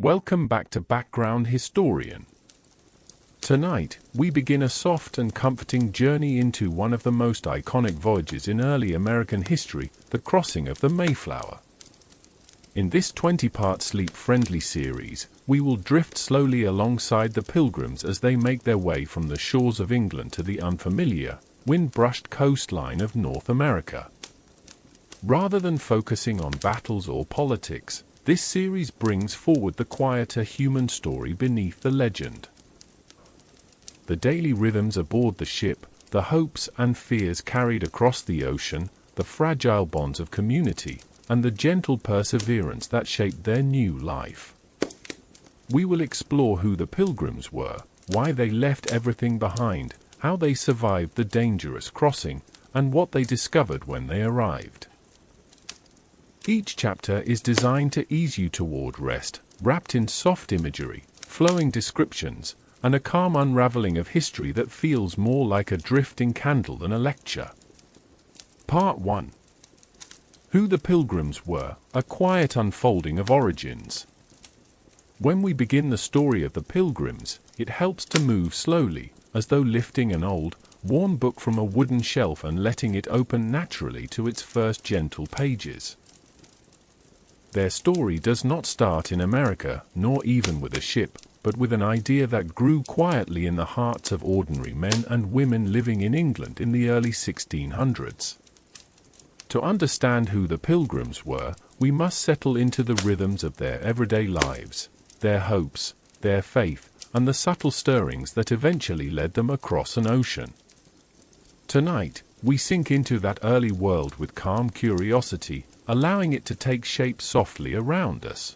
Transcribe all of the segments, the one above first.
Welcome back to Background Historian. Tonight, we begin a soft and comforting journey into one of the most iconic voyages in early American history, the crossing of the Mayflower. In this 20-part sleep-friendly series, we will drift slowly alongside the Pilgrims as they make their way from the shores of England to the unfamiliar, wind-brushed coastline of North America. Rather than focusing on battles or politics, this series brings forward the quieter human story beneath the legend. The daily rhythms aboard the ship, the hopes and fears carried across the ocean, the fragile bonds of community, and the gentle perseverance that shaped their new life. We will explore who the Pilgrims were, why they left everything behind, how they survived the dangerous crossing, and what they discovered when they arrived. Each chapter is designed to ease you toward rest, wrapped in soft imagery, flowing descriptions, and a calm unraveling of history that feels more like a drifting candle than a lecture. Part 1. Who the Pilgrims were, a quiet unfolding of origins. When we begin the story of the Pilgrims, it helps to move slowly, as though lifting an old, worn book from a wooden shelf and letting it open naturally to its first gentle pages. Their story does not start in America, nor even with a ship, but with an idea that grew quietly in the hearts of ordinary men and women living in England in the early 1600s. To understand who the Pilgrims were, we must settle into the rhythms of their everyday lives, their hopes, their faith, and the subtle stirrings that eventually led them across an ocean. Tonight, we sink into that early world with calm curiosity, allowing it to take shape softly around us.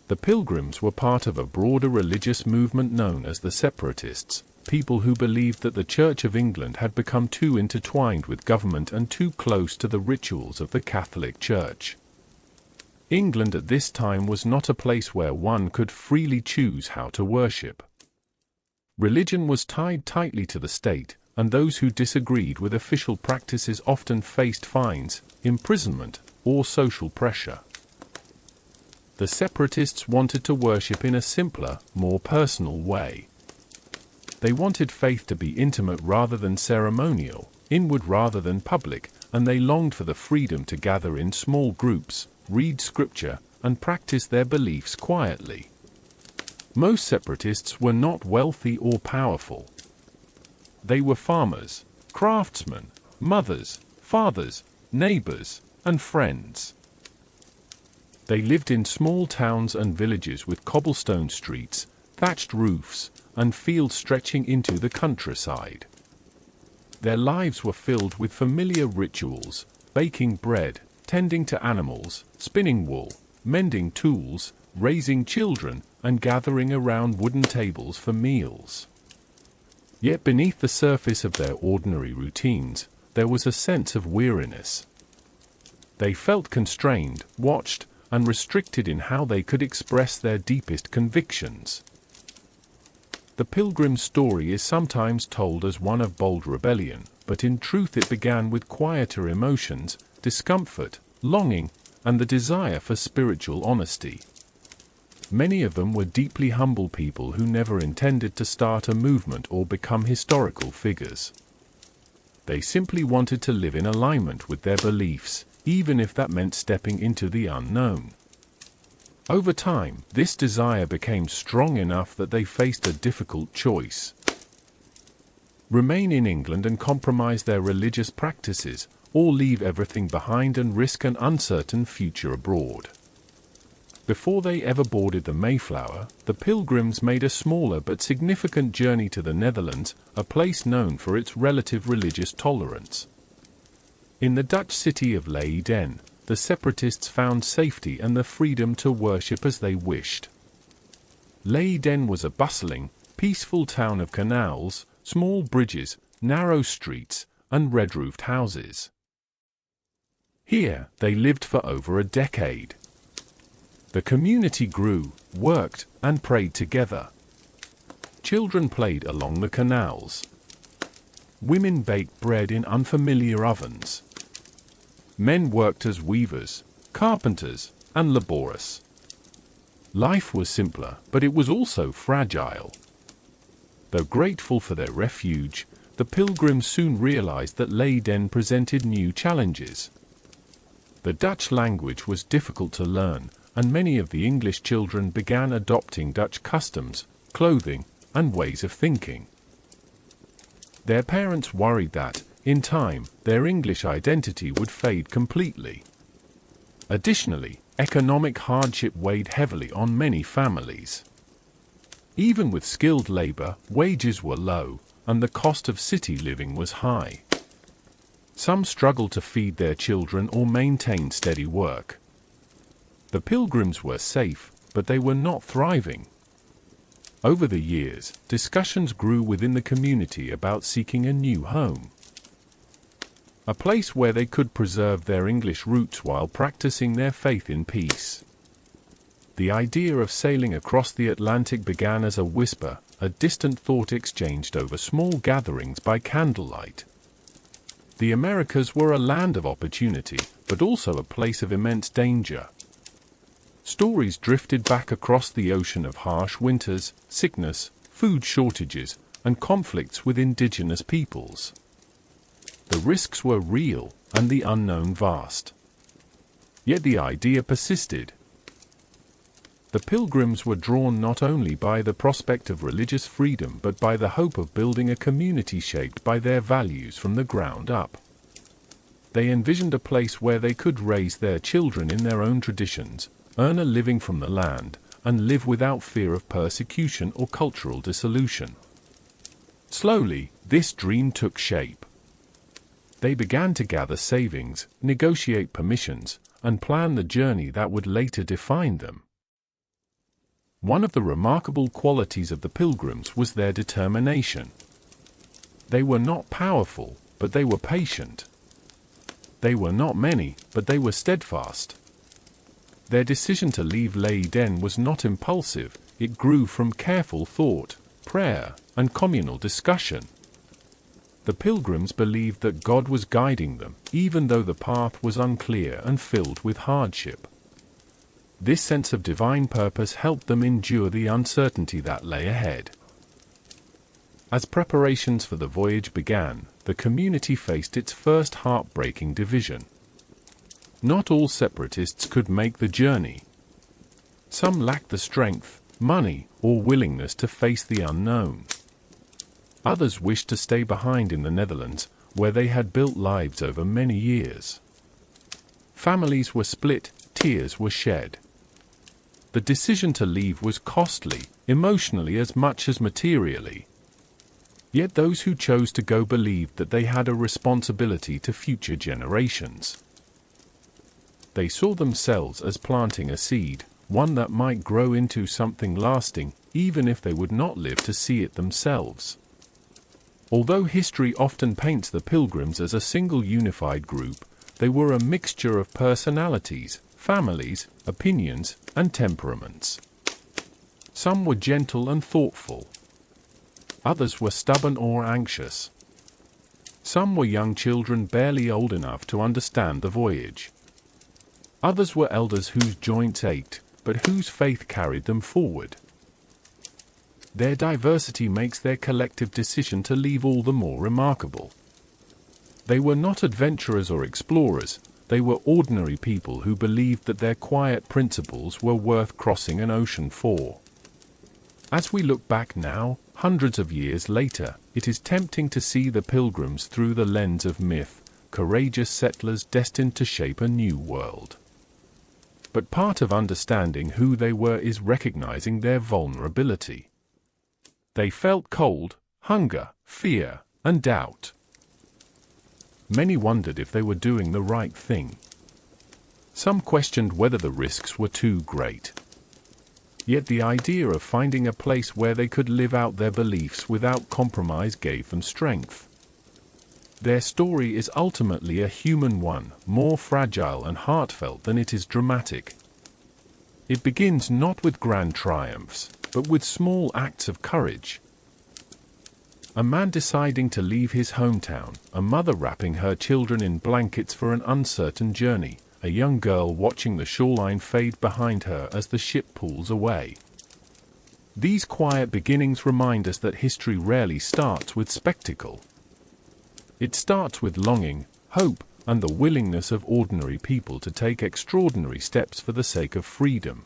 The Pilgrims were part of a broader religious movement known as the Separatists, people who believed that the Church of England had become too intertwined with government and too close to the rituals of the Catholic Church. England at this time was not a place where one could freely choose how to worship. Religion was tied tightly to the state, and those who disagreed with official practices often faced fines, imprisonment, or social pressure. The Separatists wanted to worship in a simpler, more personal way. They wanted faith to be intimate rather than ceremonial, inward rather than public, and they longed for the freedom to gather in small groups, read scripture, and practice their beliefs quietly. Most Separatists were not wealthy or powerful. They were farmers, craftsmen, mothers, fathers, neighbors, and friends. They lived in small towns and villages with cobblestone streets, thatched roofs, and fields stretching into the countryside. Their lives were filled with familiar rituals, baking bread, tending to animals, spinning wool, mending tools, raising children, and gathering around wooden tables for meals. Yet beneath the surface of their ordinary routines, there was a sense of weariness. They felt constrained, watched, and restricted in how they could express their deepest convictions. The Pilgrim's story is sometimes told as one of bold rebellion, but in truth it began with quieter emotions, discomfort, longing, and the desire for spiritual honesty. Many of them were deeply humble people who never intended to start a movement or become historical figures. They simply wanted to live in alignment with their beliefs, even if that meant stepping into the unknown. Over time, this desire became strong enough that they faced a difficult choice: remain in England and compromise their religious practices, or leave everything behind and risk an uncertain future abroad. Before they ever boarded the Mayflower, the Pilgrims made a smaller but significant journey to the Netherlands, a place known for its relative religious tolerance. In the Dutch city of Leiden, the Separatists found safety and the freedom to worship as they wished. Leiden was a bustling, peaceful town of canals, small bridges, narrow streets, and red-roofed houses. Here, they lived for over a decade. The community grew, worked, and prayed together. Children played along the canals. Women baked bread in unfamiliar ovens. Men worked as weavers, carpenters, and labourers. Life was simpler, but it was also fragile. Though grateful for their refuge, the Pilgrims soon realized that Leiden presented new challenges. The Dutch language was difficult to learn, and many of the English children began adopting Dutch customs, clothing, and ways of thinking. Their parents worried that, in time, their English identity would fade completely. Additionally, economic hardship weighed heavily on many families. Even with skilled labor, wages were low, and the cost of city living was high. Some struggled to feed their children or maintain steady work. The Pilgrims were safe, but they were not thriving. Over the years, discussions grew within the community about seeking a new home. A place where they could preserve their English roots while practicing their faith in peace. The idea of sailing across the Atlantic began as a whisper, a distant thought exchanged over small gatherings by candlelight. The Americas were a land of opportunity, but also a place of immense danger. Stories drifted back across the ocean of harsh winters, sickness, food shortages, and conflicts with indigenous peoples. The risks were real, and the unknown vast. Yet the idea persisted. The Pilgrims were drawn not only by the prospect of religious freedom but by the hope of building a community shaped by their values from the ground up. They envisioned a place where they could raise their children in their own traditions, earn a living from the land, and live without fear of persecution or cultural dissolution. Slowly, this dream took shape. They began to gather savings, negotiate permissions, and plan the journey that would later define them. One of the remarkable qualities of the Pilgrims was their determination. They were not powerful, but they were patient. They were not many, but they were steadfast. Their decision to leave Leiden was not impulsive, it grew from careful thought, prayer, and communal discussion. The Pilgrims believed that God was guiding them, even though the path was unclear and filled with hardship. This sense of divine purpose helped them endure the uncertainty that lay ahead. As preparations for the voyage began, the community faced its first heartbreaking division. Not all separatists could make the journey. Some lacked the strength, money, or willingness to face the unknown. Others wished to stay behind in the Netherlands, where they had built lives over many years. Families were split, tears were shed. The decision to leave was costly, emotionally as much as materially. Yet those who chose to go believed that they had a responsibility to future generations. They saw themselves as planting a seed, one that might grow into something lasting, even if they would not live to see it themselves. Although history often paints the Pilgrims as a single unified group, they were a mixture of personalities, families, opinions, and temperaments. Some were gentle and thoughtful. Others were stubborn or anxious. Some were young children barely old enough to understand the voyage. Others were elders whose joints ached, but whose faith carried them forward. Their diversity makes their collective decision to leave all the more remarkable. They were not adventurers or explorers, they were ordinary people who believed that their quiet principles were worth crossing an ocean for. As we look back now, hundreds of years later, it is tempting to see the Pilgrims through the lens of myth, courageous settlers destined to shape a new world. But part of understanding who they were is recognizing their vulnerability. They felt cold, hunger, fear, and doubt. Many wondered if they were doing the right thing. Some questioned whether the risks were too great. Yet the idea of finding a place where they could live out their beliefs without compromise gave them strength. Their story is ultimately a human one, more fragile and heartfelt than it is dramatic. It begins not with grand triumphs, but with small acts of courage. A man deciding to leave his hometown, a mother wrapping her children in blankets for an uncertain journey, a young girl watching the shoreline fade behind her as the ship pulls away. These quiet beginnings remind us that history rarely starts with spectacle. It starts with longing, hope, and the willingness of ordinary people to take extraordinary steps for the sake of freedom.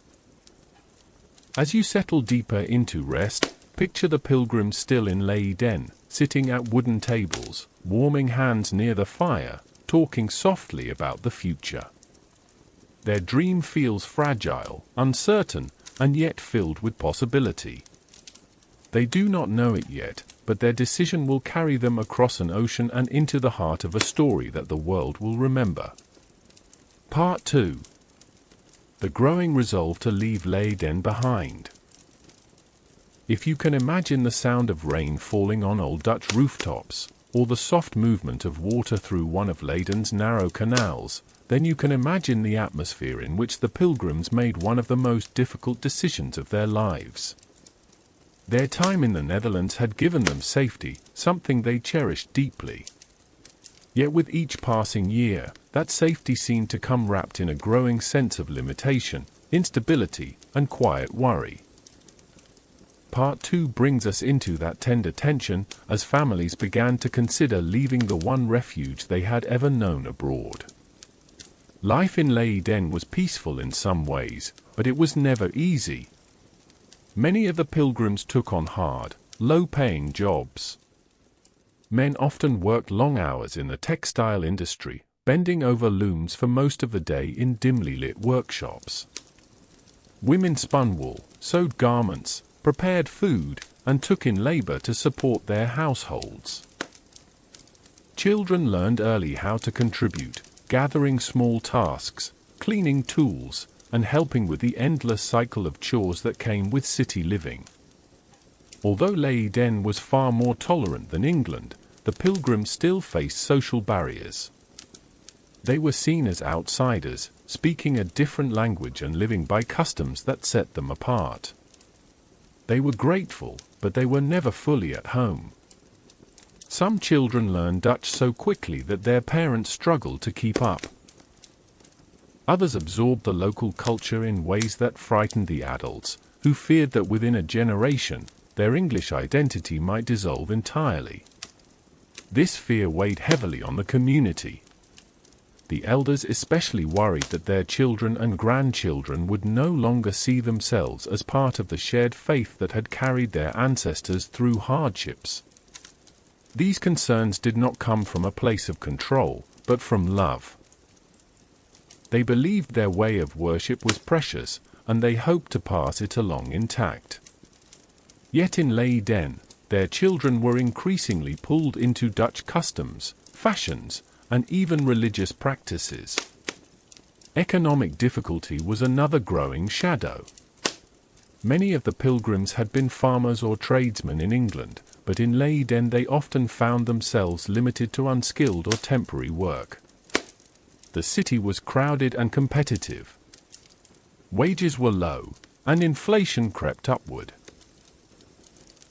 As you settle deeper into rest, picture the Pilgrims still in Leyden, sitting at wooden tables, warming hands near the fire, talking softly about the future. Their dream feels fragile, uncertain, and yet filled with possibility. They do not know it yet, but their decision will carry them across an ocean and into the heart of a story that the world will remember. Part 2. The growing resolve to leave Leyden behind. If you can imagine the sound of rain falling on old Dutch rooftops, or the soft movement of water through one of Leyden's narrow canals, then you can imagine the atmosphere in which the Pilgrims made one of the most difficult decisions of their lives. Their time in the Netherlands had given them safety, something they cherished deeply. Yet with each passing year, that safety seemed to come wrapped in a growing sense of limitation, instability, and quiet worry. Part 2 brings us into that tender tension as families began to consider leaving the one refuge they had ever known abroad. Life in Leyden was peaceful in some ways, but it was never easy. Many of the Pilgrims took on hard, low-paying jobs. Men often worked long hours in the textile industry, bending over looms for most of the day in dimly lit workshops. Women spun wool, sewed garments, prepared food, and took in labor to support their households. Children learned early how to contribute, gathering small tasks, cleaning tools, and helping with the endless cycle of chores that came with city living. Although Leyden was far more tolerant than England, the Pilgrims still faced social barriers. They were seen as outsiders, speaking a different language and living by customs that set them apart. They were grateful, but they were never fully at home. Some children learned Dutch so quickly that their parents struggled to keep up. Others absorbed the local culture in ways that frightened the adults, who feared that within a generation, their English identity might dissolve entirely. This fear weighed heavily on the community. The elders especially worried that their children and grandchildren would no longer see themselves as part of the shared faith that had carried their ancestors through hardships. These concerns did not come from a place of control, but from love. They believed their way of worship was precious, and they hoped to pass it along intact. Yet in Leyden, their children were increasingly pulled into Dutch customs, fashions, and even religious practices. Economic difficulty was another growing shadow. Many of the Pilgrims had been farmers or tradesmen in England, but in Leyden they often found themselves limited to unskilled or temporary work. The city was crowded and competitive. Wages were low, and inflation crept upward.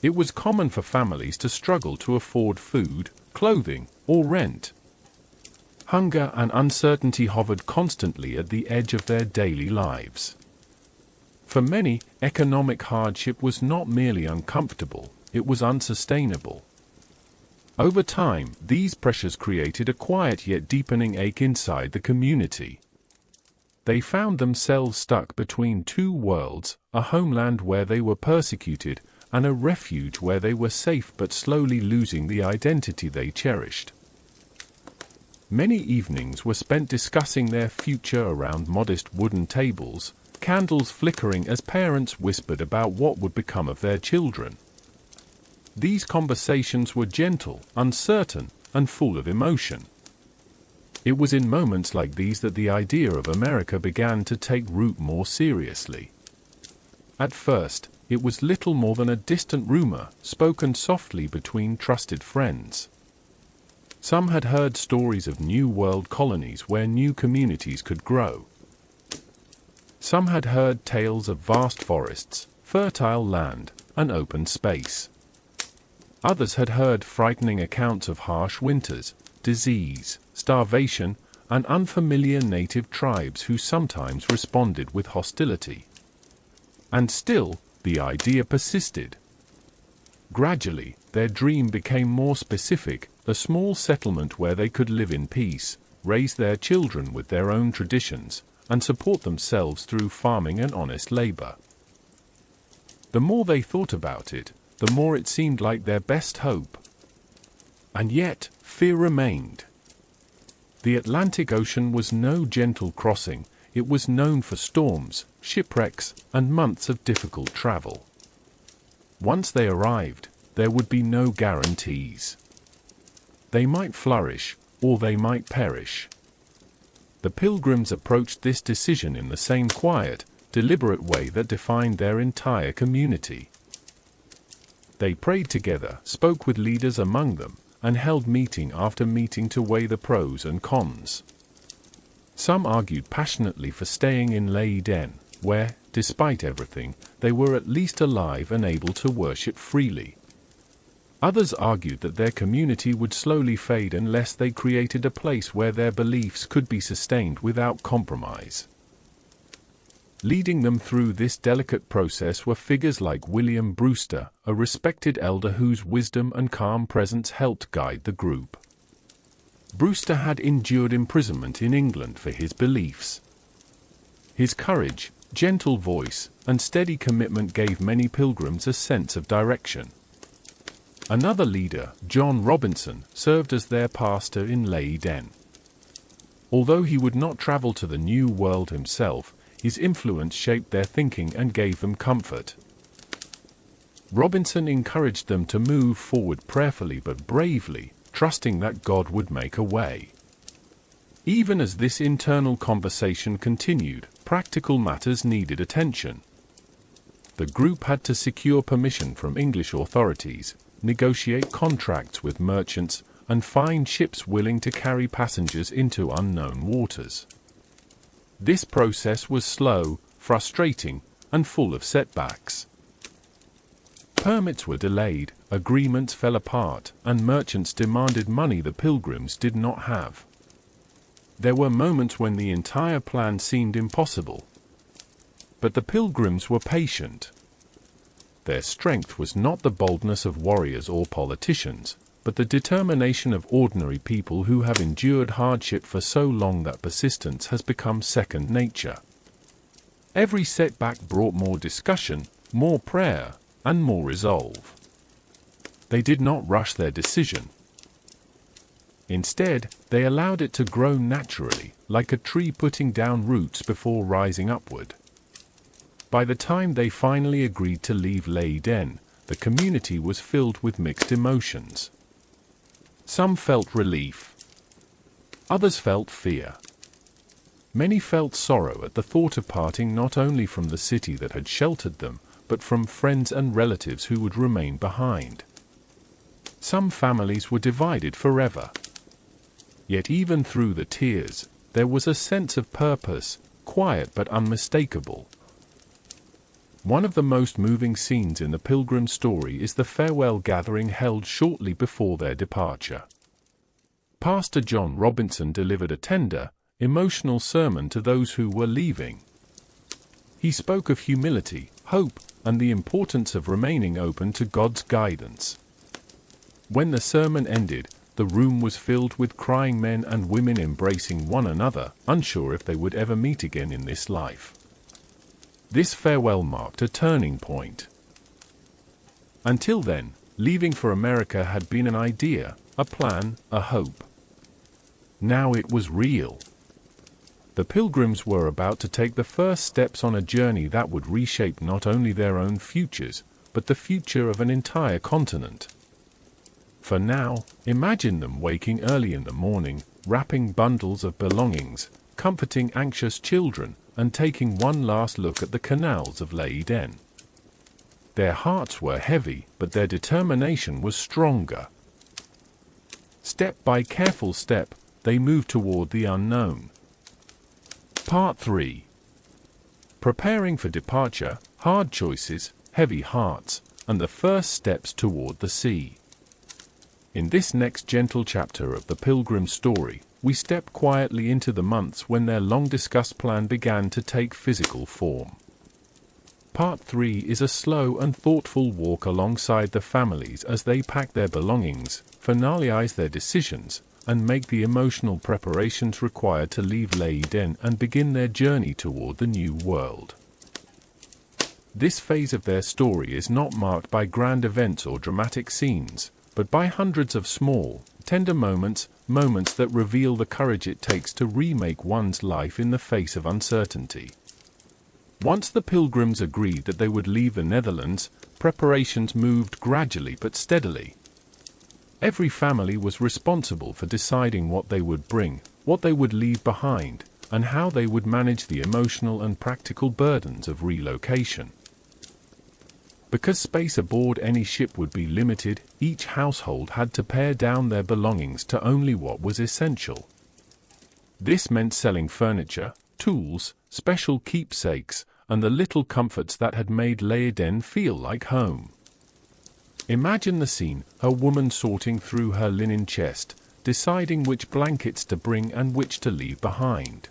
It was common for families to struggle to afford food, clothing, or rent. Hunger and uncertainty hovered constantly at the edge of their daily lives. For many, economic hardship was not merely uncomfortable, it was unsustainable. Over time, these pressures created a quiet yet deepening ache inside the community. They found themselves stuck between two worlds, a homeland where they were persecuted, and a refuge where they were safe but slowly losing the identity they cherished. Many evenings were spent discussing their future around modest wooden tables, candles flickering as parents whispered about what would become of their children. These conversations were gentle, uncertain, and full of emotion. It was in moments like these that the idea of America began to take root more seriously. At first, it was little more than a distant rumor, spoken softly between trusted friends. Some had heard stories of New World colonies where new communities could grow. Some had heard tales of vast forests, fertile land, and open space. Others had heard frightening accounts of harsh winters, disease, starvation, and unfamiliar native tribes who sometimes responded with hostility. And still, the idea persisted. Gradually, their dream became more specific, a small settlement where they could live in peace, raise their children with their own traditions, and support themselves through farming and honest labor. The more they thought about it, the more it seemed like their best hope. And yet, fear remained. The Atlantic Ocean was no gentle crossing. It was known for storms, shipwrecks, and months of difficult travel. Once they arrived, there would be no guarantees. They might flourish, or they might perish. The Pilgrims approached this decision in the same quiet, deliberate way that defined their entire community. They prayed together, spoke with leaders among them, and held meeting after meeting to weigh the pros and cons. Some argued passionately for staying in Leyden, where, despite everything, they were at least alive and able to worship freely. Others argued that their community would slowly fade unless they created a place where their beliefs could be sustained without compromise. Leading them through this delicate process were figures like William Brewster, a respected elder whose wisdom and calm presence helped guide the group. Brewster had endured imprisonment in England for his beliefs. His courage, gentle voice, and steady commitment gave many pilgrims a sense of direction. Another leader, John Robinson, served as their pastor in Leyden. Although he would not travel to the New World himself, his influence shaped their thinking and gave them comfort. Robinson encouraged them to move forward prayerfully but bravely, trusting that God would make a way. Even as this internal conversation continued, practical matters needed attention. The group had to secure permission from English authorities, negotiate contracts with merchants, and find ships willing to carry passengers into unknown waters. This process was slow, frustrating, and full of setbacks. Permits were delayed, agreements fell apart, and merchants demanded money the Pilgrims did not have. There were moments when the entire plan seemed impossible. But the Pilgrims were patient. Their strength was not the boldness of warriors or politicians, but the determination of ordinary people who have endured hardship for so long that persistence has become second nature. Every setback brought more discussion, more prayer, and more resolve. They did not rush their decision. Instead, they allowed it to grow naturally, like a tree putting down roots before rising upward. By the time they finally agreed to leave Leyden, the community was filled with mixed emotions. Some felt relief. Others felt fear. Many felt sorrow at the thought of parting not only from the city that had sheltered them, but from friends and relatives who would remain behind. Some families were divided forever. Yet even through the tears, there was a sense of purpose, quiet but unmistakable. One of the most moving scenes in the Pilgrim story is the farewell gathering held shortly before their departure. Pastor John Robinson delivered a tender, emotional sermon to those who were leaving. He spoke of humility, hope, and the importance of remaining open to God's guidance. When the sermon ended, the room was filled with crying men and women embracing one another, unsure if they would ever meet again in this life. This farewell marked a turning point. Until then, leaving for America had been an idea, a plan, a hope. Now it was real. The Pilgrims were about to take the first steps on a journey that would reshape not only their own futures, but the future of an entire continent. For now, imagine them waking early in the morning, wrapping bundles of belongings, comforting anxious children, and taking one last look at the canals of Leyden. Their hearts were heavy, but their determination was stronger. Step by careful step, they moved toward the unknown. Part 3. Preparing for departure, hard choices, heavy hearts, and the first steps toward the sea. In this next gentle chapter of the Pilgrim story, we step quietly into the months when their long-discussed plan began to take physical form. Part 3 is a slow and thoughtful walk alongside the families as they pack their belongings, finalize their decisions, and make the emotional preparations required to leave Leyden and begin their journey toward the New World. This phase of their story is not marked by grand events or dramatic scenes, but by hundreds of small, tender moments that reveal the courage it takes to remake one's life in the face of uncertainty. Once the Pilgrims agreed that they would leave the Netherlands, preparations moved gradually but steadily. Every family was responsible for deciding what they would bring, what they would leave behind, and how they would manage the emotional and practical burdens of relocation. Because space aboard any ship would be limited, each household had to pare down their belongings to only what was essential. This meant selling furniture, tools, special keepsakes, and the little comforts that had made Leyden feel like home. Imagine the scene, a woman sorting through her linen chest, deciding which blankets to bring and which to leave behind.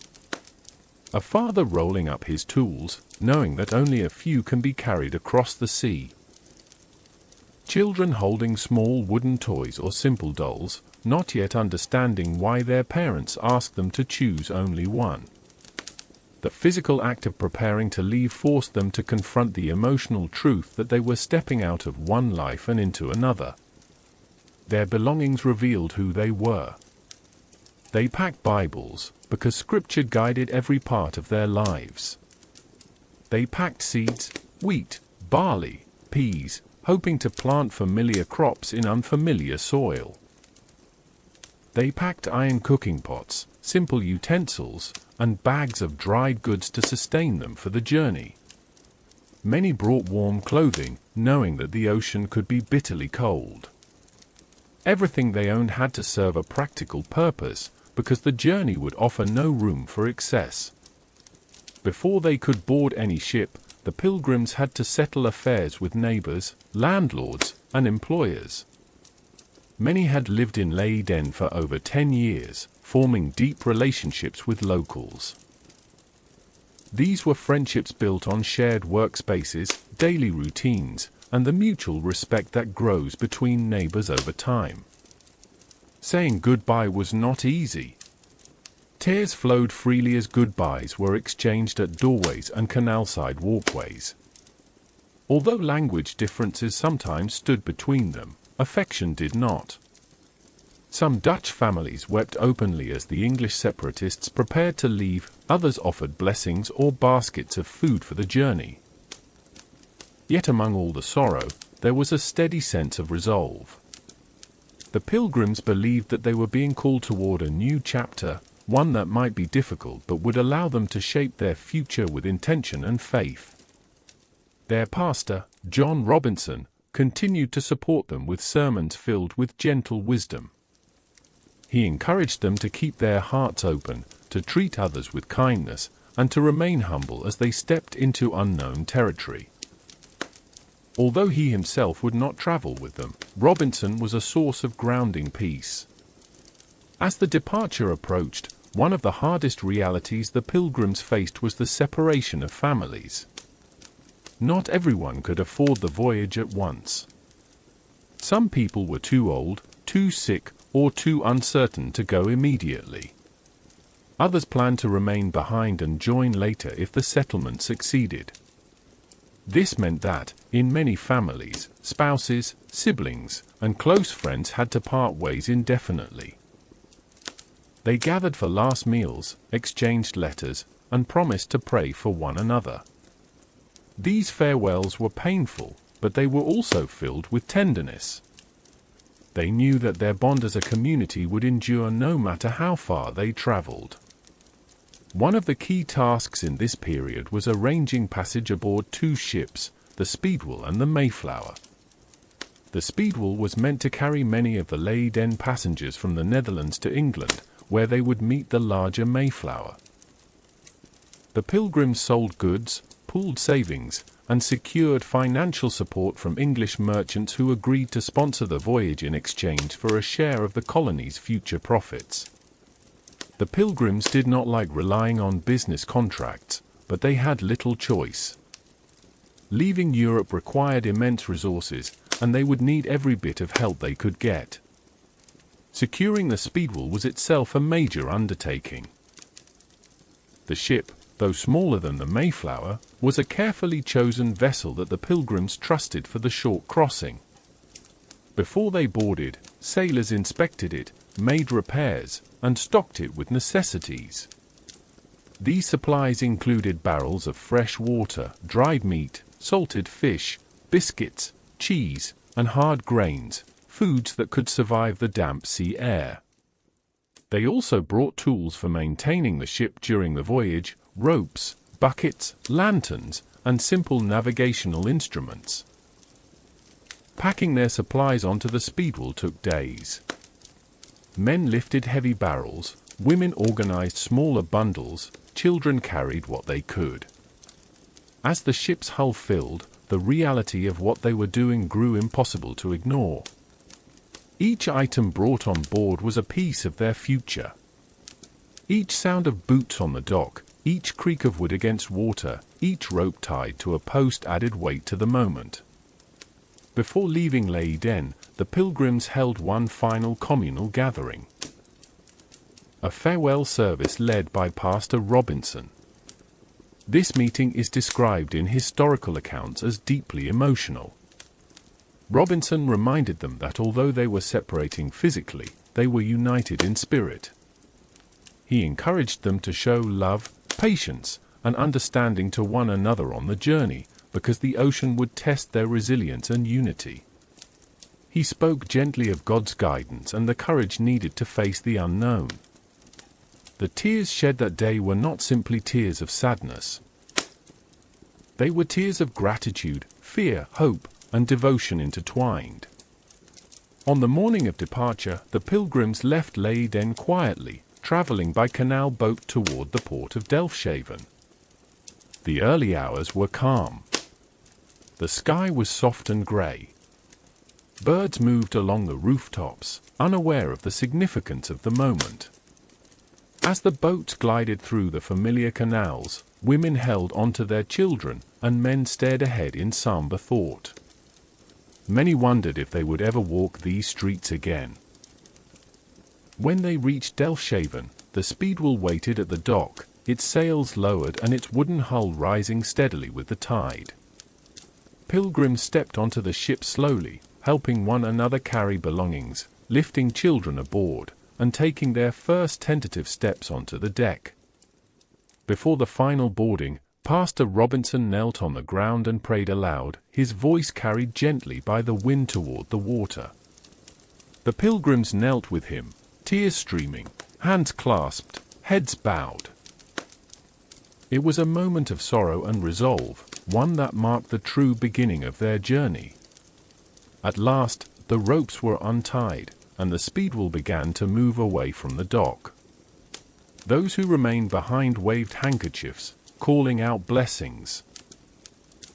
A father rolling up his tools, knowing that only a few can be carried across the sea. Children holding small wooden toys or simple dolls, not yet understanding why their parents asked them to choose only one. The physical act of preparing to leave forced them to confront the emotional truth that they were stepping out of one life and into another. Their belongings revealed who they were. They packed Bibles, because Scripture guided every part of their lives. They packed seeds, wheat, barley, peas, hoping to plant familiar crops in unfamiliar soil. They packed iron cooking pots, simple utensils, and bags of dried goods to sustain them for the journey. Many brought warm clothing, knowing that the ocean could be bitterly cold. Everything they owned had to serve a practical purpose, because the journey would offer no room for excess. Before they could board any ship, the Pilgrims had to settle affairs with neighbors, landlords, and employers. Many had lived in Leyden for over 10 years, forming deep relationships with locals. These were friendships built on shared workspaces, daily routines, and the mutual respect that grows between neighbors over time. Saying goodbye was not easy. Tears flowed freely as goodbyes were exchanged at doorways and canal-side walkways. Although language differences sometimes stood between them, affection did not. Some Dutch families wept openly as the English separatists prepared to leave, others offered blessings or baskets of food for the journey. Yet among all the sorrow, there was a steady sense of resolve. The Pilgrims believed that they were being called toward a new chapter, one that might be difficult but would allow them to shape their future with intention and faith. Their pastor, John Robinson, continued to support them with sermons filled with gentle wisdom. He encouraged them to keep their hearts open, to treat others with kindness, and to remain humble as they stepped into unknown territory. Although he himself would not travel with them, Robinson was a source of grounding peace. As the departure approached, one of the hardest realities the Pilgrims faced was the separation of families. Not everyone could afford the voyage at once. Some people were too old, too sick, or too uncertain to go immediately. Others planned to remain behind and join later if the settlement succeeded. This meant that, in many families, spouses, siblings, and close friends had to part ways indefinitely. They gathered for last meals, exchanged letters, and promised to pray for one another. These farewells were painful, but they were also filled with tenderness. They knew that their bond as a community would endure no matter how far they traveled. One of the key tasks in this period was arranging passage aboard two ships, the Speedwell and the Mayflower. The Speedwell was meant to carry many of the Leyden passengers from the Netherlands to England, where they would meet the larger Mayflower. The Pilgrims sold goods, pooled savings, and secured financial support from English merchants who agreed to sponsor the voyage in exchange for a share of the colony's future profits. The Pilgrims did not like relying on business contracts, but they had little choice. Leaving Europe required immense resources, and they would need every bit of help they could get. Securing the Speedwell was itself a major undertaking. The ship, though smaller than the Mayflower, was a carefully chosen vessel that the Pilgrims trusted for the short crossing. Before they boarded, sailors inspected it, made repairs, and stocked it with necessities. These supplies included barrels of fresh water, dried meat, salted fish, biscuits, cheese, and hard grains, foods that could survive the damp sea air. They also brought tools for maintaining the ship during the voyage, ropes, buckets, lanterns, and simple navigational instruments. Packing their supplies onto the Speedwell took days. Men lifted heavy barrels, women organized smaller bundles, children carried what they could. As the ship's hull filled, the reality of what they were doing grew impossible to ignore. Each item brought on board was a piece of their future. Each sound of boots on the dock, each creak of wood against water, each rope tied to a post added weight to the moment. Before leaving Leyden, the Pilgrims held one final communal gathering. A farewell service led by Pastor Robinson. This meeting is described in historical accounts as deeply emotional. Robinson reminded them that although they were separating physically, they were united in spirit. He encouraged them to show love, patience, and understanding to one another on the journey, because the ocean would test their resilience and unity. He spoke gently of God's guidance and the courage needed to face the unknown. The tears shed that day were not simply tears of sadness. They were tears of gratitude, fear, hope, and devotion intertwined. On the morning of departure, the Pilgrims left Leyden quietly, traveling by canal boat toward the port of Delfshaven. The early hours were calm. The sky was soft and grey. Birds moved along the rooftops, unaware of the significance of the moment. As the boats glided through the familiar canals, women held onto their children, and men stared ahead in somber thought. Many wondered if they would ever walk these streets again. When they reached Delfshaven, the Speedwell waited at the dock, its sails lowered and its wooden hull rising steadily with the tide. Pilgrims stepped onto the ship slowly, helping one another carry belongings, lifting children aboard, and taking their first tentative steps onto the deck. Before the final boarding, Pastor Robinson knelt on the ground and prayed aloud, his voice carried gently by the wind toward the water. The Pilgrims knelt with him, tears streaming, hands clasped, heads bowed. It was a moment of sorrow and resolve, one that marked the true beginning of their journey. At last, the ropes were untied, and the Speedwell began to move away from the dock. Those who remained behind waved handkerchiefs, calling out blessings.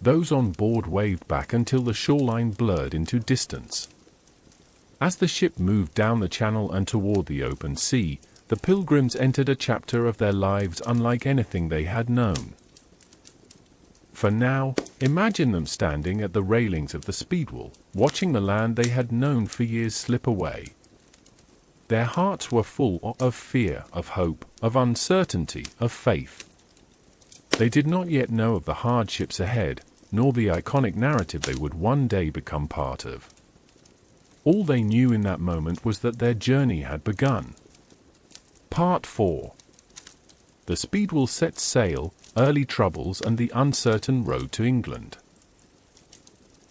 Those on board waved back until the shoreline blurred into distance. As the ship moved down the channel and toward the open sea, the Pilgrims entered a chapter of their lives unlike anything they had known. For now, imagine them standing at the railings of the Speedwell, watching the land they had known for years slip away. Their hearts were full of fear, of hope, of uncertainty, of faith. They did not yet know of the hardships ahead, nor the iconic narrative they would one day become part of. All they knew in that moment was that their journey had begun. Part 4. The Speedwell set sail, early troubles and the uncertain road to England.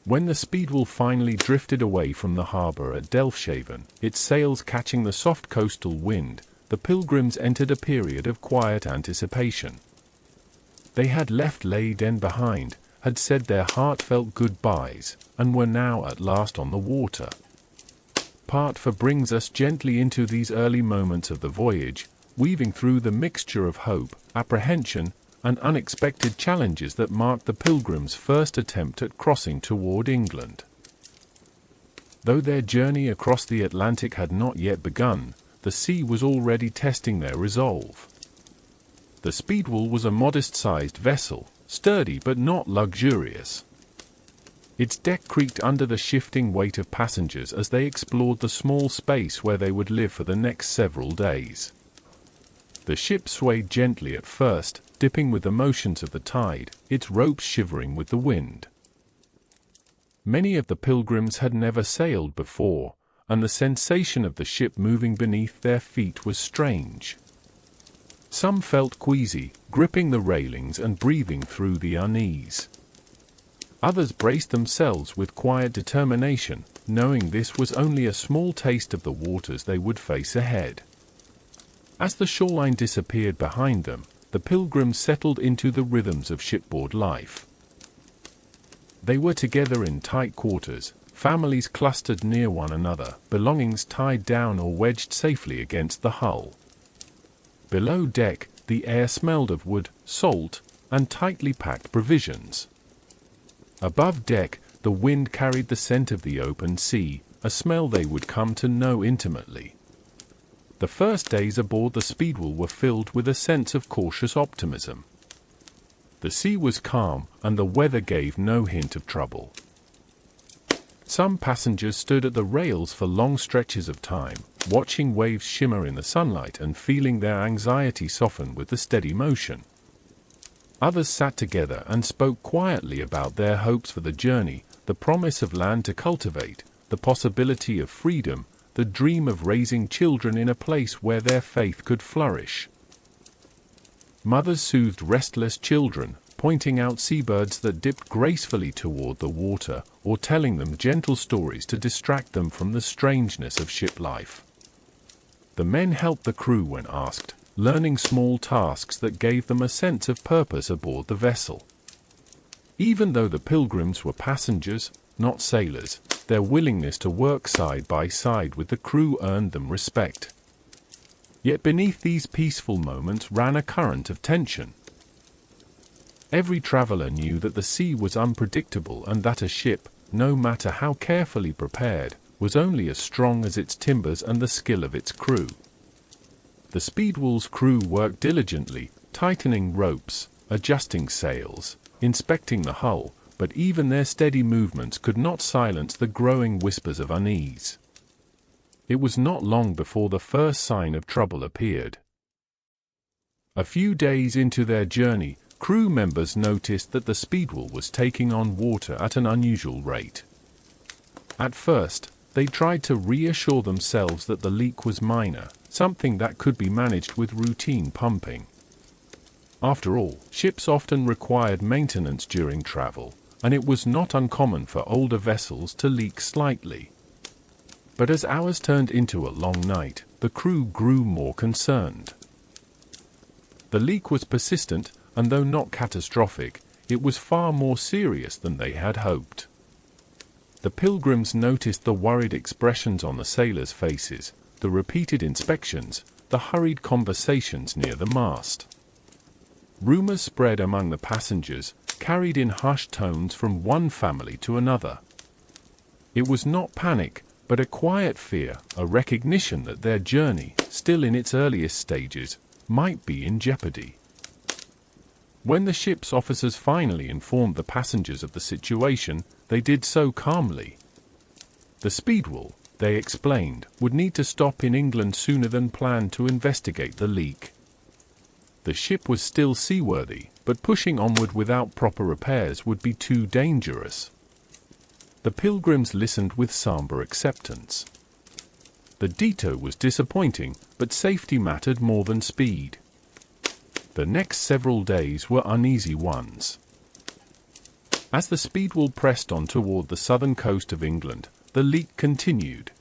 When the Speedwell finally drifted away from the harbour at Delfshaven, its sails catching the soft coastal wind, the Pilgrims entered a period of quiet anticipation. They had left Leyden behind, had said their heartfelt goodbyes, and were now at last on the water. Part 4 brings us gently into these early moments of the voyage, weaving through the mixture of hope, apprehension, and unexpected challenges that marked the Pilgrims' first attempt at crossing toward England. Though their journey across the Atlantic had not yet begun, the the sea was already testing their resolve. The Speedwell was a modest-sized vessel, sturdy but not luxurious. Its deck creaked under the shifting weight of passengers as they explored the small space where they would live for the next several days. The ship swayed gently at first, dipping with the motions of the tide, its ropes shivering with the wind. Many of the Pilgrims had never sailed before, and the sensation of the ship moving beneath their feet was strange. Some felt queasy, gripping the railings and breathing through the unease. Others braced themselves with quiet determination, knowing this was only a small taste of the waters they would face ahead. As the shoreline disappeared behind them, the Pilgrims settled into the rhythms of shipboard life. They were together in tight quarters, families clustered near one another, belongings tied down or wedged safely against the hull. Below deck, the air smelled of wood, salt, and tightly packed provisions. Above deck, the wind carried the scent of the open sea, a smell they would come to know intimately. The first days aboard the Speedwell were filled with a sense of cautious optimism. The sea was calm, and the weather gave no hint of trouble. Some passengers stood at the rails for long stretches of time, watching waves shimmer in the sunlight and feeling their anxiety soften with the steady motion. Others sat together and spoke quietly about their hopes for the journey, the promise of land to cultivate, the possibility of freedom, the dream of raising children in a place where their faith could flourish. Mothers soothed restless children, pointing out seabirds that dipped gracefully toward the water, or telling them gentle stories to distract them from the strangeness of ship life. The men helped the crew when asked, learning small tasks that gave them a sense of purpose aboard the vessel. Even though the Pilgrims were passengers, not sailors, their willingness to work side by side with the crew earned them respect. Yet beneath these peaceful moments ran a current of tension. Every traveler knew that the sea was unpredictable and that a ship, no matter how carefully prepared, was only as strong as its timbers and the skill of its crew. The Speedwell's crew worked diligently, tightening ropes, adjusting sails, inspecting the hull, but even their steady movements could not silence the growing whispers of unease. It was not long before the first sign of trouble appeared. A few days into their journey, crew members noticed that the Speedwell was taking on water at an unusual rate. At first, they tried to reassure themselves that the leak was minor, something that could be managed with routine pumping. After all, ships often required maintenance during travel, and it was not uncommon for older vessels to leak slightly. But as hours turned into a long night, the crew grew more concerned. The leak was persistent, and though not catastrophic, it was far more serious than they had hoped. The Pilgrims noticed the worried expressions on the sailors' faces, the repeated inspections, the hurried conversations near the mast. Rumors spread among the passengers, carried in hushed tones from one family to another. It was not panic, but a quiet fear, a recognition that their journey, still in its earliest stages, might be in jeopardy. When the ship's officers finally informed the passengers of the situation, they did so calmly. The Speedwell, they explained, would need to stop in England sooner than planned to investigate the leak. The ship was still seaworthy, but pushing onward without proper repairs would be too dangerous. The Pilgrims listened with somber acceptance. The detour was disappointing, but safety mattered more than speed. The next several days were uneasy ones. As the Speedwell pressed on toward the southern coast of England, the leak continued.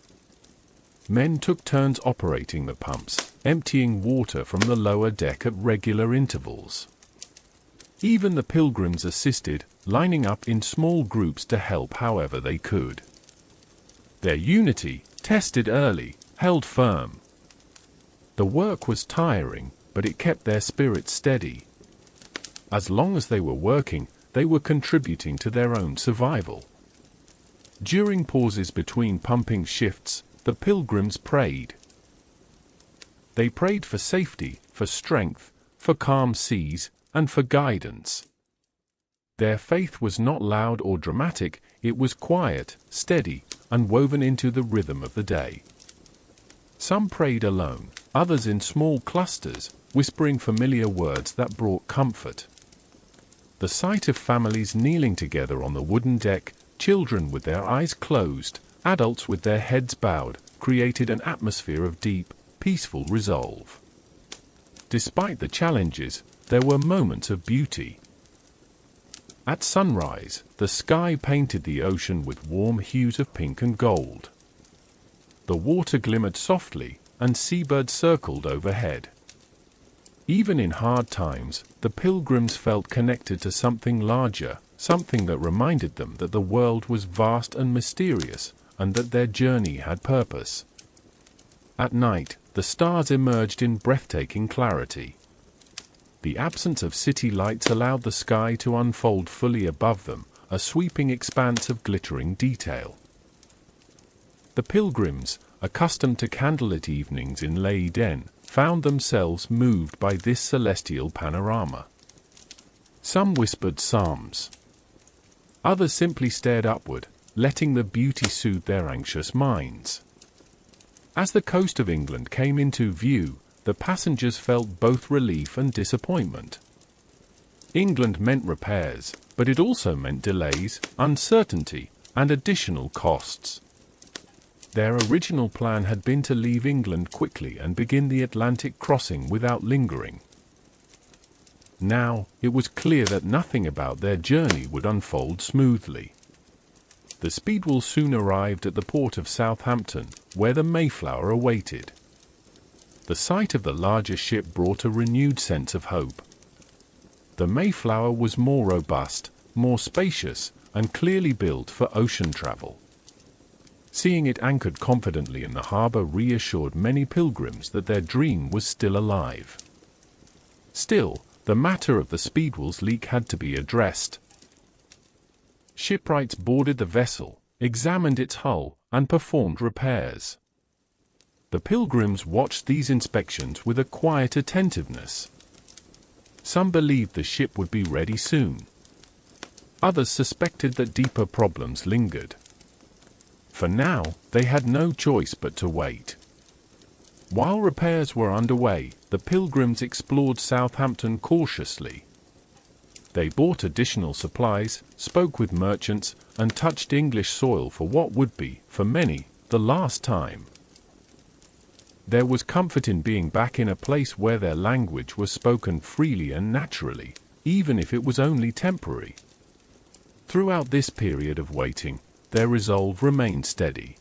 Men took turns operating the pumps, emptying water from the lower deck at regular intervals. Even the Pilgrims assisted, lining up in small groups to help however they could. Their unity, tested early, held firm. The work was tiring, but it kept their spirits steady. As long as they were working, they were contributing to their own survival. During pauses between pumping shifts, the Pilgrims prayed. They prayed for safety, for strength, for calm seas, and for guidance. Their faith was not loud or dramatic, it was quiet, steady, and woven into the rhythm of the day. Some prayed alone, others in small clusters, whispering familiar words that brought comfort. The sight of families kneeling together on the wooden deck, children with their eyes closed, adults with their heads bowed, created an atmosphere of deep, peaceful resolve. Despite the challenges, there were moments of beauty. At sunrise, the sky painted the ocean with warm hues of pink and gold. The water glimmered softly, and seabirds circled overhead. Even in hard times, the Pilgrims felt connected to something larger, something that reminded them that the world was vast and mysterious, and that their journey had purpose. At night, the stars emerged in breathtaking clarity. The absence of city lights allowed the sky to unfold fully above them, a sweeping expanse of glittering detail. The Pilgrims, accustomed to candlelit evenings in Leyden, found themselves moved by this celestial panorama. Some whispered psalms. Others simply stared upward, letting the beauty soothe their anxious minds. As the coast of England came into view, the passengers felt both relief and disappointment. England meant repairs, but it also meant delays, uncertainty, and additional costs. Their original plan had been to leave England quickly and begin the Atlantic crossing without lingering. Now, it was clear that nothing about their journey would unfold smoothly. The Speedwell soon arrived at the port of Southampton, where the Mayflower awaited. The sight of the larger ship brought a renewed sense of hope. The Mayflower was more robust, more spacious, and clearly built for ocean travel. Seeing it anchored confidently in the harbor reassured many pilgrims that their dream was still alive. Still, the matter of the Speedwell's leak had to be addressed. Shipwrights boarded the vessel, examined its hull, and performed repairs. The Pilgrims watched these inspections with a quiet attentiveness. Some believed the ship would be ready soon. Others suspected that deeper problems lingered. For now, they had no choice but to wait. While repairs were underway, the Pilgrims explored Southampton cautiously. They bought additional supplies, spoke with merchants, and touched English soil for what would be, for many, the last time. There was comfort in being back in a place where their language was spoken freely and naturally, even if it was only temporary. Throughout this period of waiting, their resolve remained steady.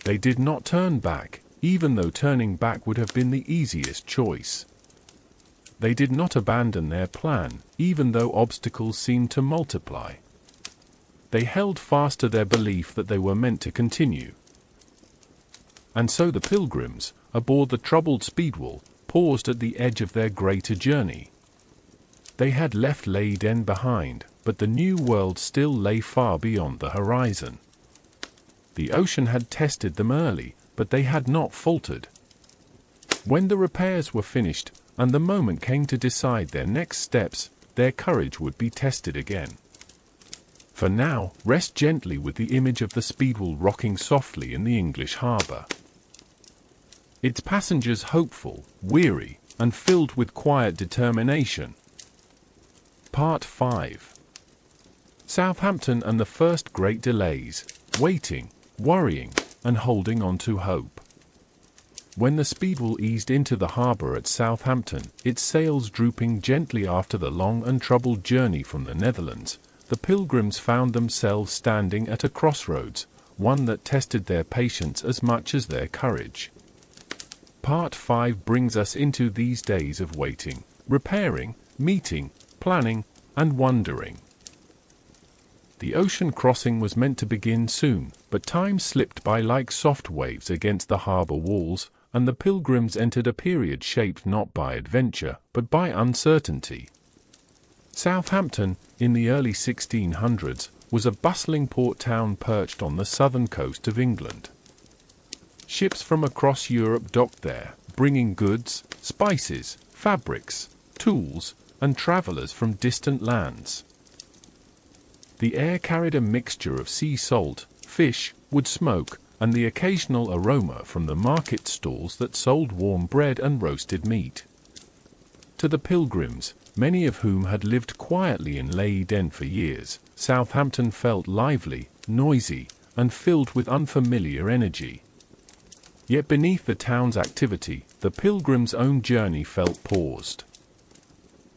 They did not turn back, even though turning back would have been the easiest choice. They did not abandon their plan, even though obstacles seemed to multiply. They held fast to their belief that they were meant to continue. And so the Pilgrims, aboard the troubled Speedwell, paused at the edge of their greater journey. They had left Leyden behind, but the new world still lay far beyond the horizon. The ocean had tested them early, but they had not faltered. When the repairs were finished, and the moment came to decide their next steps, their courage would be tested again. For now, rest gently with the image of the Speedwell rocking softly in the English harbour. Its passengers hopeful, weary, and filled with quiet determination. Part 5. Southampton and the first great delays, waiting, worrying, and holding on to hope. When the Speedwell eased into the harbour at Southampton, its sails drooping gently after the long and troubled journey from the Netherlands, the Pilgrims found themselves standing at a crossroads, one that tested their patience as much as their courage. Part 5 brings us into these days of waiting, repairing, meeting, planning, and wondering. The ocean crossing was meant to begin soon, but time slipped by like soft waves against the harbour walls, and the Pilgrims entered a period shaped not by adventure, but by uncertainty. Southampton, in the early 1600s, was a bustling port town perched on the southern coast of England. Ships from across Europe docked there, bringing goods, spices, fabrics, tools, and travelers from distant lands. The air carried a mixture of sea salt, fish, wood smoke, and the occasional aroma from the market stalls that sold warm bread and roasted meat. To the Pilgrims, many of whom had lived quietly in Leyden for years, Southampton felt lively, noisy, and filled with unfamiliar energy. Yet beneath the town's activity, the Pilgrims' own journey felt paused.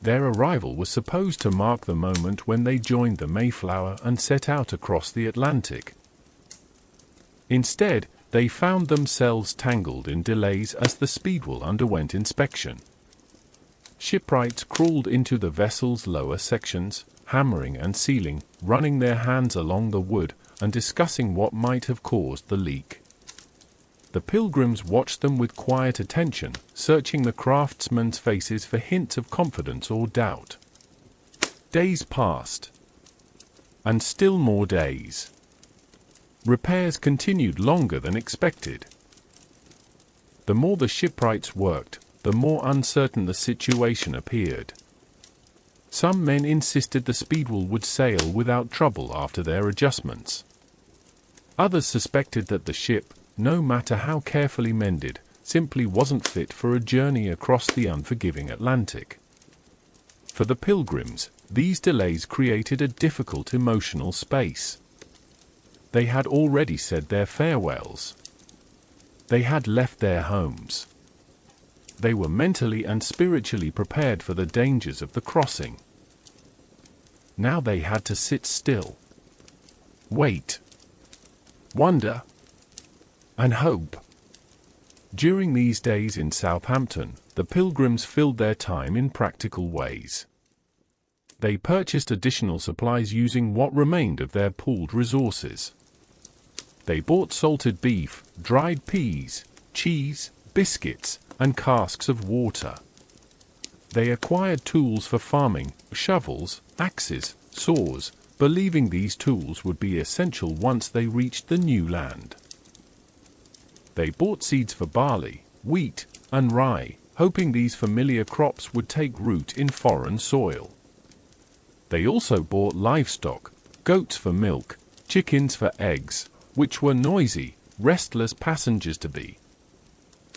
Their arrival was supposed to mark the moment when they joined the Mayflower and set out across the Atlantic. Instead, they found themselves tangled in delays as the Speedwell underwent inspection. Shipwrights crawled into the vessel's lower sections, hammering and sealing, running their hands along the wood, and discussing what might have caused the leak. The Pilgrims watched them with quiet attention, searching the craftsmen's faces for hints of confidence or doubt. Days passed. And still more days. Repairs continued longer than expected. The more the shipwrights worked, the more uncertain the situation appeared. Some men insisted the Speedwell would sail without trouble after their adjustments. Others suspected that the ship, no matter how carefully mended, simply wasn't fit for a journey across the unforgiving Atlantic. For the Pilgrims, these delays created a difficult emotional space. They had already said their farewells. They had left their homes. They were mentally and spiritually prepared for the dangers of the crossing. Now they had to sit still, wait, wonder, and hope. During these days in Southampton, the Pilgrims filled their time in practical ways. They purchased additional supplies using what remained of their pooled resources. They bought salted beef, dried peas, cheese, biscuits, and casks of water. They acquired tools for farming, shovels, axes, saws, believing these tools would be essential once they reached the new land. They bought seeds for barley, wheat, and rye, hoping these familiar crops would take root in foreign soil. They also bought livestock, goats for milk, chickens for eggs, which were noisy, restless passengers to be.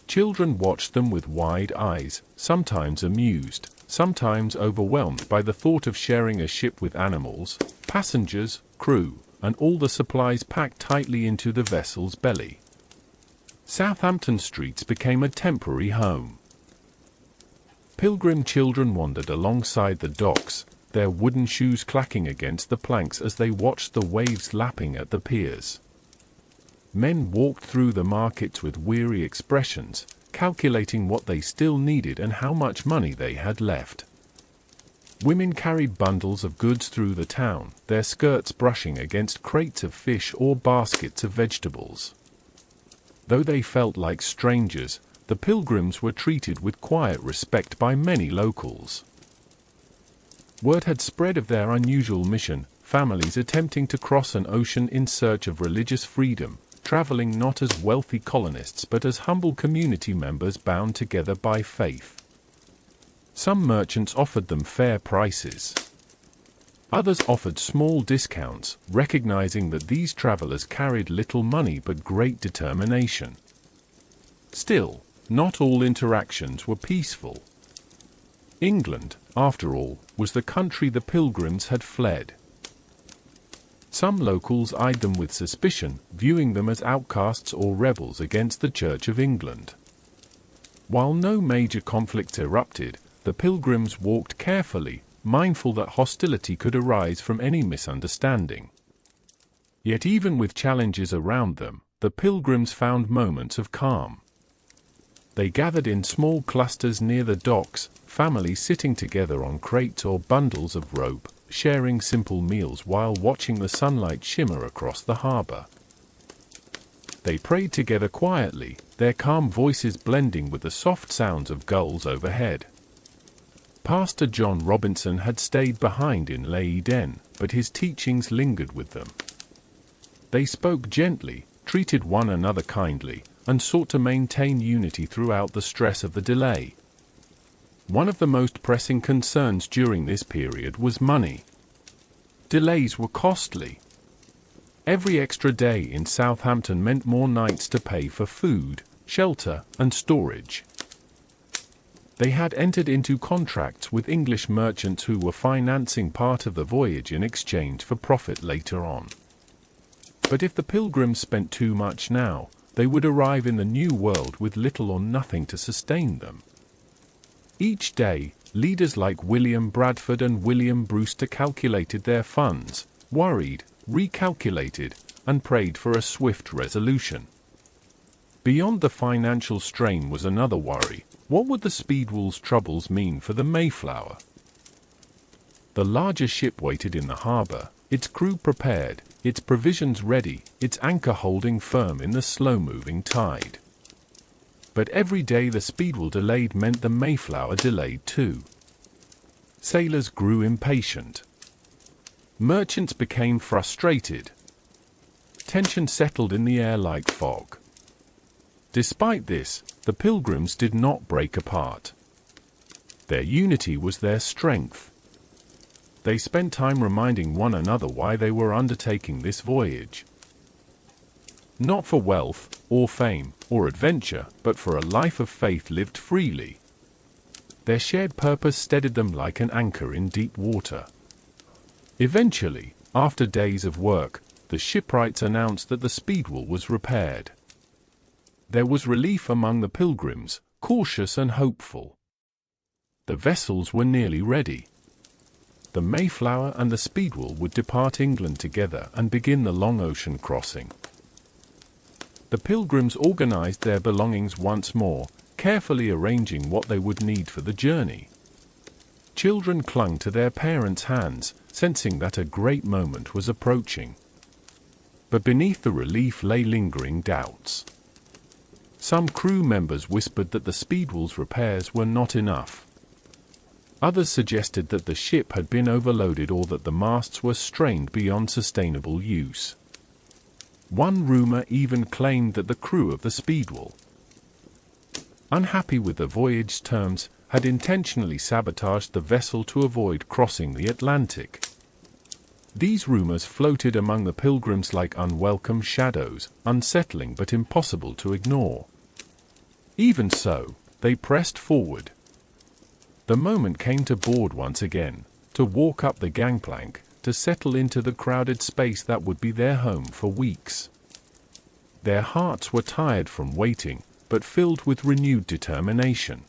Children watched them with wide eyes, sometimes amused, sometimes overwhelmed by the thought of sharing a ship with animals, passengers, crew, and all the supplies packed tightly into the vessel's belly. Southampton streets became a temporary home. Pilgrim children wandered alongside the docks, their wooden shoes clacking against the planks as they watched the waves lapping at the piers. Men walked through the markets with weary expressions, calculating what they still needed and how much money they had left. Women carried bundles of goods through the town, their skirts brushing against crates of fish or baskets of vegetables. Though they felt like strangers, the Pilgrims were treated with quiet respect by many locals. Word had spread of their unusual mission, families attempting to cross an ocean in search of religious freedom, traveling not as wealthy colonists but as humble community members bound together by faith. Some merchants offered them fair prices. Others offered small discounts, recognizing that these travelers carried little money but great determination. Still, not all interactions were peaceful. England, after all, was the country the Pilgrims had fled. Some locals eyed them with suspicion, viewing them as outcasts or rebels against the Church of England. While no major conflicts erupted, the Pilgrims walked carefully, mindful that hostility could arise from any misunderstanding. Yet even with challenges around them, the Pilgrims found moments of calm. They gathered in small clusters near the docks, families sitting together on crates or bundles of rope, sharing simple meals while watching the sunlight shimmer across the harbor. They prayed together quietly, their calm voices blending with the soft sounds of gulls overhead. Pastor John Robinson had stayed behind in Leyden, but his teachings lingered with them. They spoke gently, treated one another kindly, and sought to maintain unity throughout the stress of the delay. One of the most pressing concerns during this period was money. Delays were costly. Every extra day in Southampton meant more nights to pay for food, shelter, and storage. They had entered into contracts with English merchants who were financing part of the voyage in exchange for profit later on. But if the Pilgrims spent too much now, they would arrive in the New World with little or nothing to sustain them. Each day, leaders like William Bradford and William Brewster calculated their funds, worried, recalculated, and prayed for a swift resolution. Beyond the financial strain was another worry. What would the Speedwell's troubles mean for the Mayflower? The larger ship waited in the harbor, its crew prepared, its provisions ready, its anchor holding firm in the slow-moving tide. But every day the Speedwell delayed meant the Mayflower delayed too. Sailors grew impatient. Merchants became frustrated. Tension settled in the air like fog. Despite this, the Pilgrims did not break apart. Their unity was their strength. They spent time reminding one another why they were undertaking this voyage. Not for wealth, or fame, or adventure, but for a life of faith lived freely. Their shared purpose steadied them like an anchor in deep water. Eventually, after days of work, the shipwrights announced that the Speedwell was repaired. There was relief among the Pilgrims, cautious and hopeful. The vessels were nearly ready. The Mayflower and the Speedwell would depart England together and begin the long ocean crossing. The Pilgrims organized their belongings once more, carefully arranging what they would need for the journey. Children clung to their parents' hands, sensing that a great moment was approaching. But beneath the relief lay lingering doubts. Some crew members whispered that the Speedwell's repairs were not enough. Others suggested that the ship had been overloaded or that the masts were strained beyond sustainable use. One rumor even claimed that the crew of the Speedwell, unhappy with the voyage's terms, had intentionally sabotaged the vessel to avoid crossing the Atlantic. These rumors floated among the Pilgrims like unwelcome shadows, unsettling but impossible to ignore. Even so, they pressed forward. The moment came to board once again, to walk up the gangplank, to settle into the crowded space that would be their home for weeks. Their hearts were tired from waiting, but filled with renewed determination.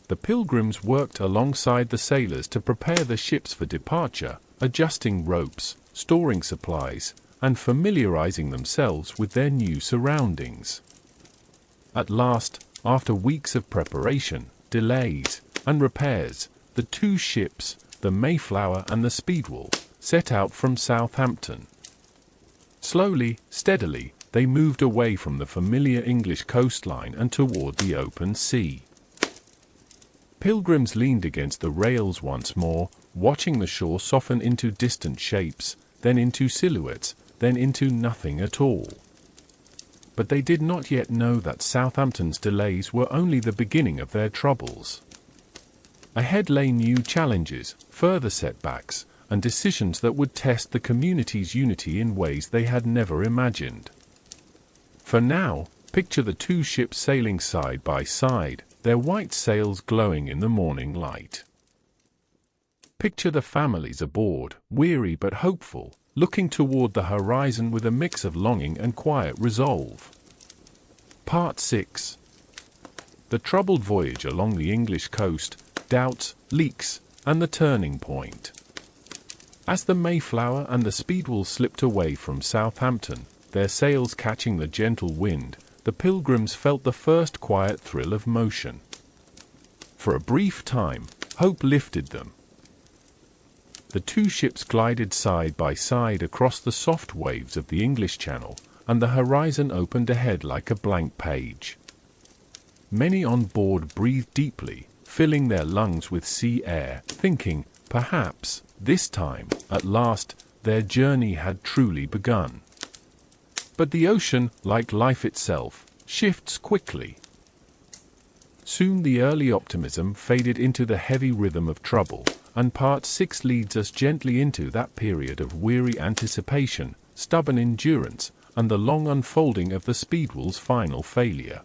The Pilgrims worked alongside the sailors to prepare the ships for departure, adjusting ropes, storing supplies, and familiarizing themselves with their new surroundings. At last, after weeks of preparation, delays, and repairs, the two ships, the Mayflower and the Speedwell, set out from Southampton. Slowly, steadily, they moved away from the familiar English coastline and toward the open sea. Pilgrims leaned against the rails once more, watching the shore soften into distant shapes, then into silhouettes, then into nothing at all. But they did not yet know that Southampton's delays were only the beginning of their troubles. Ahead lay new challenges, further setbacks, and decisions that would test the community's unity in ways they had never imagined. For now, picture the two ships sailing side by side, their white sails glowing in the morning light. Picture the families aboard, weary but hopeful, looking toward the horizon with a mix of longing and quiet resolve. Part 6. The troubled voyage along the English coast, doubts, leaks, and the turning point. As the Mayflower and the Speedwell slipped away from Southampton, their sails catching the gentle wind, the Pilgrims felt the first quiet thrill of motion. For a brief time, hope lifted them. The two ships glided side by side across the soft waves of the English Channel, and the horizon opened ahead like a blank page. Many on board breathed deeply, filling their lungs with sea air, thinking, perhaps, this time, at last, their journey had truly begun. But the ocean, like life itself, shifts quickly. Soon the early optimism faded into the heavy rhythm of trouble, and Part 6 leads us gently into that period of weary anticipation, stubborn endurance, and the long unfolding of the Speedwell's final failure.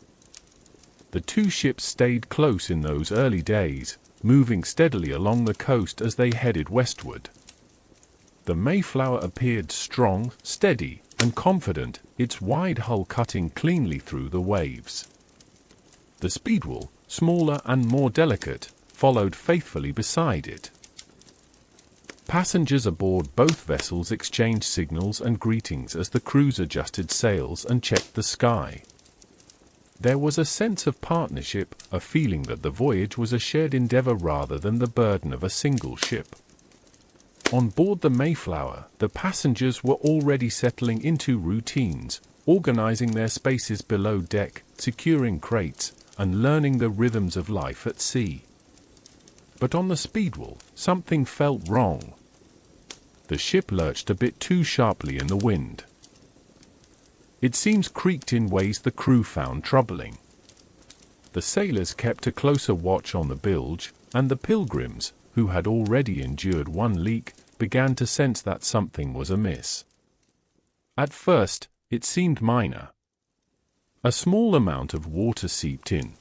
The two ships stayed close in those early days, moving steadily along the coast as they headed westward. The Mayflower appeared strong, steady, and confident, its wide hull cutting cleanly through the waves. The Speedwell, smaller and more delicate, followed faithfully beside it. Passengers aboard both vessels exchanged signals and greetings as the crews adjusted sails and checked the sky. There was a sense of partnership, a feeling that the voyage was a shared endeavor rather than the burden of a single ship. On board the Mayflower, the passengers were already settling into routines, organizing their spaces below deck, securing crates, and learning the rhythms of life at sea. But on the Speedwell, something felt wrong. The ship lurched a bit too sharply in the wind. It seems creaked in ways the crew found troubling. The sailors kept a closer watch on the bilge, and the Pilgrims, who had already endured one leak, began to sense that something was amiss. At first, it seemed minor. A small amount of water seeped in.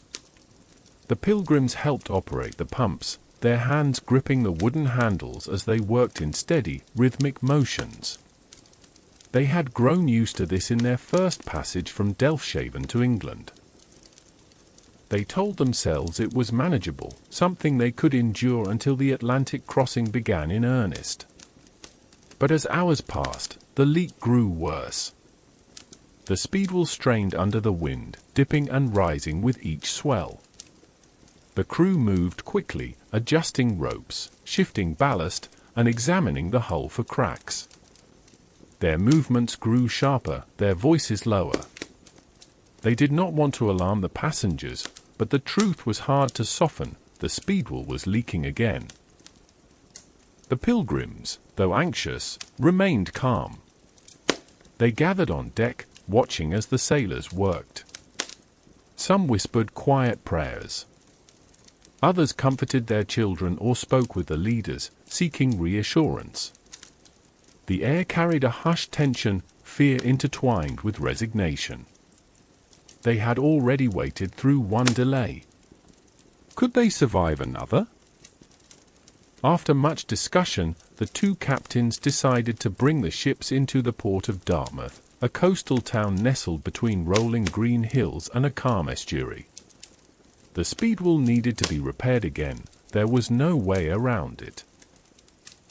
The Pilgrims helped operate the pumps, their hands gripping the wooden handles as they worked in steady, rhythmic motions. They had grown used to this in their first passage from Delfshaven to England. They told themselves it was manageable, something they could endure until the Atlantic crossing began in earnest. But as hours passed, the leak grew worse. The Speedwell strained under the wind, dipping and rising with each swell. The crew moved quickly, adjusting ropes, shifting ballast, and examining the hull for cracks. Their movements grew sharper, their voices lower. They did not want to alarm the passengers, but the truth was hard to soften: the Speedwell was leaking again. The Pilgrims, though anxious, remained calm. They gathered on deck, watching as the sailors worked. Some whispered quiet prayers. Others comforted their children or spoke with the leaders, seeking reassurance. The air carried a hushed tension, fear intertwined with resignation. They had already waited through one delay. Could they survive another? After much discussion, the two captains decided to bring the ships into the port of Dartmouth, a coastal town nestled between rolling green hills and a calm estuary. The Speedwell needed to be repaired again, there was no way around it.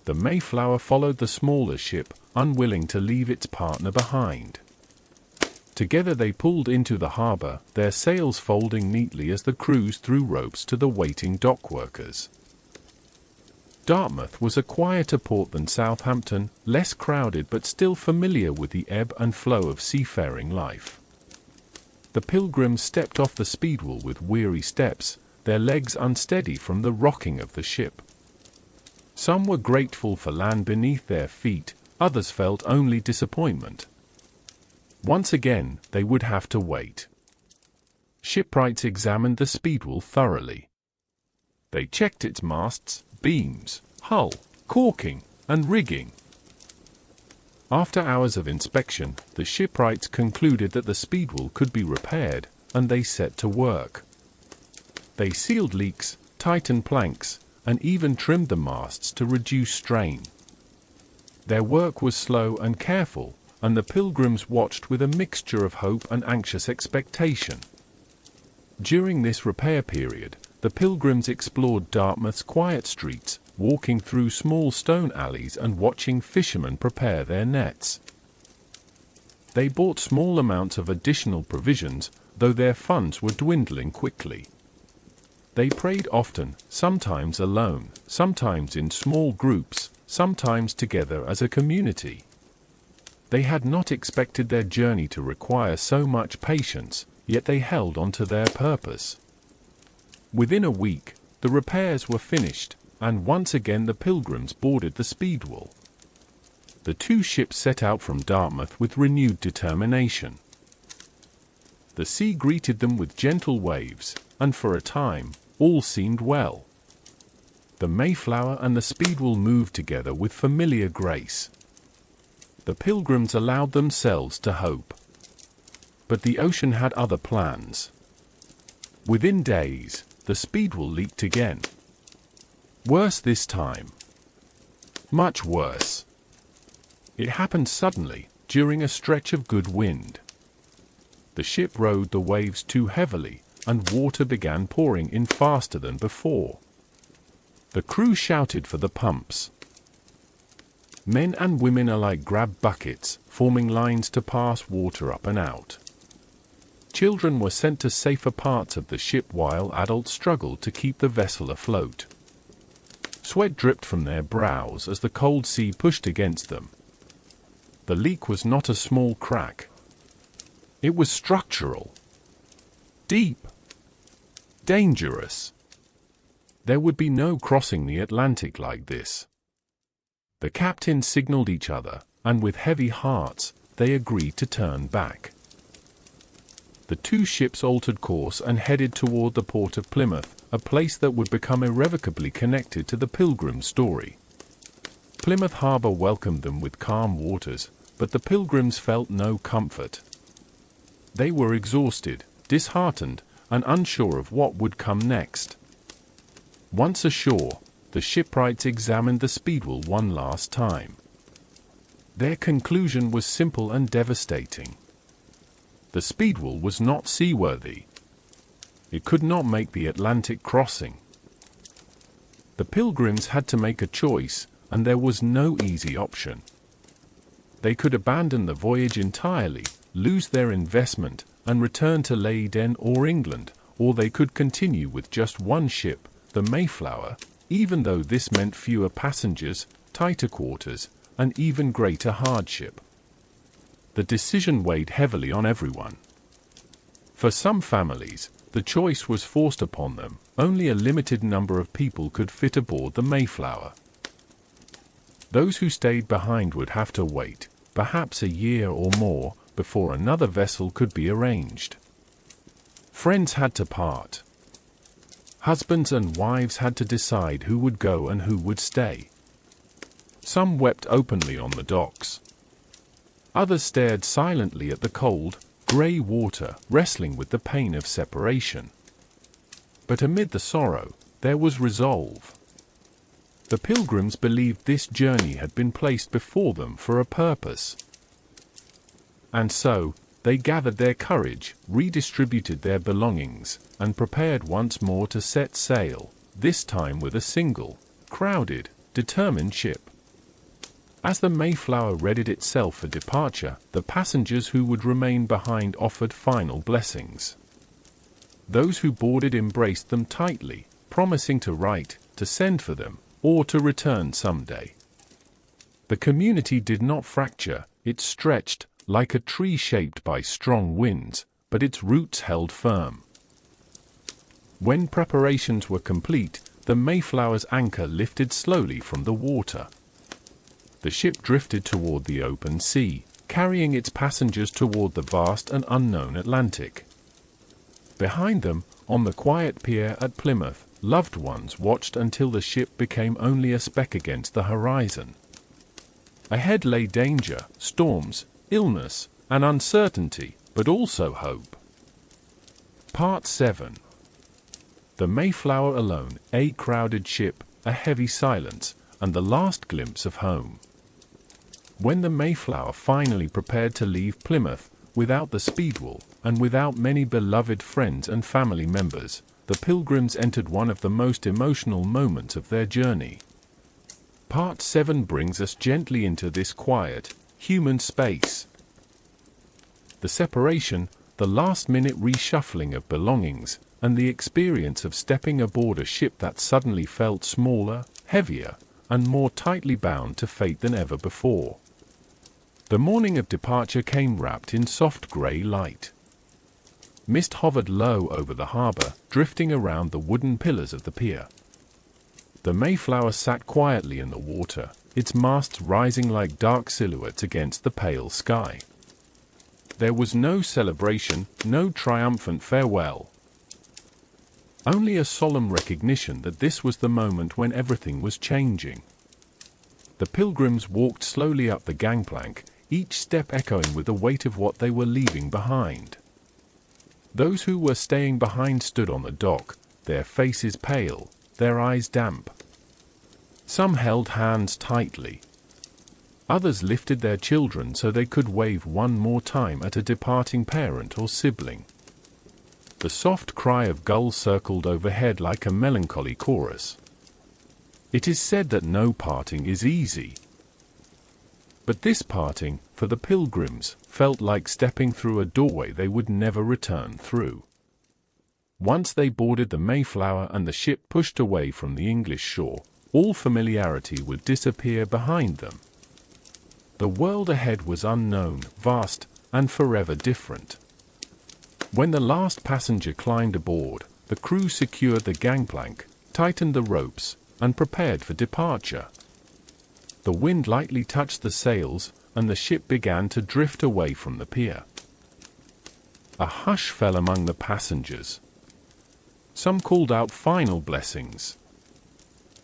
The Mayflower followed the smaller ship, unwilling to leave its partner behind. Together they pulled into the harbor, their sails folding neatly as the crews threw ropes to the waiting dock workers. Dartmouth was a quieter port than Southampton, less crowded but still familiar with the ebb and flow of seafaring life. The Pilgrims stepped off the Speedwell with weary steps, their legs unsteady from the rocking of the ship. Some were grateful for land beneath their feet, others felt only disappointment. Once again, they would have to wait. Shipwrights examined the Speedwell thoroughly. They checked its masts, beams, hull, caulking, and rigging. After hours of inspection, the shipwrights concluded that the Speedwell could be repaired, and they set to work. They sealed leaks, tightened planks, and even trimmed the masts to reduce strain. Their work was slow and careful, and the Pilgrims watched with a mixture of hope and anxious expectation. During this repair period, the Pilgrims explored Dartmouth's quiet streets, walking through small stone alleys and watching fishermen prepare their nets. They bought small amounts of additional provisions, though their funds were dwindling quickly. They prayed often, sometimes alone, sometimes in small groups, sometimes together as a community. They had not expected their journey to require so much patience, yet they held on to their purpose. Within a week, the repairs were finished, and once again the Pilgrims boarded the Speedwell. The two ships set out from Dartmouth with renewed determination. The sea greeted them with gentle waves, and for a time, all seemed well. The Mayflower and the Speedwell moved together with familiar grace. The Pilgrims allowed themselves to hope. But the ocean had other plans. Within days, the Speedwell leaked again. Worse this time. Much worse. It happened suddenly, during a stretch of good wind. The ship rode the waves too heavily, and water began pouring in faster than before. The crew shouted for the pumps. Men and women alike grabbed buckets, forming lines to pass water up and out. Children were sent to safer parts of the ship while adults struggled to keep the vessel afloat. Sweat dripped from their brows as the cold sea pushed against them. The leak was not a small crack. It was structural. Deep. Dangerous. There would be no crossing the Atlantic like this. The captains signaled each other, and with heavy hearts, they agreed to turn back. The two ships altered course and headed toward the port of Plymouth, a place that would become irrevocably connected to the Pilgrim story. Plymouth Harbor welcomed them with calm waters, but the Pilgrims felt no comfort. They were exhausted, disheartened, and unsure of what would come next. Once ashore, the shipwrights examined the Speedwell one last time. Their conclusion was simple and devastating. The Speedwell was not seaworthy. It could not make the Atlantic crossing. The Pilgrims had to make a choice, and there was no easy option. They could abandon the voyage entirely, lose their investment, and return to Leyden or England, or they could continue with just one ship, the Mayflower, even though this meant fewer passengers, tighter quarters, and even greater hardship. The decision weighed heavily on everyone. For some families, the choice was forced upon them. Only a limited number of people could fit aboard the Mayflower. Those who stayed behind would have to wait, perhaps a year or more, before another vessel could be arranged. Friends had to part. Husbands and wives had to decide who would go and who would stay. Some wept openly on the docks. Others stared silently at the cold, grey water, wrestling with the pain of separation. But amid the sorrow, there was resolve. The Pilgrims believed this journey had been placed before them for a purpose. And so, they gathered their courage, redistributed their belongings, and prepared once more to set sail, this time with a single, crowded, determined ship. As the Mayflower readied itself for departure, the passengers who would remain behind offered final blessings. Those who boarded embraced them tightly, promising to write, to send for them, or to return someday. The community did not fracture, it stretched, like a tree shaped by strong winds, but its roots held firm. When preparations were complete, the Mayflower's anchor lifted slowly from the water. The ship drifted toward the open sea, carrying its passengers toward the vast and unknown Atlantic. Behind them, on the quiet pier at Plymouth, loved ones watched until the ship became only a speck against the horizon. Ahead lay danger, storms, illness, and uncertainty, but also hope. Part 7. The Mayflower alone, a crowded ship, a heavy silence, and the last glimpse of home. When the Mayflower finally prepared to leave Plymouth, without the Speedwell, and without many beloved friends and family members, the Pilgrims entered one of the most emotional moments of their journey. Part 7 brings us gently into this quiet, human space. The separation, the last-minute reshuffling of belongings, and the experience of stepping aboard a ship that suddenly felt smaller, heavier, and more tightly bound to fate than ever before. The morning of departure came wrapped in soft grey light. Mist hovered low over the harbor, drifting around the wooden pillars of the pier. The Mayflower sat quietly in the water, its masts rising like dark silhouettes against the pale sky. There was no celebration, no triumphant farewell. Only a solemn recognition that this was the moment when everything was changing. The Pilgrims walked slowly up the gangplank, each step echoing with the weight of what they were leaving behind. Those who were staying behind stood on the dock, their faces pale, their eyes damp. Some held hands tightly. Others lifted their children so they could wave one more time at a departing parent or sibling. The soft cry of gulls circled overhead like a melancholy chorus. It is said that no parting is easy. But this parting, for the Pilgrims, felt like stepping through a doorway they would never return through. Once they boarded the Mayflower and the ship pushed away from the English shore, all familiarity would disappear behind them. The world ahead was unknown, vast, and forever different. When the last passenger climbed aboard, the crew secured the gangplank, tightened the ropes, and prepared for departure. The wind lightly touched the sails, and the ship began to drift away from the pier. A hush fell among the passengers. Some called out final blessings.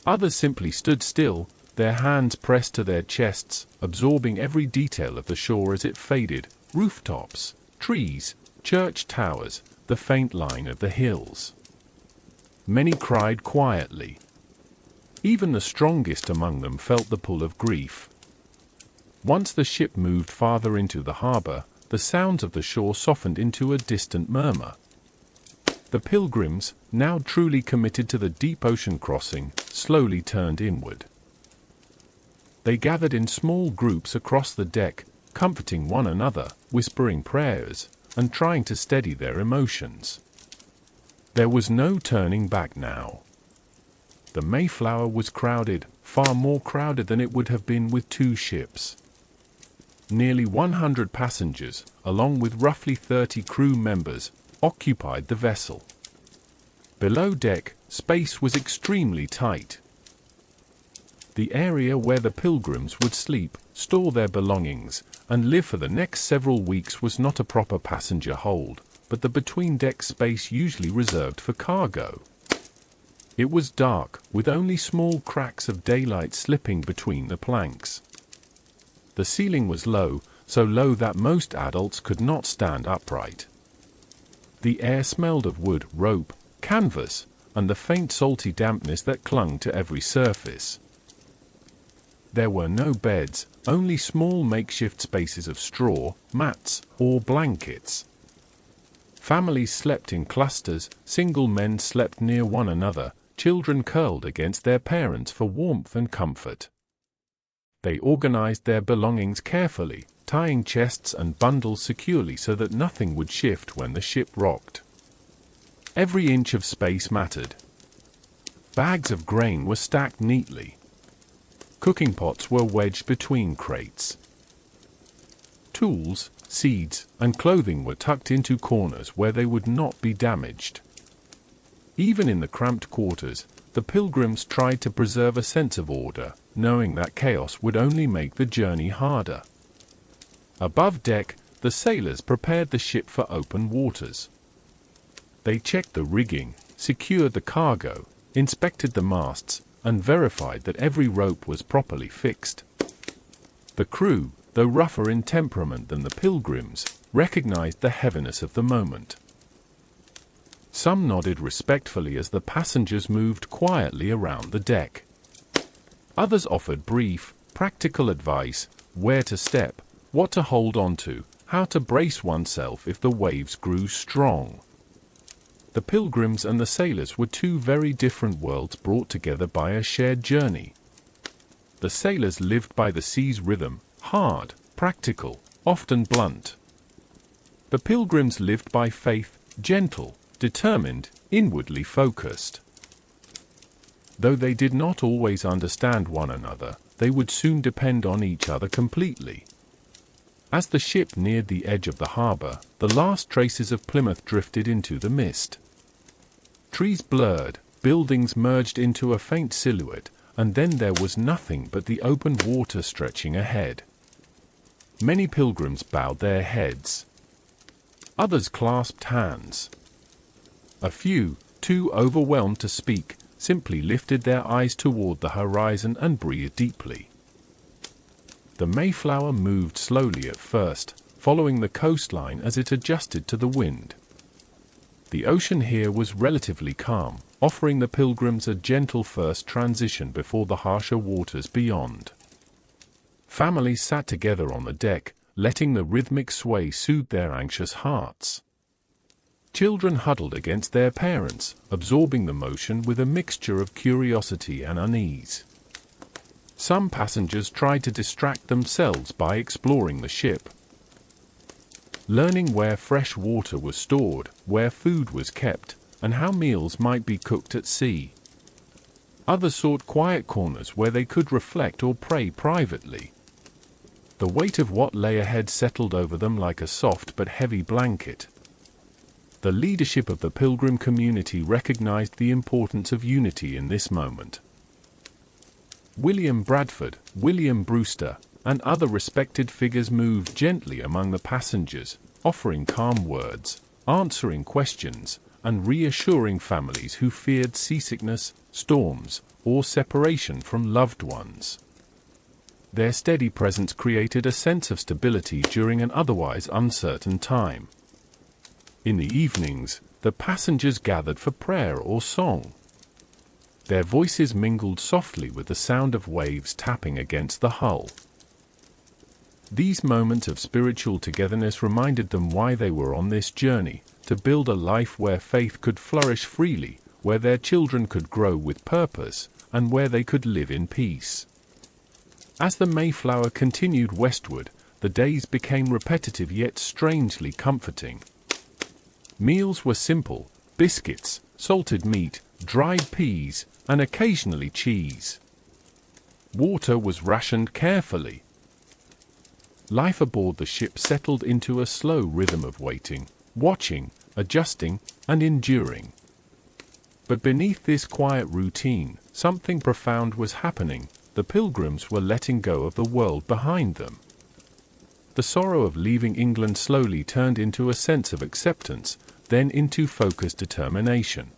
Others simply stood still, their hands pressed to their chests, absorbing every detail of the shore as it faded: rooftops, trees, church towers, the faint line of the hills. Many cried quietly. Even the strongest among them felt the pull of grief. Once the ship moved farther into the harbor, the sounds of the shore softened into a distant murmur. The Pilgrims, now truly committed to the deep ocean crossing, slowly turned inward. They gathered in small groups across the deck, comforting one another, whispering prayers, and trying to steady their emotions. There was no turning back now. The Mayflower was crowded, far more crowded than it would have been with two ships. Nearly 100 passengers, along with roughly 30 crew members, occupied the vessel. Below deck, space was extremely tight. The area where the Pilgrims would sleep, store their belongings, and live for the next several weeks was not a proper passenger hold, but the between-deck space usually reserved for cargo. It was dark, with only small cracks of daylight slipping between the planks. The ceiling was low, so low that most adults could not stand upright. The air smelled of wood, rope, canvas, and the faint salty dampness that clung to every surface. There were no beds, only small makeshift spaces of straw, mats, or blankets. Families slept in clusters, single men slept near one another, children curled against their parents for warmth and comfort. They organized their belongings carefully, tying chests and bundles securely so that nothing would shift when the ship rocked. Every inch of space mattered. Bags of grain were stacked neatly. Cooking pots were wedged between crates. Tools, seeds, and clothing were tucked into corners where they would not be damaged. Even in the cramped quarters, the Pilgrims tried to preserve a sense of order, knowing that chaos would only make the journey harder. Above deck, the sailors prepared the ship for open waters. They checked the rigging, secured the cargo, inspected the masts, and verified that every rope was properly fixed. The crew, though rougher in temperament than the Pilgrims, recognized the heaviness of the moment. Some nodded respectfully as the passengers moved quietly around the deck. Others offered brief, practical advice: where to step, what to hold on to, how to brace oneself if the waves grew strong. The Pilgrims and the sailors were two very different worlds brought together by a shared journey. The sailors lived by the sea's rhythm, hard, practical, often blunt. The Pilgrims lived by faith, gentle, determined, inwardly focused. Though they did not always understand one another, they would soon depend on each other completely. As the ship neared the edge of the harbor, the last traces of Plymouth drifted into the mist. Trees blurred, buildings merged into a faint silhouette, and then there was nothing but the open water stretching ahead. Many pilgrims bowed their heads. Others clasped hands. A few, too overwhelmed to speak, simply lifted their eyes toward the horizon and breathed deeply. The Mayflower moved slowly at first, following the coastline as it adjusted to the wind. The ocean here was relatively calm, offering the pilgrims a gentle first transition before the harsher waters beyond. Families sat together on the deck, letting the rhythmic sway soothe their anxious hearts. Children huddled against their parents, absorbing the motion with a mixture of curiosity and unease. Some passengers tried to distract themselves by exploring the ship, learning where fresh water was stored, where food was kept, and how meals might be cooked at sea. Others sought quiet corners where they could reflect or pray privately. The weight of what lay ahead settled over them like a soft but heavy blanket. The leadership of the Pilgrim community recognized the importance of unity in this moment. William Bradford, William Brewster, and other respected figures moved gently among the passengers, offering calm words, answering questions, and reassuring families who feared seasickness, storms, or separation from loved ones. Their steady presence created a sense of stability during an otherwise uncertain time. In the evenings, the passengers gathered for prayer or song. Their voices mingled softly with the sound of waves tapping against the hull. These moments of spiritual togetherness reminded them why they were on this journey, to build a life where faith could flourish freely, where their children could grow with purpose, and where they could live in peace. As the Mayflower continued westward, the days became repetitive yet strangely comforting. Meals were simple: biscuits, salted meat, dried peas, and occasionally cheese. Water was rationed carefully. Life aboard the ship settled into a slow rhythm of waiting, watching, adjusting, and enduring. But beneath this quiet routine, something profound was happening. The Pilgrims were letting go of the world behind them. The sorrow of leaving England slowly turned into a sense of acceptance, then into focused determination.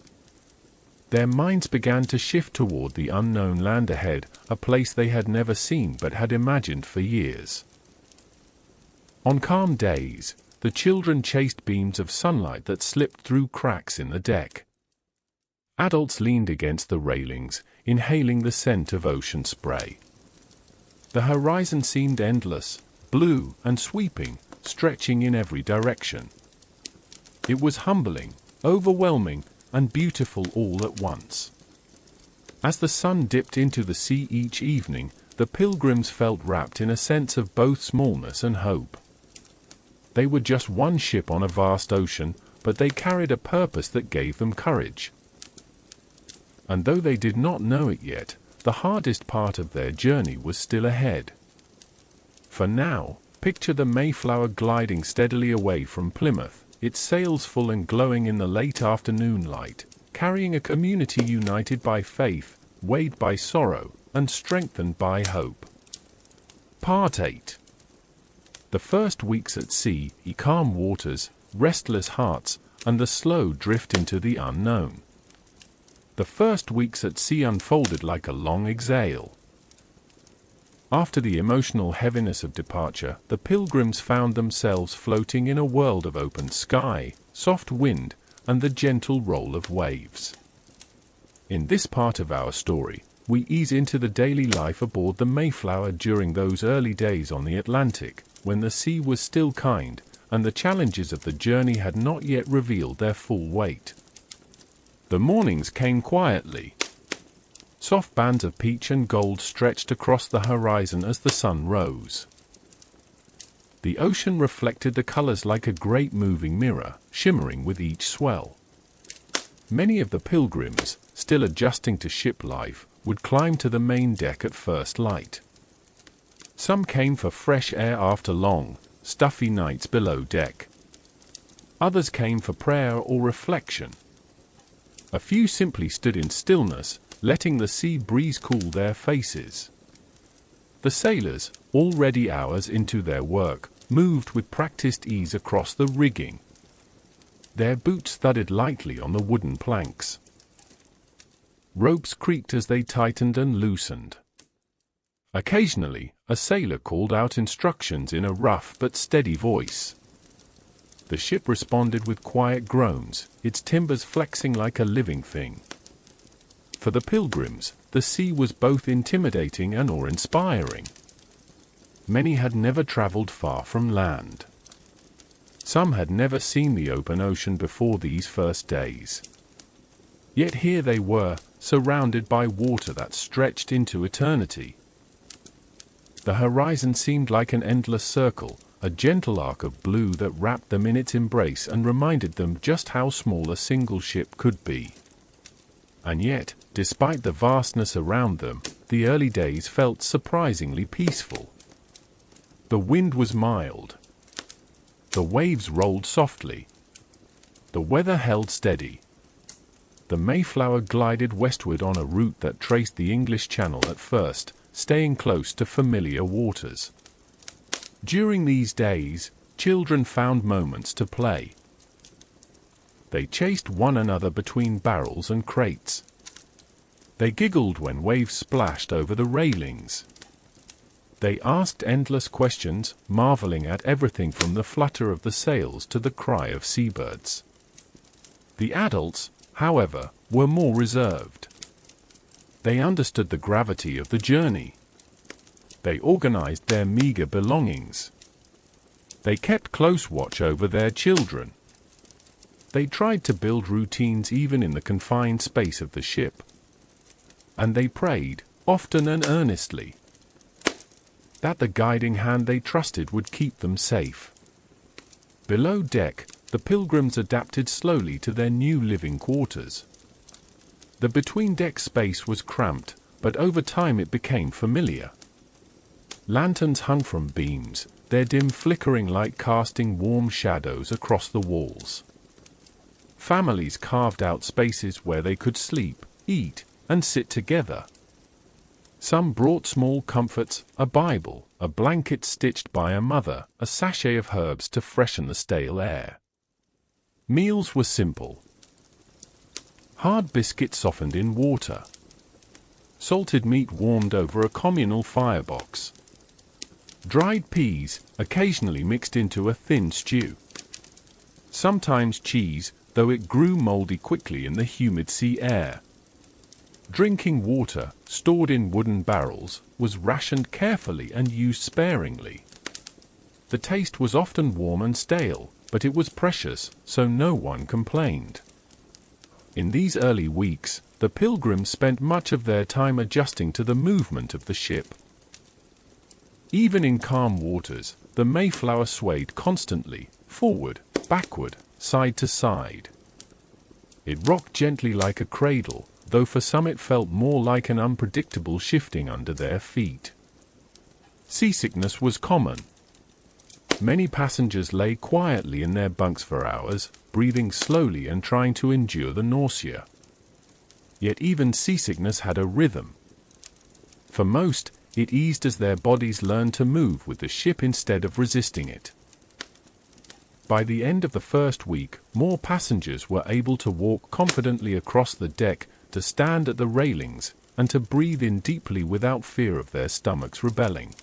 Their minds began to shift toward the unknown land ahead, a place they had never seen but had imagined for years. On calm days, the children chased beams of sunlight that slipped through cracks in the deck. Adults leaned against the railings, inhaling the scent of ocean spray. The horizon seemed endless, blue and sweeping, stretching in every direction. It was humbling, overwhelming, and beautiful all at once. As the sun dipped into the sea each evening, the Pilgrims felt wrapped in a sense of both smallness and hope. They were just one ship on a vast ocean, but they carried a purpose that gave them courage. And though they did not know it yet, the hardest part of their journey was still ahead. For now, picture the Mayflower gliding steadily away from Plymouth, its sails full and glowing in the late afternoon light, carrying a community united by faith, weighed by sorrow, and strengthened by hope. Part 8. The first weeks at sea, calm waters, restless hearts, and the slow drift into the unknown. The first weeks at sea unfolded like a long exhale. After the emotional heaviness of departure, the Pilgrims found themselves floating in a world of open sky, soft wind, and the gentle roll of waves. In this part of our story, we ease into the daily life aboard the Mayflower during those early days on the Atlantic, when the sea was still kind, and the challenges of the journey had not yet revealed their full weight. The mornings came quietly. Soft bands of peach and gold stretched across the horizon as the sun rose. The ocean reflected the colors like a great moving mirror, shimmering with each swell. Many of the Pilgrims, still adjusting to ship life, would climb to the main deck at first light. Some came for fresh air after long, stuffy nights below deck. Others came for prayer or reflection. A few simply stood in stillness, letting the sea breeze cool their faces. The sailors, already hours into their work, moved with practiced ease across the rigging. Their boots thudded lightly on the wooden planks. Ropes creaked as they tightened and loosened. Occasionally, a sailor called out instructions in a rough but steady voice. The ship responded with quiet groans, its timbers flexing like a living thing. For the Pilgrims, the sea was both intimidating and awe-inspiring. Many had never traveled far from land. Some had never seen the open ocean before these first days. Yet here they were, surrounded by water that stretched into eternity. The horizon seemed like an endless circle, a gentle arc of blue that wrapped them in its embrace and reminded them just how small a single ship could be. And yet, despite the vastness around them, the early days felt surprisingly peaceful. The wind was mild. The waves rolled softly. The weather held steady. The Mayflower glided westward on a route that traced the English Channel at first, staying close to familiar waters. During these days, children found moments to play. They chased one another between barrels and crates. They giggled when waves splashed over the railings. They asked endless questions, marveling at everything from the flutter of the sails to the cry of seabirds. The adults, however, were more reserved. They understood the gravity of the journey. They organized their meager belongings. They kept close watch over their children. They tried to build routines even in the confined space of the ship. And they prayed, often and earnestly, that the guiding hand they trusted would keep them safe. Below deck, the Pilgrims adapted slowly to their new living quarters. The between-deck space was cramped, but over time it became familiar. Lanterns hung from beams, their dim flickering light casting warm shadows across the walls. Families carved out spaces where they could sleep, eat, and sit together. Some brought small comforts, a Bible, a blanket stitched by a mother, a sachet of herbs to freshen the stale air. Meals were simple. Hard biscuit softened in water. Salted meat warmed over a communal firebox. Dried peas, occasionally mixed into a thin stew. Sometimes cheese, though it grew moldy quickly in the humid sea air. Drinking water, stored in wooden barrels, was rationed carefully and used sparingly. The taste was often warm and stale, but it was precious, so no one complained. In these early weeks, the Pilgrims spent much of their time adjusting to the movement of the ship. Even in calm waters, the Mayflower swayed constantly, forward, backward, side to side. It rocked gently like a cradle, though for some it felt more like an unpredictable shifting under their feet. Seasickness was common. Many passengers lay quietly in their bunks for hours, breathing slowly and trying to endure the nausea. Yet even seasickness had a rhythm. For most, it eased as their bodies learned to move with the ship instead of resisting it. By the end of the first week, more passengers were able to walk confidently across the deck, to stand at the railings, and to breathe in deeply without fear of their stomachs rebelling.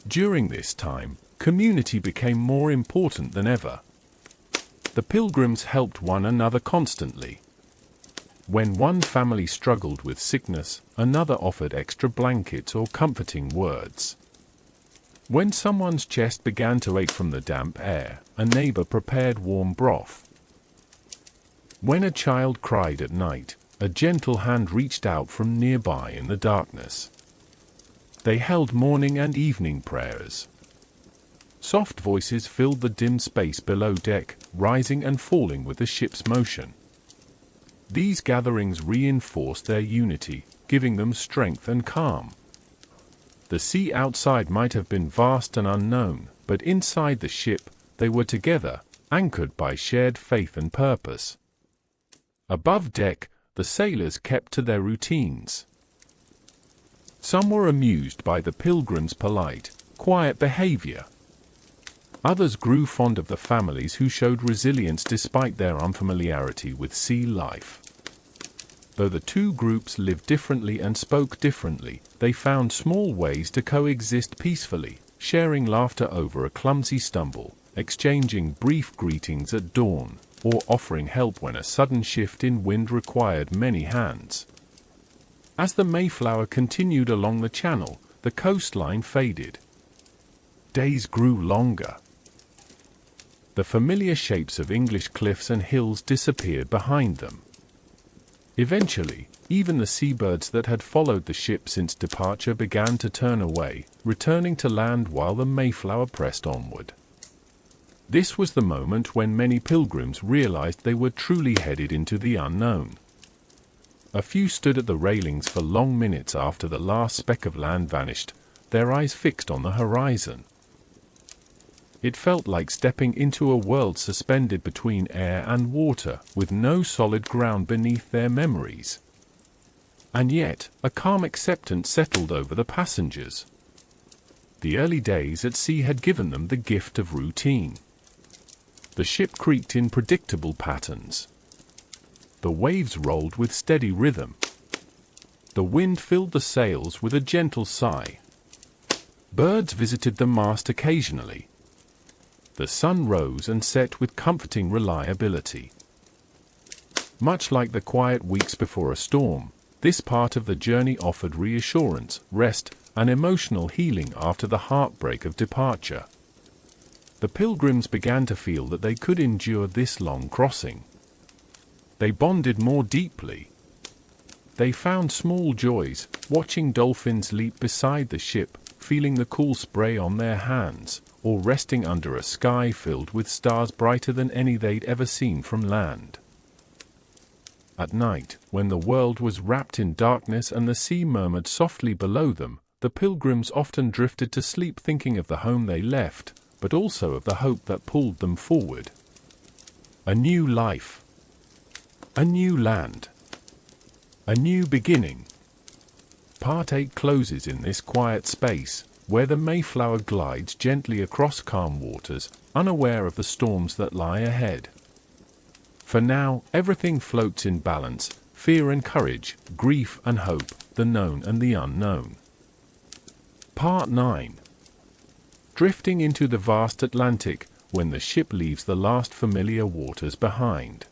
During this time, community became more important than ever. The Pilgrims helped one another constantly. When one family struggled with sickness, another offered extra blankets or comforting words. When someone's chest began to ache from the damp air, a neighbor prepared warm broth. When a child cried at night, a gentle hand reached out from nearby in the darkness. They held morning and evening prayers. Soft voices filled the dim space below deck, rising and falling with the ship's motion. These gatherings reinforced their unity, giving them strength and calm. The sea outside might have been vast and unknown, but inside the ship, they were together, anchored by shared faith and purpose. Above deck, the sailors kept to their routines. Some were amused by the Pilgrims' polite, quiet behavior. Others grew fond of the families who showed resilience despite their unfamiliarity with sea life. Though the two groups lived differently and spoke differently, they found small ways to coexist peacefully, sharing laughter over a clumsy stumble, exchanging brief greetings at dawn, or offering help when a sudden shift in wind required many hands. As the Mayflower continued along the channel, the coastline faded. Days grew longer. The familiar shapes of English cliffs and hills disappeared behind them. Eventually, even the seabirds that had followed the ship since departure began to turn away, returning to land while the Mayflower pressed onward. This was the moment when many pilgrims realized they were truly headed into the unknown. A few stood at the railings for long minutes after the last speck of land vanished, their eyes fixed on the horizon. It felt like stepping into a world suspended between air and water, with no solid ground beneath their memories. And yet, a calm acceptance settled over the passengers. The early days at sea had given them the gift of routine. The ship creaked in predictable patterns. The waves rolled with steady rhythm. The wind filled the sails with a gentle sigh. Birds visited the mast occasionally. The sun rose and set with comforting reliability. Much like the quiet weeks before a storm, this part of the journey offered reassurance, rest, and emotional healing after the heartbreak of departure. The Pilgrims began to feel that they could endure this long crossing. They bonded more deeply. They found small joys, watching dolphins leap beside the ship, feeling the cool spray on their hands, or resting under a sky filled with stars brighter than any they'd ever seen from land. At night, when the world was wrapped in darkness and the sea murmured softly below them, the Pilgrims often drifted to sleep thinking of the home they left, but also of the hope that pulled them forward. A new life. A new land. A new beginning. Part 8 closes in this quiet space, where the Mayflower glides gently across calm waters, unaware of the storms that lie ahead. For now, everything floats in balance, fear and courage, grief and hope, the known and the unknown. Part 9. Drifting into the vast Atlantic, when the ship leaves the last familiar waters behind.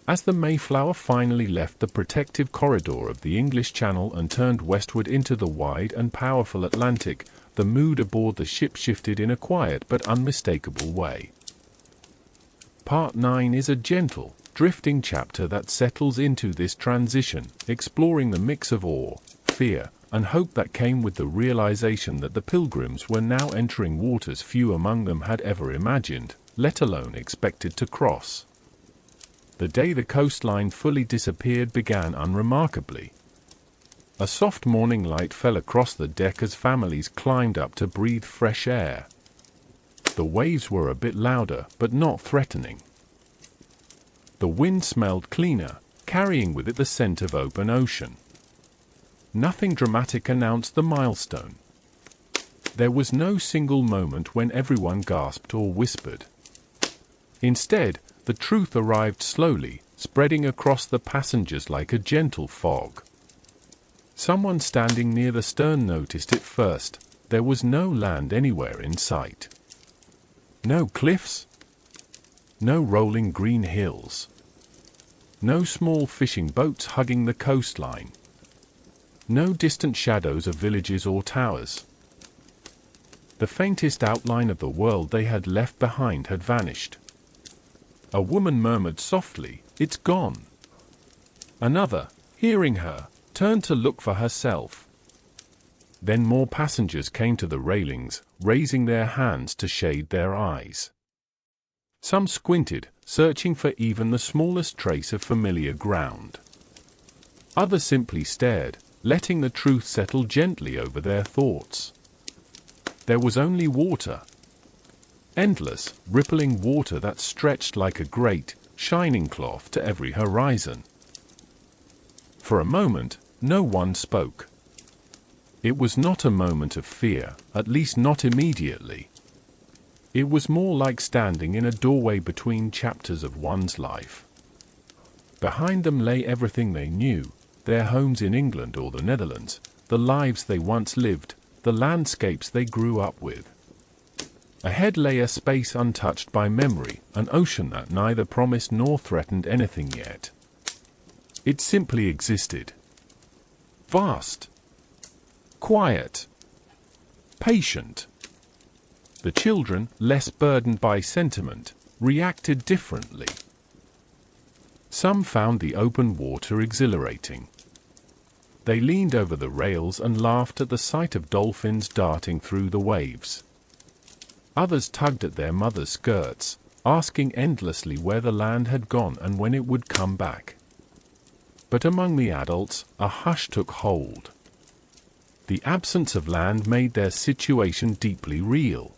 As the Mayflower finally left the protective corridor of the English Channel and turned westward into the wide and powerful Atlantic, the mood aboard the ship shifted in a quiet but unmistakable way. Part 9 is a gentle, drifting chapter that settles into this transition, exploring the mix of awe, fear, and hope that came with the realization that the Pilgrims were now entering waters few among them had ever imagined, let alone expected to cross. The day the coastline fully disappeared began unremarkably. A soft morning light fell across the deck as families climbed up to breathe fresh air. The waves were a bit louder, but not threatening. The wind smelled cleaner, carrying with it the scent of open ocean. Nothing dramatic announced the milestone. There was no single moment when everyone gasped or whispered. Instead, the truth arrived slowly, spreading across the passengers like a gentle fog. Someone standing near the stern noticed it first. There was no land anywhere in sight. No cliffs. No rolling green hills. No small fishing boats hugging the coastline. No distant shadows of villages or towers. The faintest outline of the world they had left behind had vanished. A woman murmured softly, "It's gone." Another, hearing her, turned to look for herself. Then more passengers came to the railings, raising their hands to shade their eyes. Some squinted, searching for even the smallest trace of familiar ground. Others simply stared, letting the truth settle gently over their thoughts. There was only water. Endless, rippling water that stretched like a great, shining cloth to every horizon. For a moment, no one spoke. It was not a moment of fear, at least not immediately. It was more like standing in a doorway between chapters of one's life. Behind them lay everything they knew, their homes in England or the Netherlands, the lives they once lived, the landscapes they grew up with. Ahead lay a space untouched by memory, an ocean that neither promised nor threatened anything yet. It simply existed. Vast. Quiet. Patient. The children, less burdened by sentiment, reacted differently. Some found the open water exhilarating. They leaned over the rails and laughed at the sight of dolphins darting through the waves. Others tugged at their mothers' skirts, asking endlessly where the land had gone and when it would come back. But among the adults, a hush took hold. The absence of land made their situation deeply real.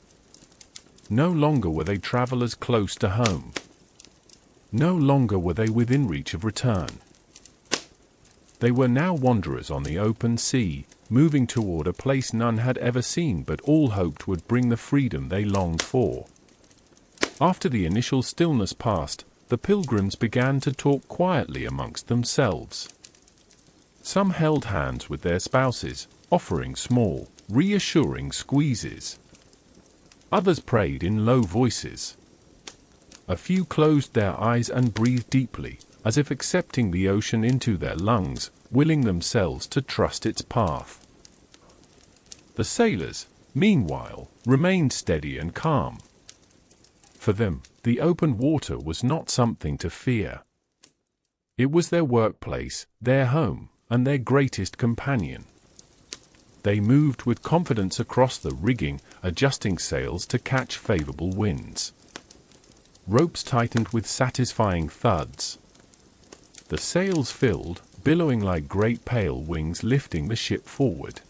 No longer were they travelers close to home. No longer were they within reach of return. They were now wanderers on the open sea, moving toward a place none had ever seen but all hoped would bring the freedom they longed for. After the initial stillness passed, the pilgrims began to talk quietly amongst themselves. Some held hands with their spouses, offering small, reassuring squeezes. Others prayed in low voices. A few closed their eyes and breathed deeply, as if accepting the ocean into their lungs, willing themselves to trust its path. The sailors, meanwhile, remained steady and calm. For them, the open water was not something to fear. It was their workplace, their home, and their greatest companion. They moved with confidence across the rigging, adjusting sails to catch favorable winds. Ropes tightened with satisfying thuds. The sails filled, billowing like great pale wings lifting the ship forward.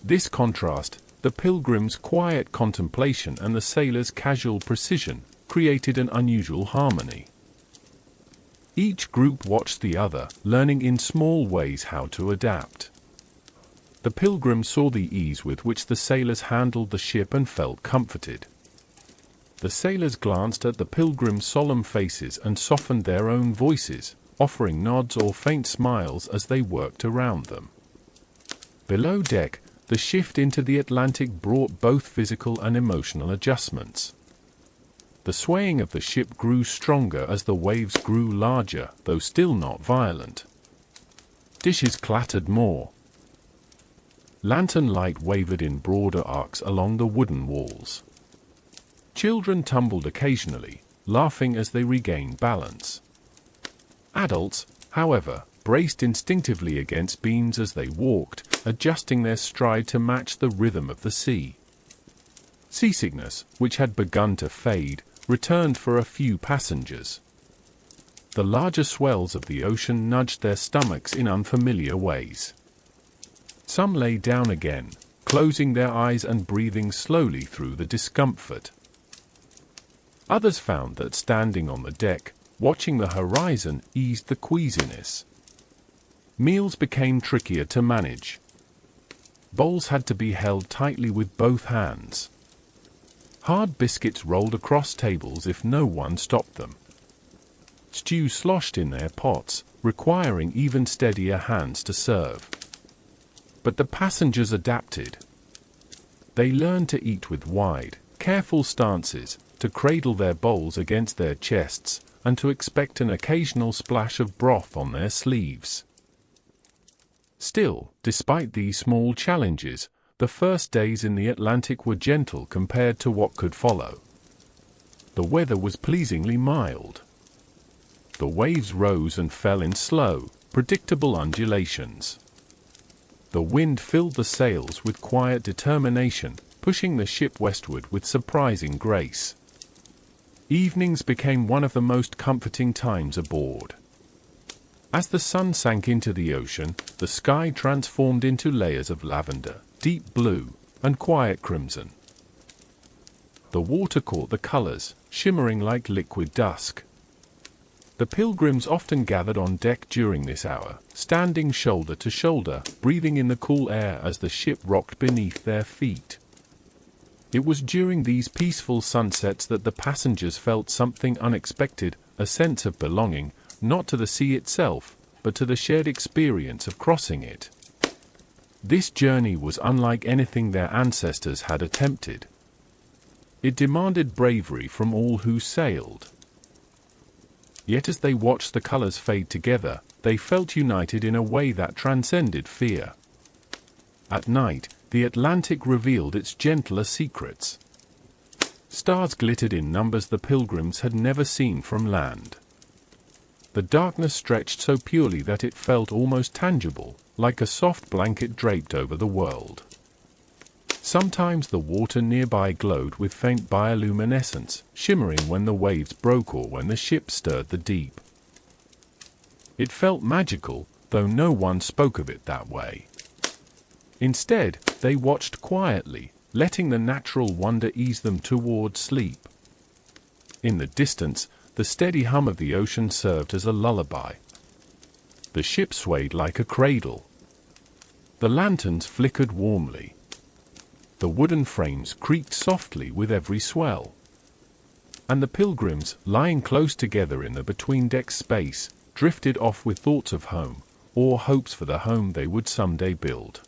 This contrast, the pilgrims' quiet contemplation and the sailors' casual precision, created an unusual harmony. Each group watched the other, learning in small ways how to adapt. The pilgrims saw the ease with which the sailors handled the ship and felt comforted. The sailors glanced at the pilgrims' solemn faces and softened their own voices, offering nods or faint smiles as they worked around them. Below deck, the shift into the Atlantic brought both physical and emotional adjustments. The swaying of the ship grew stronger as the waves grew larger, though still not violent. Dishes clattered more. Lantern light wavered in broader arcs along the wooden walls. Children tumbled occasionally, laughing as they regained balance. Adults, however, braced instinctively against beams as they walked, adjusting their stride to match the rhythm of the sea. Seasickness, which had begun to fade, returned for a few passengers. The larger swells of the ocean nudged their stomachs in unfamiliar ways. Some lay down again, closing their eyes and breathing slowly through the discomfort. Others found that standing on the deck, watching the horizon, eased the queasiness. Meals became trickier to manage. Bowls had to be held tightly with both hands. Hard biscuits rolled across tables if no one stopped them. Stew sloshed in their pots, requiring even steadier hands to serve. But the passengers adapted. They learned to eat with wide, careful stances, to cradle their bowls against their chests, and to expect an occasional splash of broth on their sleeves. Still, despite these small challenges, the first days in the Atlantic were gentle compared to what could follow. The weather was pleasingly mild. The waves rose and fell in slow, predictable undulations. The wind filled the sails with quiet determination, pushing the ship westward with surprising grace. Evenings became one of the most comforting times aboard. As the sun sank into the ocean, the sky transformed into layers of lavender, deep blue, and quiet crimson. The water caught the colors, shimmering like liquid dusk. The Pilgrims often gathered on deck during this hour, standing shoulder to shoulder, breathing in the cool air as the ship rocked beneath their feet. It was during these peaceful sunsets that the passengers felt something unexpected, a sense of belonging, not to the sea itself, but to the shared experience of crossing it. This journey was unlike anything their ancestors had attempted. It demanded bravery from all who sailed. Yet as they watched the colors fade together, they felt united in a way that transcended fear. At night, the Atlantic revealed its gentler secrets. Stars glittered in numbers the Pilgrims had never seen from land. The darkness stretched so purely that it felt almost tangible, like a soft blanket draped over the world. Sometimes the water nearby glowed with faint bioluminescence, shimmering when the waves broke or when the ship stirred the deep. It felt magical, though no one spoke of it that way. Instead, they watched quietly, letting the natural wonder ease them toward sleep. In the distance, the steady hum of the ocean served as a lullaby. The ship swayed like a cradle. The lanterns flickered warmly. The wooden frames creaked softly with every swell. And the Pilgrims, lying close together in the between-deck space, drifted off with thoughts of home, or hopes for the home they would someday build.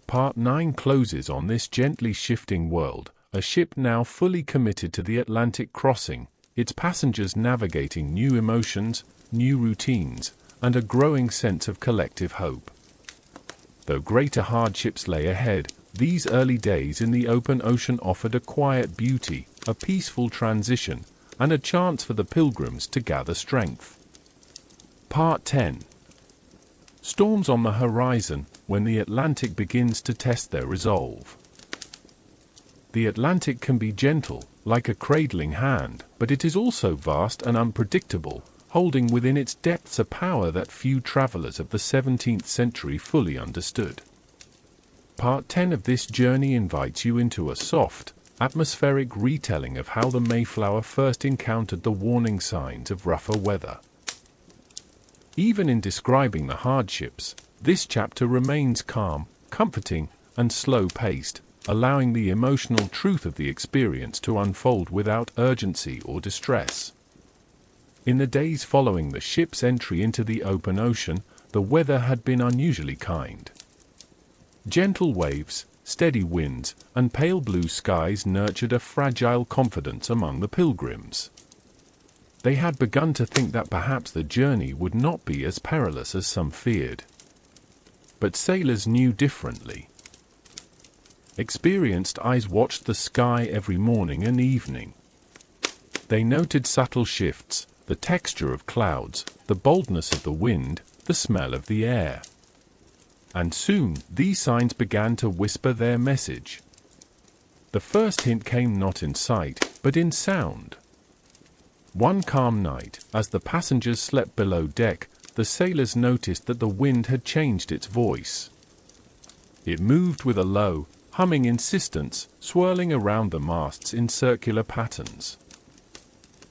Part 9 closes on this gently shifting world, a ship now fully committed to the Atlantic crossing, its passengers navigating new emotions, new routines, and a growing sense of collective hope. Though greater hardships lay ahead, these early days in the open ocean offered a quiet beauty, a peaceful transition, and a chance for the Pilgrims to gather strength. Part 10. Storms on the horizon, when the Atlantic begins to test their resolve. The Atlantic can be gentle, like a cradling hand, but it is also vast and unpredictable, holding within its depths a power that few travelers of the 17th century fully understood. Part 10 of this journey invites you into a soft, atmospheric retelling of how the Mayflower first encountered the warning signs of rougher weather. Even in describing the hardships, this chapter remains calm, comforting, and slow-paced, allowing the emotional truth of the experience to unfold without urgency or distress. In the days following the ship's entry into the open ocean, the weather had been unusually kind. Gentle waves, steady winds, and pale blue skies nurtured a fragile confidence among the Pilgrims. They had begun to think that perhaps the journey would not be as perilous as some feared. But sailors knew differently. Experienced eyes watched the sky every morning and evening. They noted subtle shifts, the texture of clouds, the boldness of the wind, the smell of the air. And soon, these signs began to whisper their message. The first hint came not in sight, but in sound. One calm night, as the passengers slept below deck, the sailors noticed that the wind had changed its voice. It moved with a low, humming insistence, swirling around the masts in circular patterns.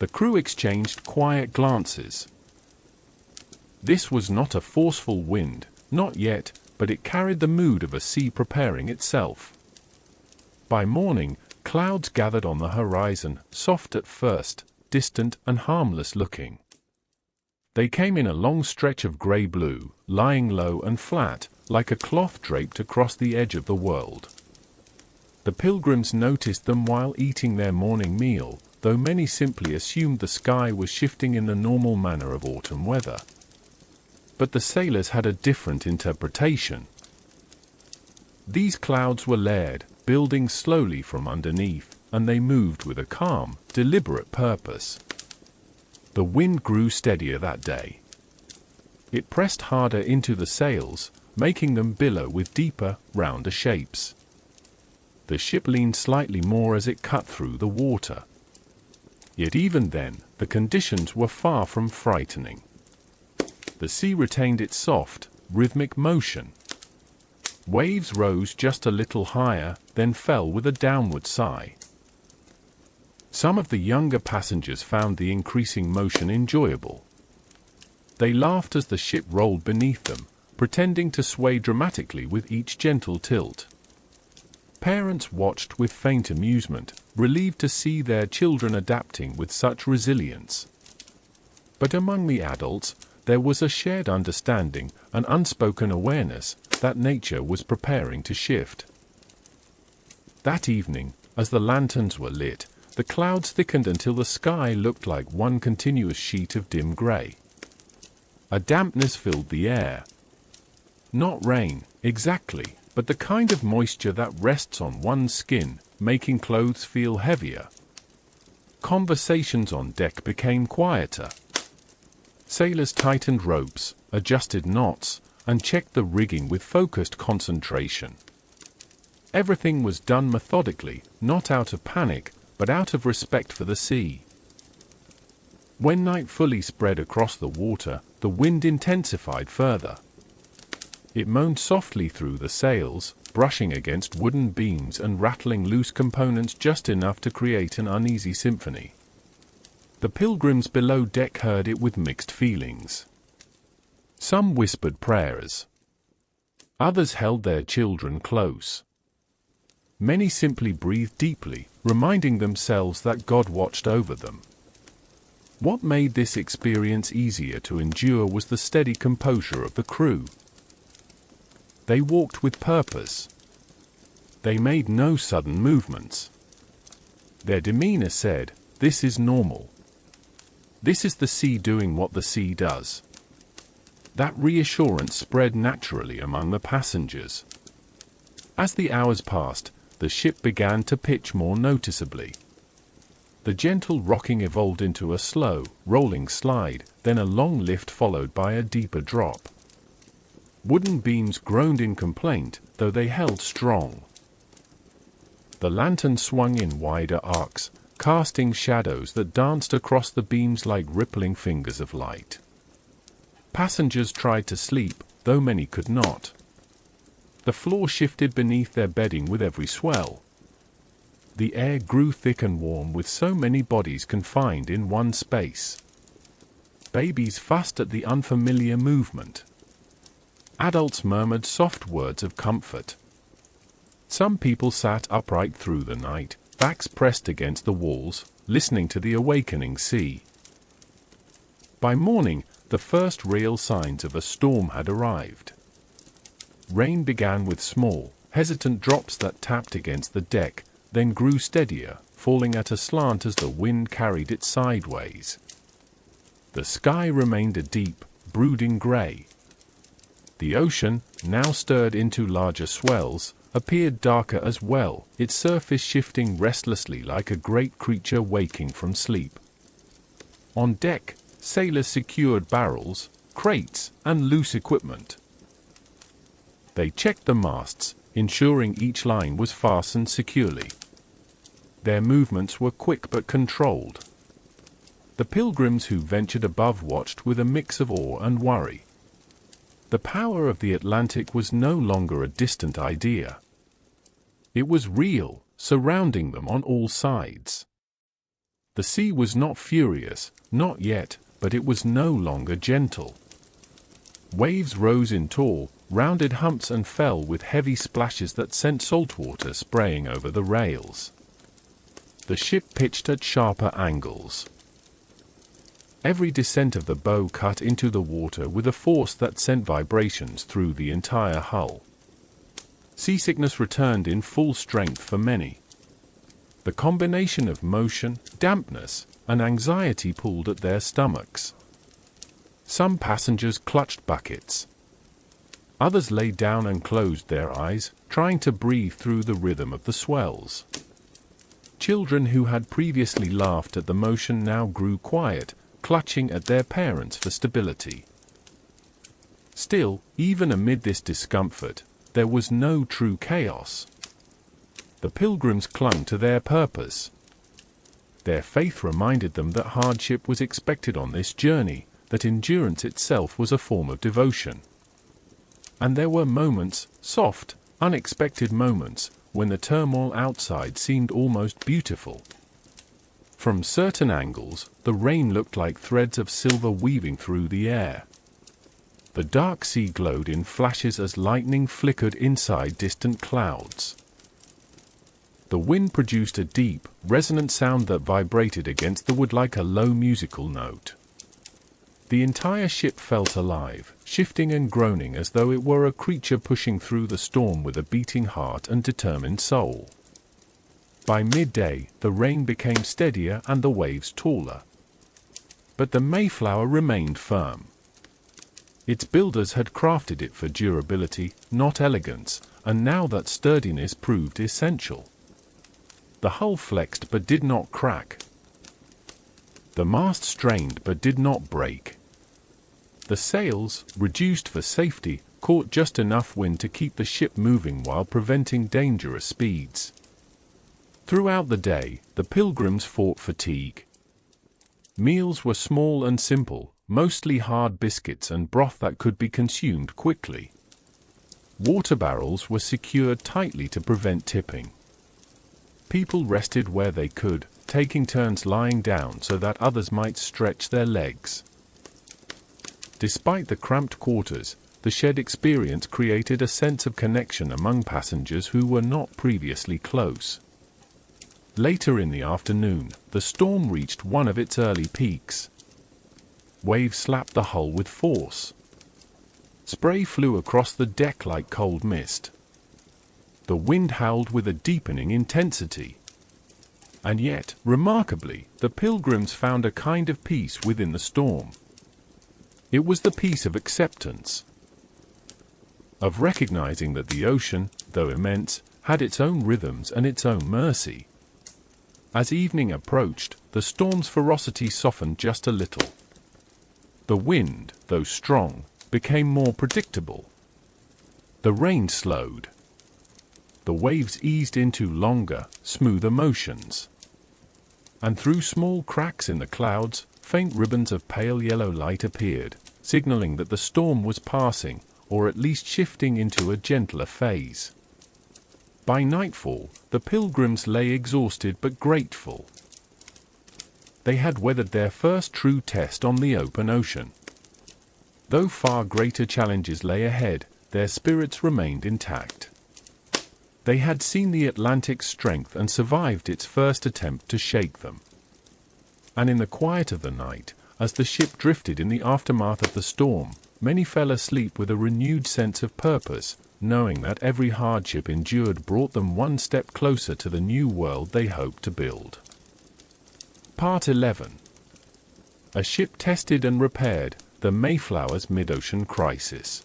The crew exchanged quiet glances. This was not a forceful wind, not yet, but it carried the mood of a sea preparing itself. By morning, clouds gathered on the horizon, soft at first, distant and harmless looking. They came in a long stretch of grey-blue, lying low and flat, like a cloth draped across the edge of the world. The Pilgrims noticed them while eating their morning meal, though many simply assumed the sky was shifting in the normal manner of autumn weather. But the sailors had a different interpretation. These clouds were layered, building slowly from underneath, and they moved with a calm, deliberate purpose. The wind grew steadier that day. It pressed harder into the sails, making them billow with deeper, rounder shapes. The ship leaned slightly more as it cut through the water. Yet even then, the conditions were far from frightening. The sea retained its soft, rhythmic motion. Waves rose just a little higher, then fell with a downward sigh. Some of the younger passengers found the increasing motion enjoyable. They laughed as the ship rolled beneath them, pretending to sway dramatically with each gentle tilt. Parents watched with faint amusement, relieved to see their children adapting with such resilience. But among the adults, there was a shared understanding, an unspoken awareness, that nature was preparing to shift. That evening, as the lanterns were lit, the clouds thickened until the sky looked like one continuous sheet of dim grey. A dampness filled the air. Not rain, exactly, but the kind of moisture that rests on one's skin, making clothes feel heavier. Conversations on deck became quieter. Sailors tightened ropes, adjusted knots, and checked the rigging with focused concentration. Everything was done methodically, not out of panic, but out of respect for the sea. When night fully spread across the water, the wind intensified further. It moaned softly through the sails, brushing against wooden beams and rattling loose components just enough to create an uneasy symphony. The pilgrims below deck heard it with mixed feelings. Some whispered prayers. Others held their children close. Many simply breathed deeply, reminding themselves that God watched over them. What made this experience easier to endure was the steady composure of the crew. They walked with purpose. They made no sudden movements. Their demeanor said, "This is normal. This is the sea doing what the sea does." That reassurance spread naturally among the passengers. As the hours passed, the ship began to pitch more noticeably. The gentle rocking evolved into a slow, rolling slide, then a long lift followed by a deeper drop. Wooden beams groaned in complaint, though they held strong. The lantern swung in wider arcs, casting shadows that danced across the beams like rippling fingers of light. Passengers tried to sleep, though many could not. The floor shifted beneath their bedding with every swell. The air grew thick and warm with so many bodies confined in one space. Babies fussed at the unfamiliar movement. Adults murmured soft words of comfort. Some people sat upright through the night, backs pressed against the walls, listening to the awakening sea. By morning, the first real signs of a storm had arrived. Rain began with small, hesitant drops that tapped against the deck, then grew steadier, falling at a slant as the wind carried it sideways. The sky remained a deep, brooding grey. The ocean, now stirred into larger swells, appeared darker as well, its surface shifting restlessly like a great creature waking from sleep. On deck, sailors secured barrels, crates, and loose equipment. They checked the masts, ensuring each line was fastened securely. Their movements were quick but controlled. The pilgrims who ventured above watched with a mix of awe and worry. The power of the Atlantic was no longer a distant idea. It was real, surrounding them on all sides. The sea was not furious, not yet, but it was no longer gentle. Waves rose in tall, rounded humps and fell with heavy splashes that sent saltwater spraying over the rails. The ship pitched at sharper angles. Every descent of the bow cut into the water with a force that sent vibrations through the entire hull. Seasickness returned in full strength for many. The combination of motion, dampness, and anxiety pulled at their stomachs. Some passengers clutched buckets. Others lay down and closed their eyes, trying to breathe through the rhythm of the swells. Children who had previously laughed at the motion now grew quiet, clutching at their parents for stability. Still, even amid this discomfort, there was no true chaos. The pilgrims clung to their purpose. Their faith reminded them that hardship was expected on this journey, that endurance itself was a form of devotion. And there were moments, soft, unexpected moments, when the turmoil outside seemed almost beautiful. From certain angles, the rain looked like threads of silver weaving through the air. The dark sea glowed in flashes as lightning flickered inside distant clouds. The wind produced a deep, resonant sound that vibrated against the wood like a low musical note. The entire ship felt alive, shifting and groaning as though it were a creature pushing through the storm with a beating heart and determined soul. By midday, the rain became steadier and the waves taller. But the Mayflower remained firm. Its builders had crafted it for durability, not elegance, and now that sturdiness proved essential. The hull flexed but did not crack. The mast strained but did not break. The sails, reduced for safety, caught just enough wind to keep the ship moving while preventing dangerous speeds. Throughout the day, the Pilgrims fought fatigue. Meals were small and simple, mostly hard biscuits and broth that could be consumed quickly. Water barrels were secured tightly to prevent tipping. People rested where they could, taking turns lying down so that others might stretch their legs. Despite the cramped quarters, the shared experience created a sense of connection among passengers who were not previously close. Later in the afternoon, the storm reached one of its early peaks. Waves slapped the hull with force. Spray flew across the deck like cold mist. The wind howled with a deepening intensity. And yet, remarkably, the Pilgrims found a kind of peace within the storm. It was the peace of acceptance, of recognizing that the ocean, though immense, had its own rhythms and its own mercy. As evening approached, the storm's ferocity softened just a little. The wind, though strong, became more predictable. The rain slowed. The waves eased into longer, smoother motions. And through small cracks in the clouds, faint ribbons of pale yellow light appeared, signaling that the storm was passing, or at least shifting into a gentler phase. By nightfall, the Pilgrims lay exhausted but grateful. They had weathered their first true test on the open ocean. Though far greater challenges lay ahead, their spirits remained intact. They had seen the Atlantic's strength and survived its first attempt to shake them. And in the quiet of the night, as the ship drifted in the aftermath of the storm, many fell asleep with a renewed sense of purpose, knowing that every hardship endured brought them one step closer to the new world they hoped to build. Part 11. A ship tested and repaired, the Mayflower's mid-ocean crisis.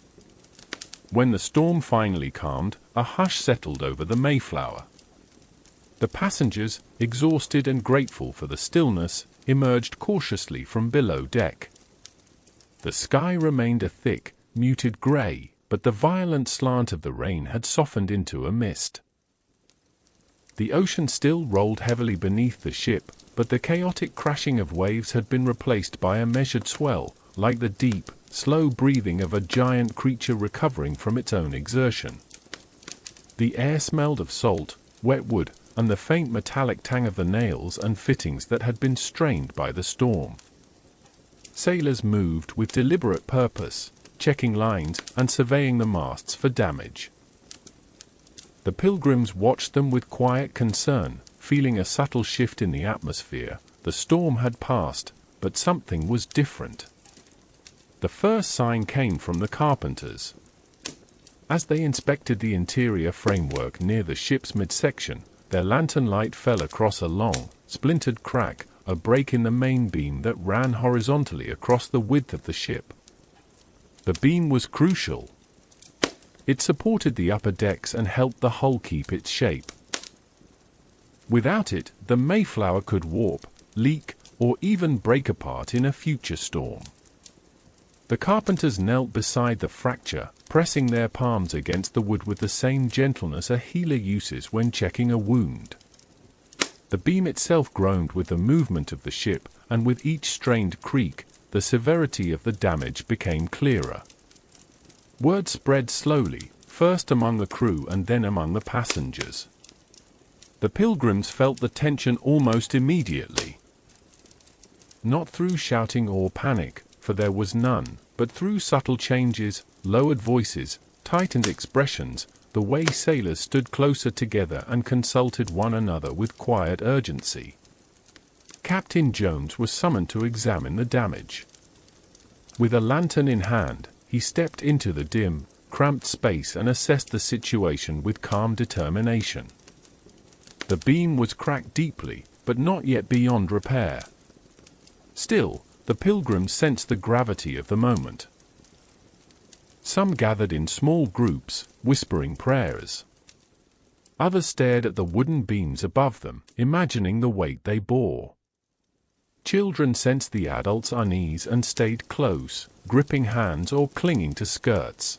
When the storm finally calmed, a hush settled over the Mayflower. The passengers, exhausted and grateful for the stillness, emerged cautiously from below deck. The sky remained a thick, muted gray, but the violent slant of the rain had softened into a mist. The ocean still rolled heavily beneath the ship, but the chaotic crashing of waves had been replaced by a measured swell, like the deep, slow breathing of a giant creature recovering from its own exertion. The air smelled of salt, wet wood, and the faint metallic tang of the nails and fittings that had been strained by the storm. Sailors moved with deliberate purpose, checking lines and surveying the masts for damage. The Pilgrims watched them with quiet concern, feeling a subtle shift in the atmosphere. The storm had passed, but something was different. The first sign came from the carpenters. As they inspected the interior framework near the ship's midsection, their lantern light fell across a long, splintered crack, a break in the main beam that ran horizontally across the width of the ship. The beam was crucial. It supported the upper decks and helped the hull keep its shape. Without it, the Mayflower could warp, leak, or even break apart in a future storm. The carpenters knelt beside the fracture, pressing their palms against the wood with the same gentleness a healer uses when checking a wound. The beam itself groaned with the movement of the ship, and with each strained creak, the severity of the damage became clearer. Word spread slowly, first among the crew and then among the passengers. The Pilgrims felt the tension almost immediately. not through shouting or panic, for there was none, but through subtle changes, lowered voices, tightened expressions, the way sailors stood closer together and consulted one another with quiet urgency. Captain Jones was summoned to examine the damage. With a lantern in hand, he stepped into the dim, cramped space and assessed the situation with calm determination. The beam was cracked deeply, but not yet beyond repair. Still, the Pilgrims sensed the gravity of the moment. Some gathered in small groups, whispering prayers. Others stared at the wooden beams above them, imagining the weight they bore. Children sensed the adults' unease and stayed close, gripping hands or clinging to skirts.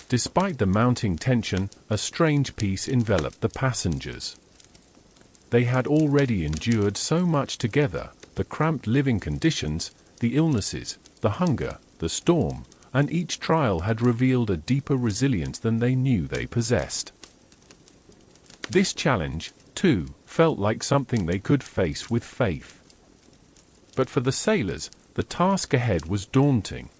Despite the mounting tension, a strange peace enveloped the passengers. They had already endured so much together, the cramped living conditions, the illnesses, the hunger, the storm, and each trial had revealed a deeper resilience than they knew they possessed. This challenge, too, felt like something they could face with faith. But for the sailors, the task ahead was daunting.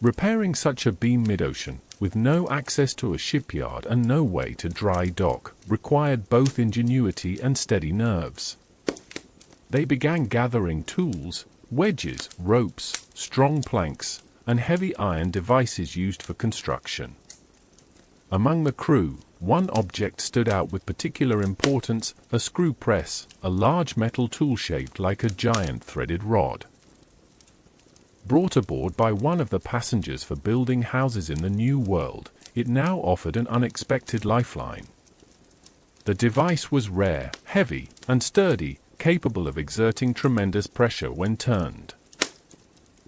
Repairing such a beam mid-ocean, with no access to a shipyard and no way to dry dock, required both ingenuity and steady nerves. They began gathering tools, wedges, ropes, strong planks, and heavy iron devices used for construction. Among the crew, one object stood out with particular importance: a screw press, a large metal tool shaped like a giant threaded rod. Brought aboard by one of the passengers for building houses in the New World, it now offered an unexpected lifeline. The device was rare, heavy, and sturdy, capable of exerting tremendous pressure when turned.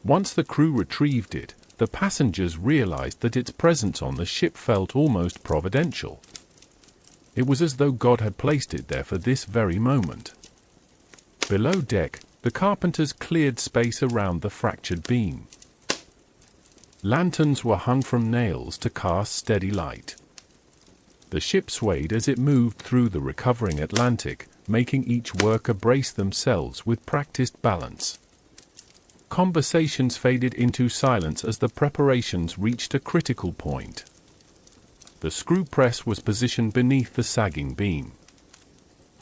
Once the crew retrieved it, the passengers realized that its presence on the ship felt almost providential. It was as though God had placed it there for this very moment. Below deck, the carpenters cleared space around the fractured beam. Lanterns were hung from nails to cast steady light. The ship swayed as it moved through the recovering Atlantic, making each worker brace themselves with practiced balance. Conversations faded into silence as the preparations reached a critical point. The screw press was positioned beneath the sagging beam.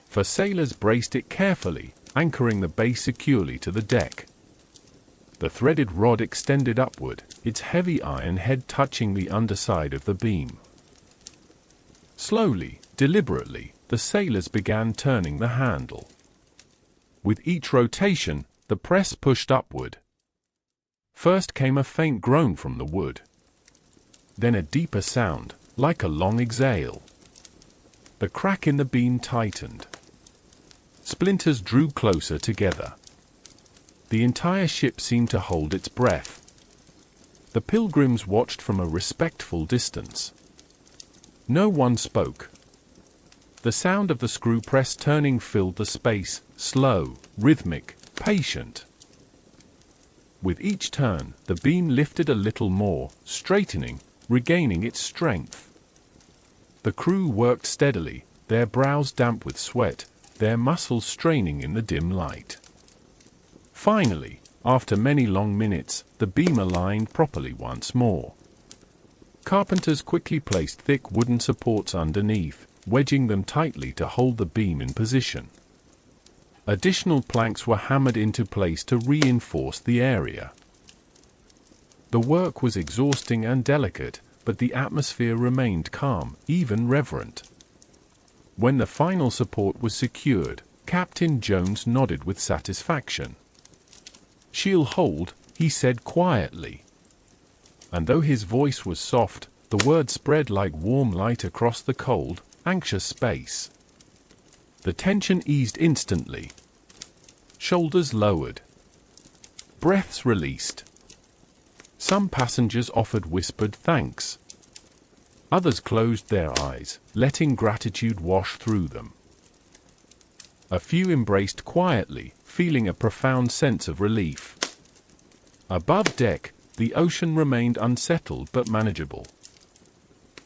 For sailors braced it carefully, anchoring the base securely to the deck. The threaded rod extended upward, its heavy iron head touching the underside of the beam. Slowly, deliberately, the sailors began turning the handle. With each rotation, the press pushed upward. First came a faint groan from the wood. Then a deeper sound, like a long exhale. The crack in the beam tightened. Splinters drew closer together. The entire ship seemed to hold its breath. The Pilgrims watched from a respectful distance. No one spoke. The sound of the screw press turning filled the space, slow, rhythmic, patient. With each turn, the beam lifted a little more, straightening, regaining its strength. The crew worked steadily, their brows damp with sweat, their muscles straining in the dim light. Finally, after many long minutes, the beam aligned properly once more. Carpenters quickly placed thick wooden supports underneath, wedging them tightly to hold the beam in position. Additional planks were hammered into place to reinforce the area. The work was exhausting and delicate, but the atmosphere remained calm, even reverent. When the final support was secured, Captain Jones nodded with satisfaction. "She'll hold," he said quietly. And though his voice was soft, the words spread like warm light across the cold, anxious space. The tension eased instantly. Shoulders lowered. Breaths released. Some passengers offered whispered thanks. Others closed their eyes, letting gratitude wash through them. A few embraced quietly, feeling a profound sense of relief. Above deck, the ocean remained unsettled but manageable.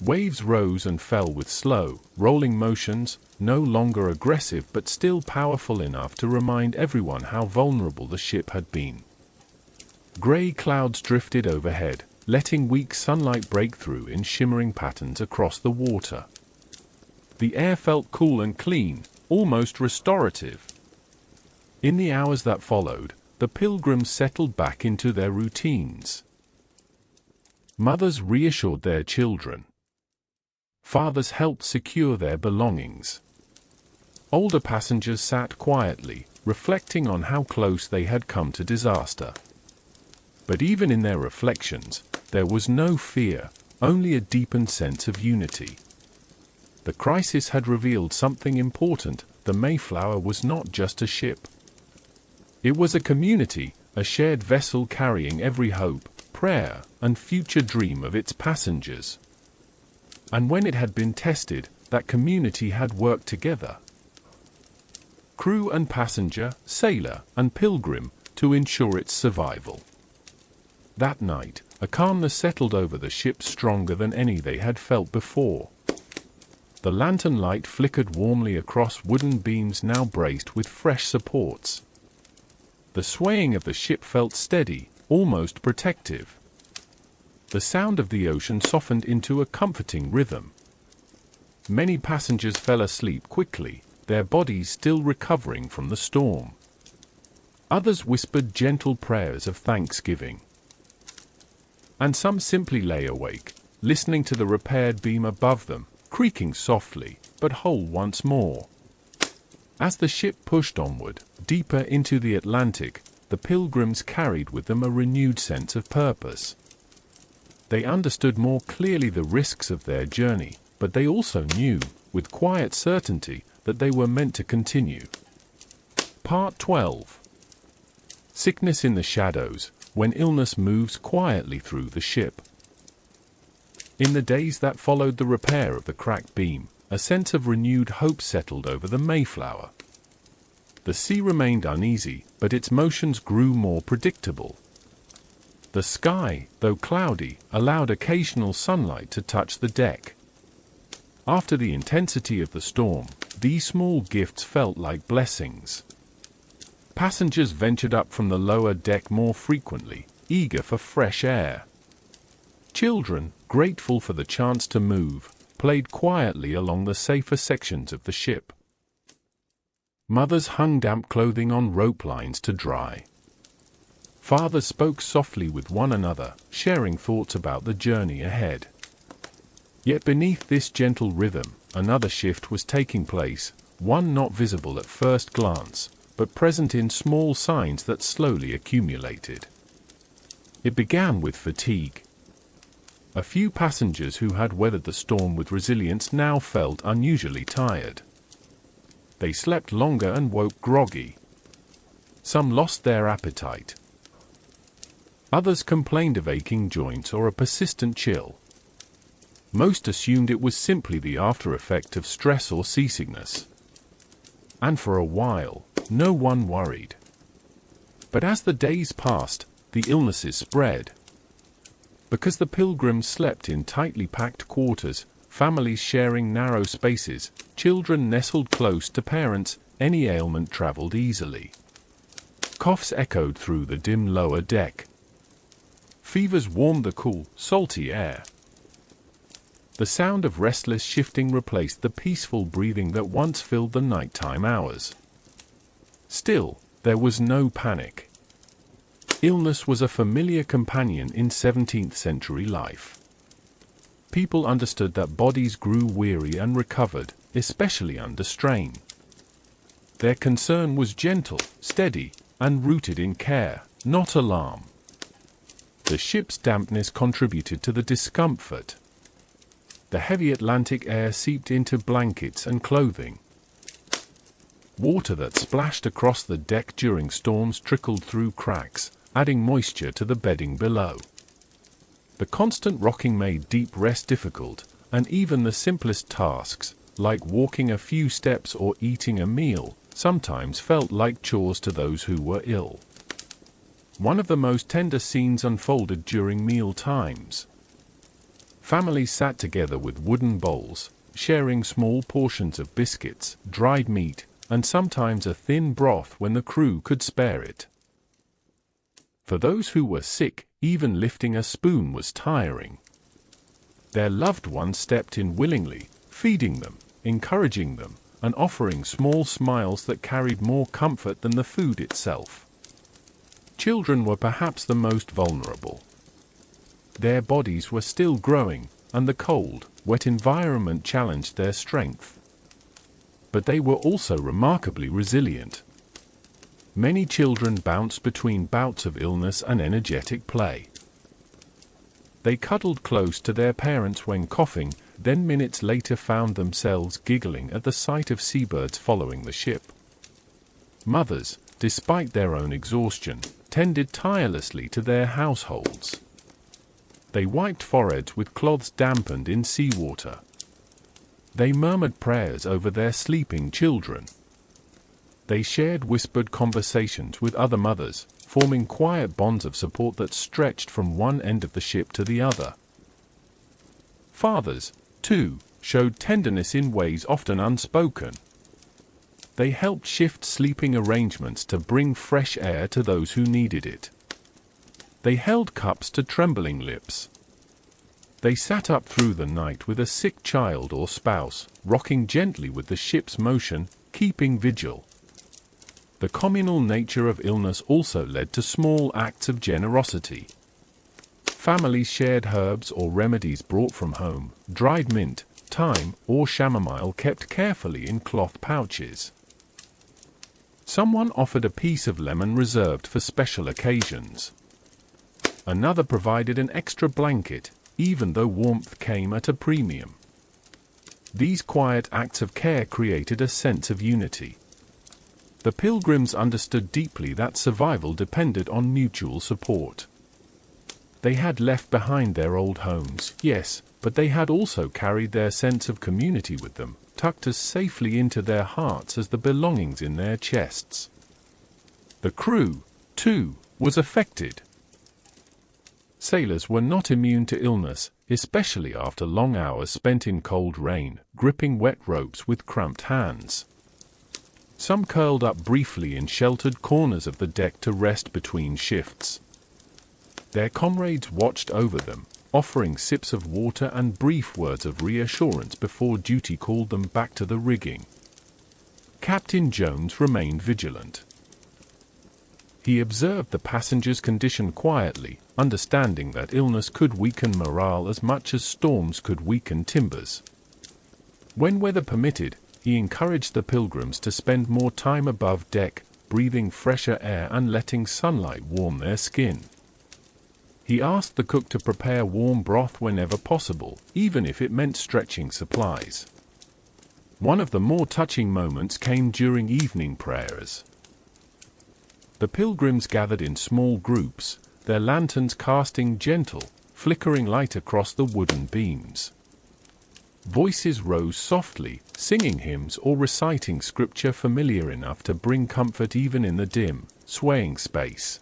Waves rose and fell with slow, rolling motions, no longer aggressive but still powerful enough to remind everyone how vulnerable the ship had been. Grey clouds drifted overhead, letting weak sunlight break through in shimmering patterns across the water. The air felt cool and clean, almost restorative. In the hours that followed, the Pilgrims settled back into their routines. Mothers reassured their children. Fathers helped secure their belongings. Older passengers sat quietly, reflecting on how close they had come to disaster. But even in their reflections, there was no fear, only a deepened sense of unity. The crisis had revealed something important. The Mayflower was not just a ship. It was a community, a shared vessel carrying every hope, prayer, and future dream of its passengers. And when it had been tested, that community had worked together. Crew and passenger, sailor and pilgrim, to ensure its survival. That night, a calmness settled over the ship stronger than any they had felt before. The lantern light flickered warmly across wooden beams now braced with fresh supports. The swaying of the ship felt steady, almost protective. The sound of the ocean softened into a comforting rhythm. Many passengers fell asleep quickly, their bodies still recovering from the storm. Others whispered gentle prayers of thanksgiving. And some simply lay awake, listening to the repaired beam above them, creaking softly, but whole once more. As the ship pushed onward, deeper into the Atlantic, the Pilgrims carried with them a renewed sense of purpose. They understood more clearly the risks of their journey, but they also knew, with quiet certainty, that they were meant to continue. Part 12. Sickness in the shadows, when illness moves quietly through the ship. In the days that followed the repair of the cracked beam, a sense of renewed hope settled over the Mayflower. The sea remained uneasy, but its motions grew more predictable. The sky, though cloudy, allowed occasional sunlight to touch the deck. After the intensity of the storm, these small gifts felt like blessings. Passengers ventured up from the lower deck more frequently, eager for fresh air. Children, grateful for the chance to move, played quietly along the safer sections of the ship. Mothers hung damp clothing on rope lines to dry. Fathers spoke softly with one another, sharing thoughts about the journey ahead. Yet beneath this gentle rhythm, another shift was taking place, one not visible at first glance, but present in small signs that slowly accumulated. It began with fatigue. A few passengers who had weathered the storm with resilience now felt unusually tired. They slept longer and woke groggy. Some lost their appetite. Others complained of aching joints or a persistent chill. Most assumed it was simply the after effect of stress or seasickness. And for a while, no one worried. But as the days passed, the illnesses spread. Because the Pilgrims slept in tightly packed quarters, families sharing narrow spaces, children nestled close to parents, any ailment traveled easily. Coughs echoed through the dim lower deck. Fevers warmed the cool, salty air. The sound of restless shifting replaced the peaceful breathing that once filled the nighttime hours. Still, there was no panic. Illness was a familiar companion in 17th-century life. People understood that bodies grew weary and recovered, especially under strain. Their concern was gentle, steady, and rooted in care, not alarm. The ship's dampness contributed to the discomfort. The heavy Atlantic air seeped into blankets and clothing. Water that splashed across the deck during storms trickled through cracks, adding moisture to the bedding below. The constant rocking made deep rest difficult, and even the simplest tasks, like walking a few steps or eating a meal, sometimes felt like chores to those who were ill. One of the most tender scenes unfolded during meal times. Families sat together with wooden bowls, sharing small portions of biscuits, dried meat, and sometimes a thin broth when the crew could spare it. For those who were sick, even lifting a spoon was tiring. Their loved ones stepped in willingly, feeding them, encouraging them, and offering small smiles that carried more comfort than the food itself. Children were perhaps the most vulnerable. Their bodies were still growing, and the cold, wet environment challenged their strength. But they were also remarkably resilient. Many children bounced between bouts of illness and energetic play. They cuddled close to their parents when coughing, then minutes later found themselves giggling at the sight of seabirds following the ship. Mothers, despite their own exhaustion, tended tirelessly to their households. They wiped foreheads with cloths dampened in seawater. They murmured prayers over their sleeping children. They shared whispered conversations with other mothers, forming quiet bonds of support that stretched from one end of the ship to the other. Fathers, too, showed tenderness in ways often unspoken. They helped shift sleeping arrangements to bring fresh air to those who needed it. They held cups to trembling lips. They sat up through the night with a sick child or spouse, rocking gently with the ship's motion, keeping vigil. The communal nature of illness also led to small acts of generosity. Families shared herbs or remedies brought from home, dried mint, thyme, or chamomile kept carefully in cloth pouches. Someone offered a piece of lemon reserved for special occasions. Another provided an extra blanket, even though warmth came at a premium. These quiet acts of care created a sense of unity. The Pilgrims understood deeply that survival depended on mutual support. They had left behind their old homes, yes, but they had also carried their sense of community with them, tucked as safely into their hearts as the belongings in their chests. The crew, too, was affected. Sailors were not immune to illness, especially after long hours spent in cold rain, gripping wet ropes with cramped hands. Some curled up briefly in sheltered corners of the deck to rest between shifts. Their comrades watched over them, offering sips of water and brief words of reassurance before duty called them back to the rigging. Captain Jones remained vigilant. He observed the passengers' condition quietly, understanding that illness could weaken morale as much as storms could weaken timbers. When weather permitted, he encouraged the Pilgrims to spend more time above deck, breathing fresher air and letting sunlight warm their skin. He asked the cook to prepare warm broth whenever possible, even if it meant stretching supplies. One of the more touching moments came during evening prayers. The Pilgrims gathered in small groups, their lanterns casting gentle, flickering light across the wooden beams. Voices rose softly, singing hymns or reciting scripture familiar enough to bring comfort even in the dim, swaying space.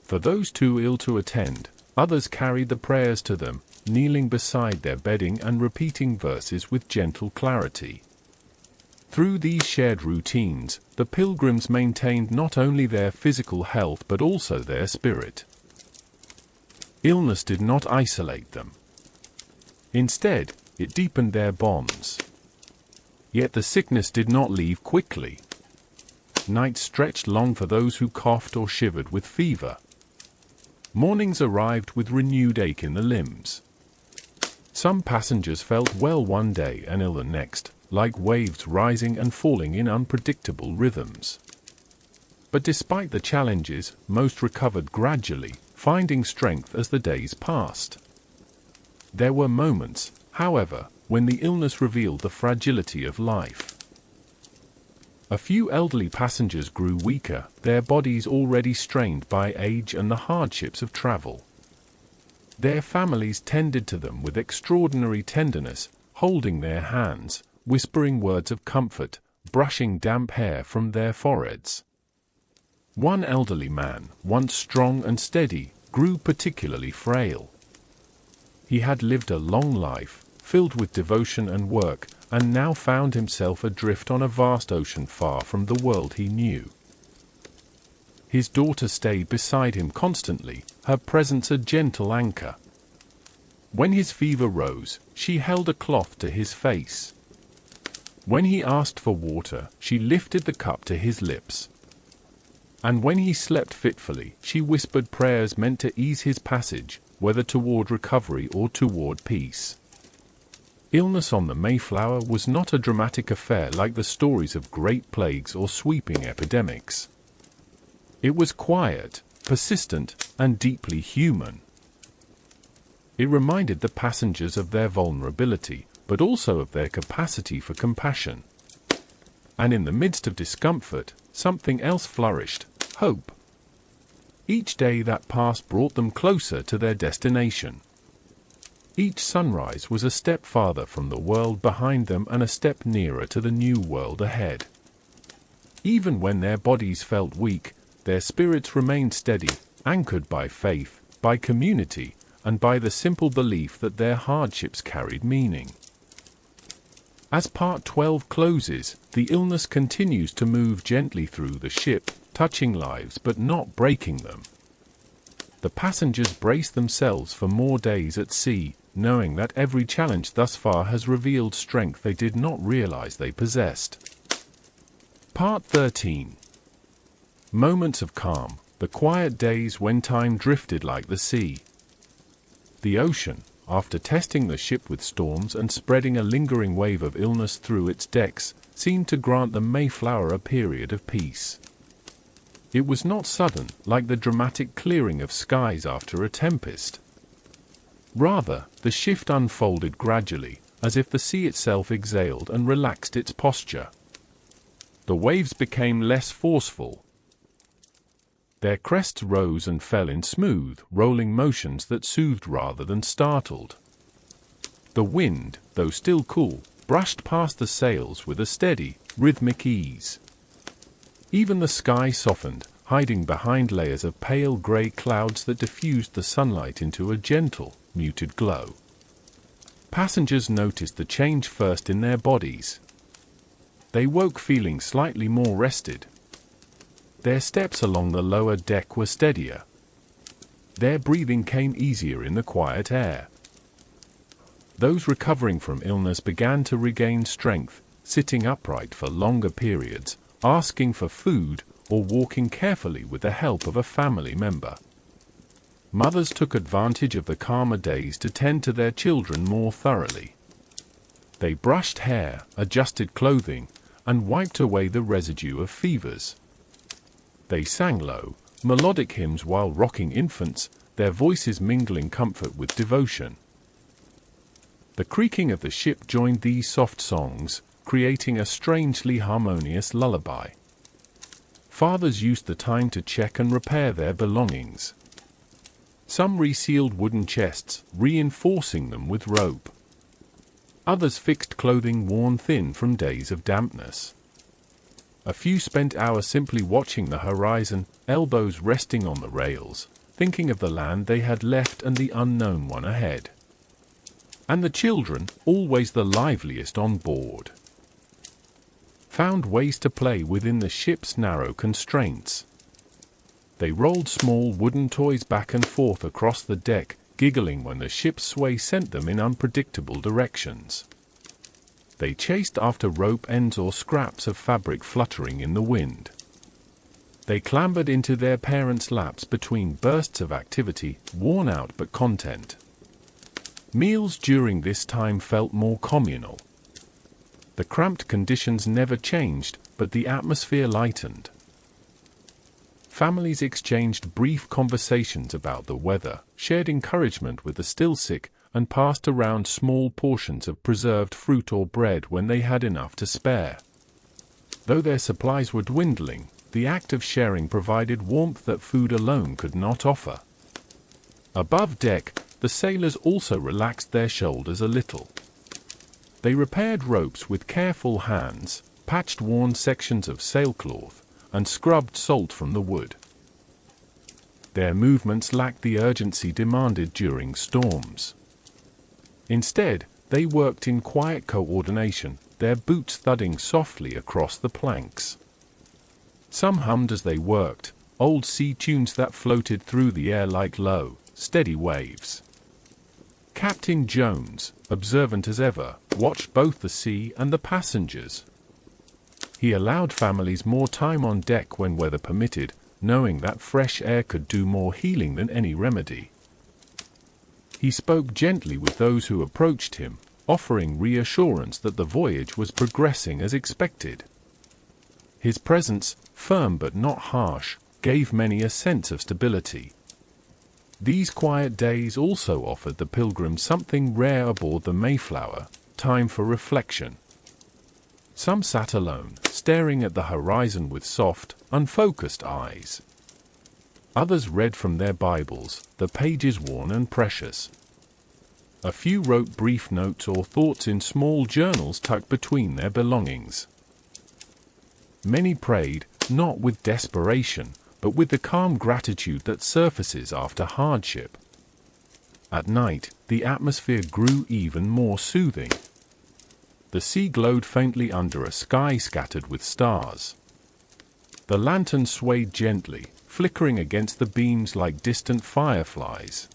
For those too ill to attend, others carried the prayers to them, kneeling beside their bedding and repeating verses with gentle clarity. Through these shared routines, the Pilgrims maintained not only their physical health but also their spirit. Illness did not isolate them. Instead, it deepened their bonds. Yet the sickness did not leave quickly. Nights stretched long for those who coughed or shivered with fever. Mornings arrived with renewed ache in the limbs. Some passengers felt well one day and ill the next, like waves rising and falling in unpredictable rhythms. But despite the challenges, most recovered gradually, finding strength as the days passed. There were moments, however, when the illness revealed the fragility of life. A few elderly passengers grew weaker, their bodies already strained by age and the hardships of travel. Their families tended to them with extraordinary tenderness, holding their hands, whispering words of comfort, brushing damp hair from their foreheads. One elderly man, once strong and steady, grew particularly frail. He had lived a long life, filled with devotion and work, and now found himself adrift on a vast ocean far from the world he knew. His daughter stayed beside him constantly, her presence a gentle anchor. When his fever rose, she held a cloth to his face. When he asked for water, she lifted the cup to his lips. And when he slept fitfully, she whispered prayers meant to ease his passage, whether toward recovery or toward peace. Illness on the Mayflower was not a dramatic affair like the stories of great plagues or sweeping epidemics. It was quiet, persistent, and deeply human. It reminded the passengers of their vulnerability, but also of their capacity for compassion. And in the midst of discomfort, something else flourished: hope. Each day that passed brought them closer to their destination. Each sunrise was a step farther from the world behind them and a step nearer to the new world ahead. Even when their bodies felt weak, their spirits remained steady, anchored by faith, by community, and by the simple belief that their hardships carried meaning. As Part 12 closes, the illness continues to move gently through the ship, touching lives but not breaking them. The passengers brace themselves for more days at sea, knowing that every challenge thus far has revealed strength they did not realize they possessed. Part 13. Moments of calm, the quiet days when time drifted like the sea. The ocean, after testing the ship with storms and spreading a lingering wave of illness through its decks, seemed to grant the Mayflower a period of peace. It was not sudden, like the dramatic clearing of skies after a tempest. Rather, the shift unfolded gradually, as if the sea itself exhaled and relaxed its posture. The waves became less forceful. Their crests rose and fell in smooth, rolling motions that soothed rather than startled. The wind, though still cool, brushed past the sails with a steady, rhythmic ease. Even the sky softened, hiding behind layers of pale grey clouds that diffused the sunlight into a gentle, muted glow. Passengers noticed the change first in their bodies. They woke feeling slightly more rested. Their steps along the lower deck were steadier. Their breathing came easier in the quiet air. Those recovering from illness began to regain strength, sitting upright for longer periods, asking for food, or walking carefully with the help of a family member. Mothers took advantage of the calmer days to tend to their children more thoroughly. They brushed hair, adjusted clothing, and wiped away the residue of fevers. They sang low, melodic hymns while rocking infants, their voices mingling comfort with devotion. The creaking of the ship joined these soft songs, creating a strangely harmonious lullaby. Fathers used the time to check and repair their belongings. Some resealed wooden chests, reinforcing them with rope. Others fixed clothing worn thin from days of dampness. A few spent hours simply watching the horizon, elbows resting on the rails, thinking of the land they had left and the unknown one ahead. And the children, always the liveliest on board, found ways to play within the ship's narrow constraints. They rolled small wooden toys back and forth across the deck, giggling when the ship's sway sent them in unpredictable directions. They chased after rope ends or scraps of fabric fluttering in the wind. They clambered into their parents' laps between bursts of activity, worn out but content. Meals during this time felt more communal. The cramped conditions never changed, but the atmosphere lightened. Families exchanged brief conversations about the weather, shared encouragement with the still sick, and passed around small portions of preserved fruit or bread when they had enough to spare. Though their supplies were dwindling, the act of sharing provided warmth that food alone could not offer. Above deck, the sailors also relaxed their shoulders a little. They repaired ropes with careful hands, patched worn sections of sailcloth, and scrubbed salt from the wood. Their movements lacked the urgency demanded during storms. Instead, they worked in quiet coordination, their boots thudding softly across the planks. Some hummed as they worked, old sea tunes that floated through the air like low, steady waves. Captain Jones, observant as ever, watched both the sea and the passengers. He allowed families more time on deck when weather permitted, knowing that fresh air could do more healing than any remedy. He spoke gently with those who approached him, offering reassurance that the voyage was progressing as expected. His presence, firm but not harsh, gave many a sense of stability. These quiet days also offered the Pilgrims something rare aboard the Mayflower: time for reflection. Some sat alone, staring at the horizon with soft, unfocused eyes. Others read from their Bibles, the pages worn and precious. A few wrote brief notes or thoughts in small journals tucked between their belongings. Many prayed, not with desperation, but with the calm gratitude that surfaces after hardship. At night, the atmosphere grew even more soothing. The sea glowed faintly under a sky scattered with stars. The lanterns swayed gently, flickering against the beams like distant fireflies.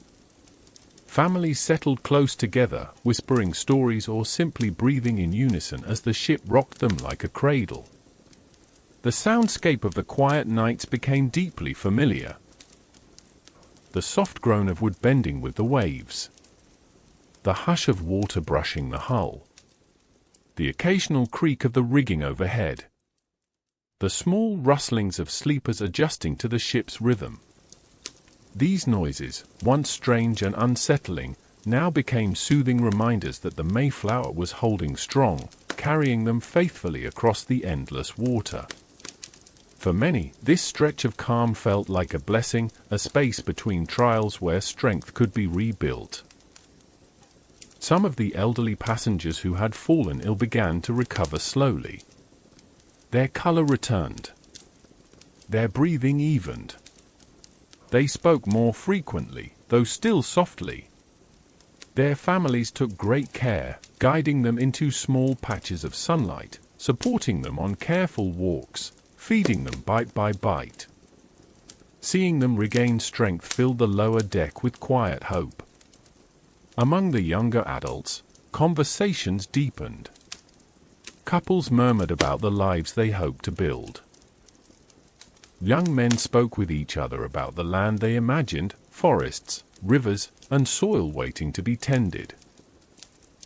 Families settled close together, whispering stories or simply breathing in unison as the ship rocked them like a cradle. The soundscape of the quiet nights became deeply familiar. The soft groan of wood bending with the waves. The hush of water brushing the hull. The occasional creak of the rigging overhead. The small rustlings of sleepers adjusting to the ship's rhythm. These noises, once strange and unsettling, now became soothing reminders that the Mayflower was holding strong, carrying them faithfully across the endless water. For many, this stretch of calm felt like a blessing, a space between trials where strength could be rebuilt. Some of the elderly passengers who had fallen ill began to recover slowly. Their color returned. Their breathing evened. They spoke more frequently, though still softly. Their families took great care, guiding them into small patches of sunlight, supporting them on careful walks, feeding them bite by bite. Seeing them regain strength filled the lower deck with quiet hope. Among the younger adults, conversations deepened. Couples murmured about the lives they hoped to build. Young men spoke with each other about the land they imagined, forests, rivers, and soil waiting to be tended.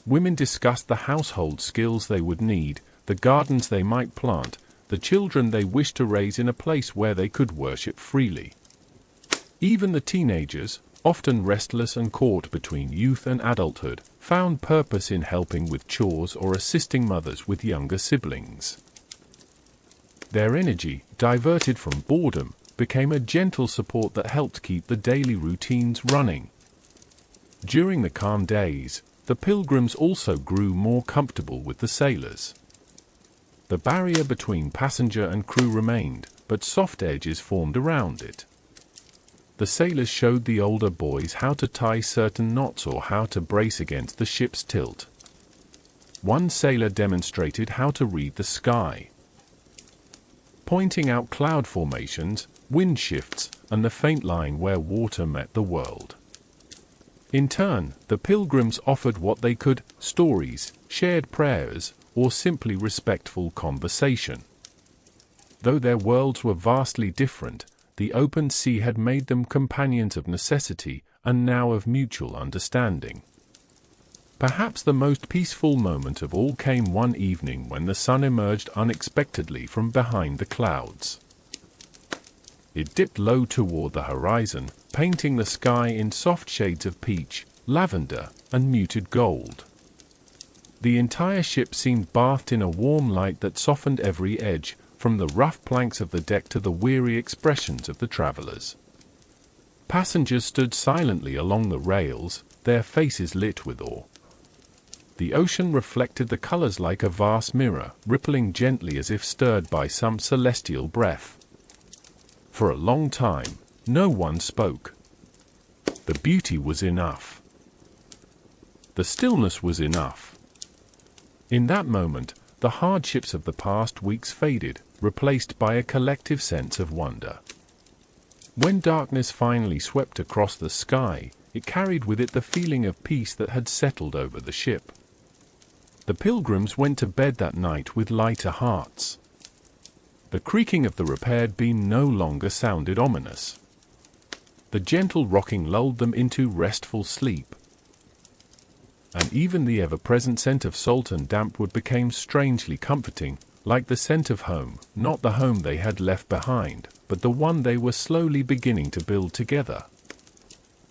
Women discussed the household skills they would need, the gardens they might plant, the children they wished to raise in a place where they could worship freely. Even the teenagers, often restless and caught between youth and adulthood, found purpose in helping with chores or assisting mothers with younger siblings. Their energy, diverted from boredom, became a gentle support that helped keep the daily routines running. During the calm days, the Pilgrims also grew more comfortable with the sailors. The barrier between passenger and crew remained, but soft edges formed around it. The sailors showed the older boys how to tie certain knots or how to brace against the ship's tilt. One sailor demonstrated how to read the sky, pointing out cloud formations, wind shifts, and the faint line where water met the world. In turn, the Pilgrims offered what they could: stories, shared prayers, or simply respectful conversation. Though their worlds were vastly different, the open sea had made them companions of necessity and now of mutual understanding. Perhaps the most peaceful moment of all came one evening when the sun emerged unexpectedly from behind the clouds. It dipped low toward the horizon, painting the sky in soft shades of peach, lavender, and muted gold. The entire ship seemed bathed in a warm light that softened every edge, from the rough planks of the deck to the weary expressions of the travelers. Passengers stood silently along the rails, their faces lit with awe. The ocean reflected the colors like a vast mirror, rippling gently as if stirred by some celestial breath. For a long time, no one spoke. The beauty was enough. The stillness was enough. In that moment, the hardships of the past weeks faded, replaced by a collective sense of wonder. When darkness finally swept across the sky, it carried with it the feeling of peace that had settled over the ship. The Pilgrims went to bed that night with lighter hearts. The creaking of the repaired beam no longer sounded ominous. The gentle rocking lulled them into restful sleep. And even the ever-present scent of salt and damp wood became strangely comforting, like the scent of home, not the home they had left behind, but the one they were slowly beginning to build together.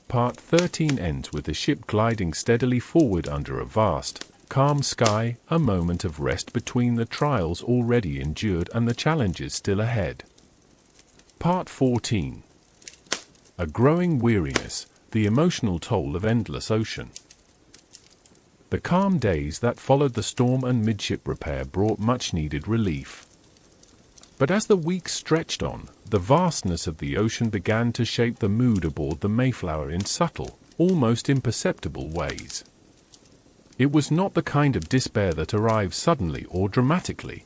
Part 13 ends with the ship gliding steadily forward under a vast, calm sky, a moment of rest between the trials already endured and the challenges still ahead. Part 14. A growing weariness, the emotional toll of endless ocean. The calm days that followed the storm and midship repair brought much-needed relief. But as the weeks stretched on, the vastness of the ocean began to shape the mood aboard the Mayflower in subtle, almost imperceptible ways. It was not the kind of despair that arrives suddenly or dramatically.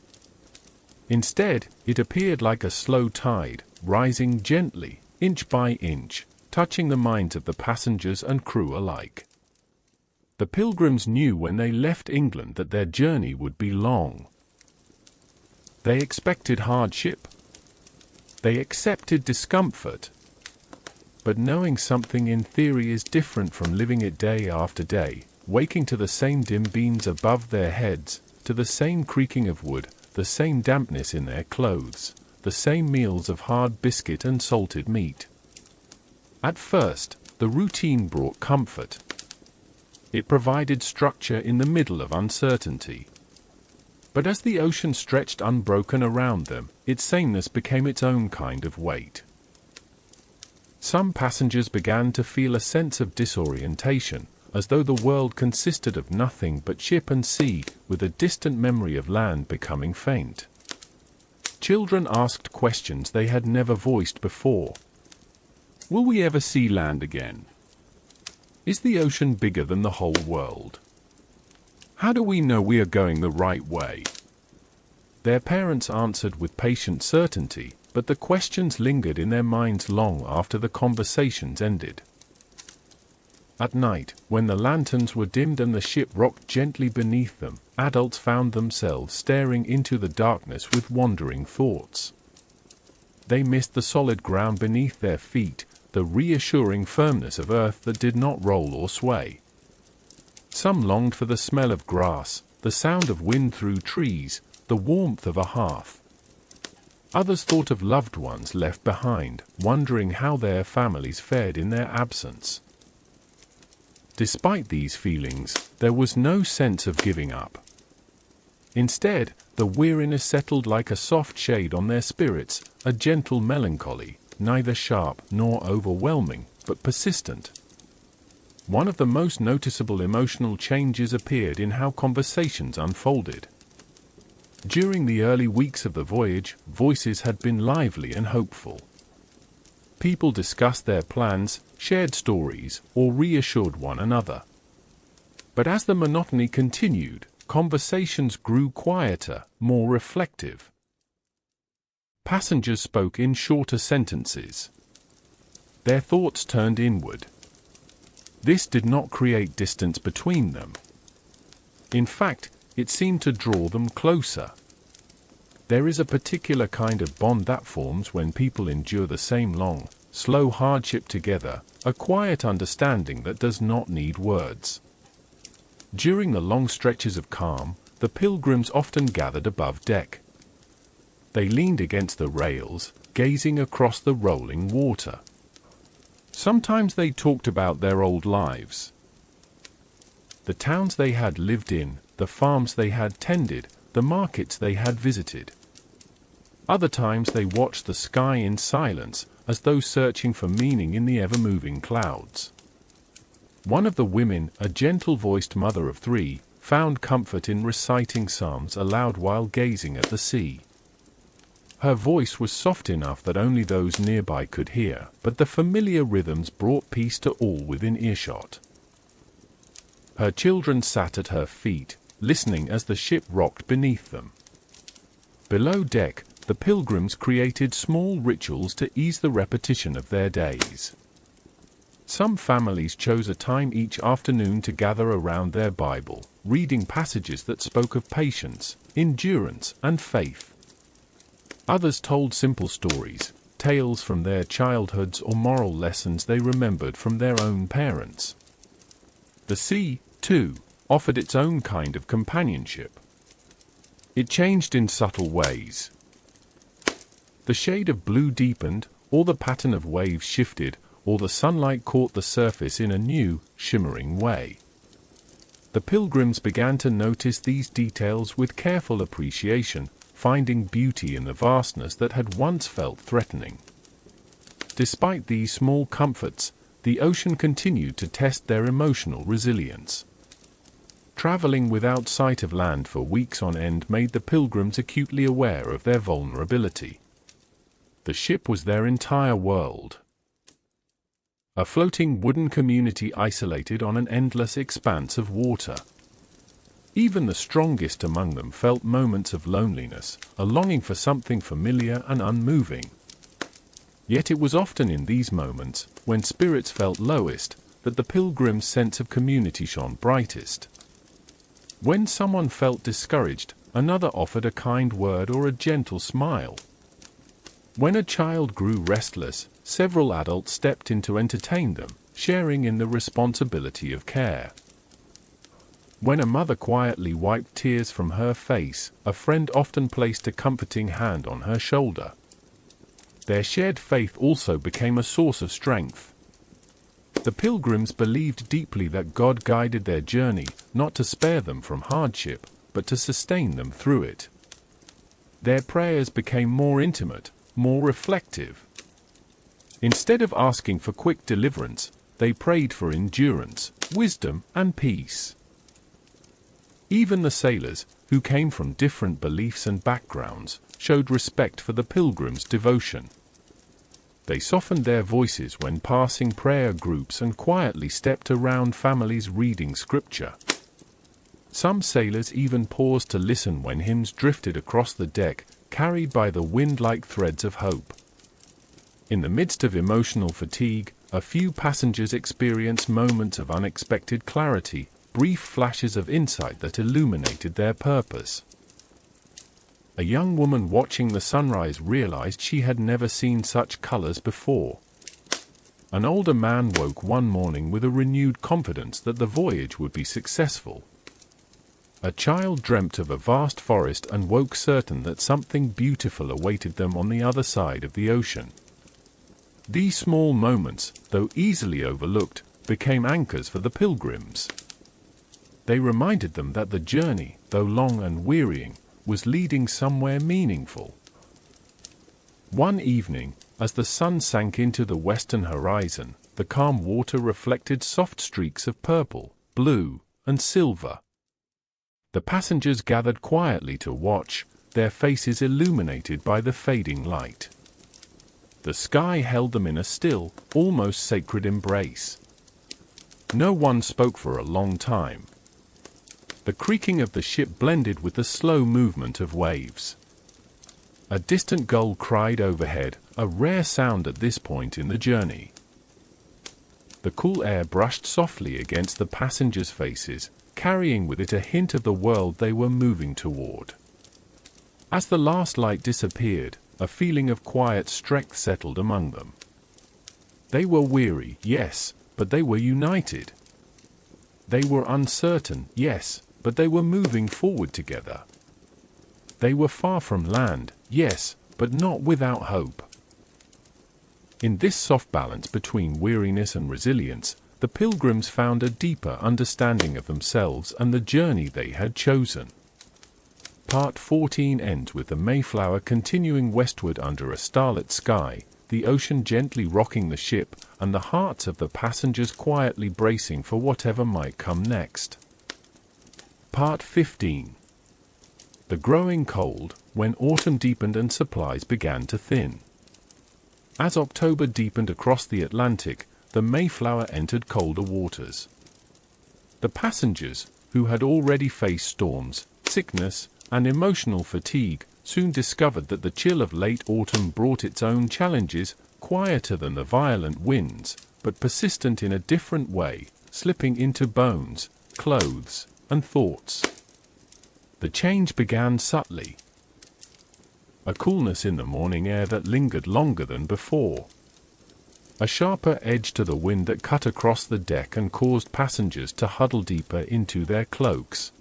Instead, it appeared like a slow tide, rising gently, inch by inch, touching the minds of the passengers and crew alike. The Pilgrims knew when they left England that their journey would be long. They expected hardship. They accepted discomfort. But knowing something in theory is different from living it day after day, waking to the same dim beams above their heads, to the same creaking of wood, the same dampness in their clothes, the same meals of hard biscuit and salted meat. At first, the routine brought comfort. It provided structure in the middle of uncertainty. But as the ocean stretched unbroken around them, its sameness became its own kind of weight. Some passengers began to feel a sense of disorientation, as though the world consisted of nothing but ship and sea, with a distant memory of land becoming faint. Children asked questions they had never voiced before. Will we ever see land again? Is the ocean bigger than the whole world? How do we know we are going the right way? Their parents answered with patient certainty, but the questions lingered in their minds long after the conversations ended. At night, when the lanterns were dimmed and the ship rocked gently beneath them, adults found themselves staring into the darkness with wandering thoughts. They missed the solid ground beneath their feet, the reassuring firmness of earth that did not roll or sway. Some longed for the smell of grass, the sound of wind through trees, the warmth of a hearth. Others thought of loved ones left behind, wondering how their families fared in their absence. Despite these feelings, there was no sense of giving up. Instead, the weariness settled like a soft shade on their spirits, a gentle melancholy, neither sharp nor overwhelming, but persistent. One of the most noticeable emotional changes appeared in how conversations unfolded. During the early weeks of the voyage, voices had been lively and hopeful. People discussed their plans, shared stories, or reassured one another. But as the monotony continued, conversations grew quieter, more reflective. Passengers spoke in shorter sentences. Their thoughts turned inward. This did not create distance between them. In fact, it seemed to draw them closer. There is a particular kind of bond that forms when people endure the same long, slow hardship together, a quiet understanding that does not need words. During the long stretches of calm, the Pilgrims often gathered above deck. They leaned against the rails, gazing across the rolling water. Sometimes they talked about their old lives. The towns they had lived in, the farms they had tended, the markets they had visited. Other times they watched the sky in silence, as though searching for meaning in the ever-moving clouds. One of the women, a gentle-voiced mother of 3, found comfort in reciting psalms aloud while gazing at the sea. Her voice was soft enough that only those nearby could hear, but the familiar rhythms brought peace to all within earshot. Her children sat at her feet, listening as the ship rocked beneath them. Below deck, the Pilgrims created small rituals to ease the repetition of their days. Some families chose a time each afternoon to gather around their Bible, reading passages that spoke of patience, endurance, and faith. Others told simple stories, tales from their childhoods or moral lessons they remembered from their own parents. The sea, too, offered its own kind of companionship. It changed in subtle ways. The shade of blue deepened, or the pattern of waves shifted, or the sunlight caught the surface in a new, shimmering way. The Pilgrims began to notice these details with careful appreciation, finding beauty in the vastness that had once felt threatening. Despite these small comforts, the ocean continued to test their emotional resilience. Traveling without sight of land for weeks on end made the Pilgrims acutely aware of their vulnerability. The ship was their entire world. A floating wooden community isolated on an endless expanse of water. Even the strongest among them felt moments of loneliness, a longing for something familiar and unmoving. Yet it was often in these moments, when spirits felt lowest, that the Pilgrims' sense of community shone brightest. When someone felt discouraged, another offered a kind word or a gentle smile. When a child grew restless, several adults stepped in to entertain them, sharing in the responsibility of care. When a mother quietly wiped tears from her face, a friend often placed a comforting hand on her shoulder. Their shared faith also became a source of strength. The Pilgrims believed deeply that God guided their journey, not to spare them from hardship, but to sustain them through it. Their prayers became more intimate, more reflective. Instead of asking for quick deliverance, they prayed for endurance, wisdom, and peace. Even the sailors, who came from different beliefs and backgrounds, showed respect for the Pilgrims' devotion. They softened their voices when passing prayer groups and quietly stepped around families reading scripture. Some sailors even paused to listen when hymns drifted across the deck, carried by the wind like threads of hope. In the midst of emotional fatigue, a few passengers experienced moments of unexpected clarity, brief flashes of insight that illuminated their purpose. A young woman watching the sunrise realized she had never seen such colors before. An older man woke one morning with a renewed confidence that the voyage would be successful. A child dreamt of a vast forest and woke certain that something beautiful awaited them on the other side of the ocean. These small moments, though easily overlooked, became anchors for the Pilgrims. They reminded them that the journey, though long and wearying, was leading somewhere meaningful. One evening, as the sun sank into the western horizon, the calm water reflected soft streaks of purple, blue, and silver. The passengers gathered quietly to watch, their faces illuminated by the fading light. The sky held them in a still, almost sacred embrace. No one spoke for a long time. The creaking of the ship blended with the slow movement of waves. A distant gull cried overhead, a rare sound at this point in the journey. The cool air brushed softly against the passengers' faces, carrying with it a hint of the world they were moving toward. As the last light disappeared, a feeling of quiet strength settled among them. They were weary, yes, but they were united. They were uncertain, yes, but they were moving forward together. They were far from land, yes, but not without hope. In this soft balance between weariness and resilience, the Pilgrims found a deeper understanding of themselves and the journey they had chosen. Part 14 ends with the Mayflower continuing westward under a starlit sky, the ocean gently rocking the ship, and the hearts of the passengers quietly bracing for whatever might come next. Part 15. The growing cold, when autumn deepened and supplies began to thin. As October deepened across the Atlantic, the Mayflower entered colder waters. The passengers, who had already faced storms, sickness, and emotional fatigue, soon discovered that the chill of late autumn brought its own challenges, quieter than the violent winds, but persistent in a different way, slipping into bones, clothes, and thoughts. The change began subtly. A coolness in the morning air that lingered longer than before. A sharper edge to the wind that cut across the deck and caused passengers to huddle deeper into their cloaks.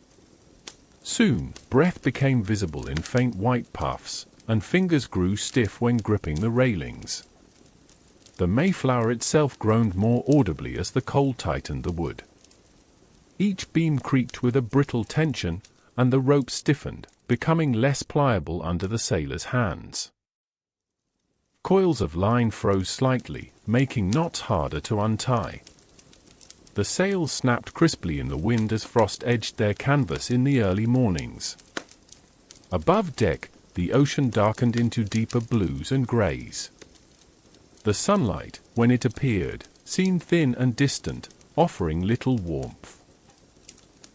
Soon, breath became visible in faint white puffs, and fingers grew stiff when gripping the railings. The Mayflower itself groaned more audibly as the cold tightened the wood. Each beam creaked with a brittle tension, and the rope stiffened, becoming less pliable under the sailors' hands. Coils of line froze slightly, making knots harder to untie. The sails snapped crisply in the wind as frost edged their canvas in the early mornings. Above deck, the ocean darkened into deeper blues and grays. The sunlight, when it appeared, seemed thin and distant, offering little warmth.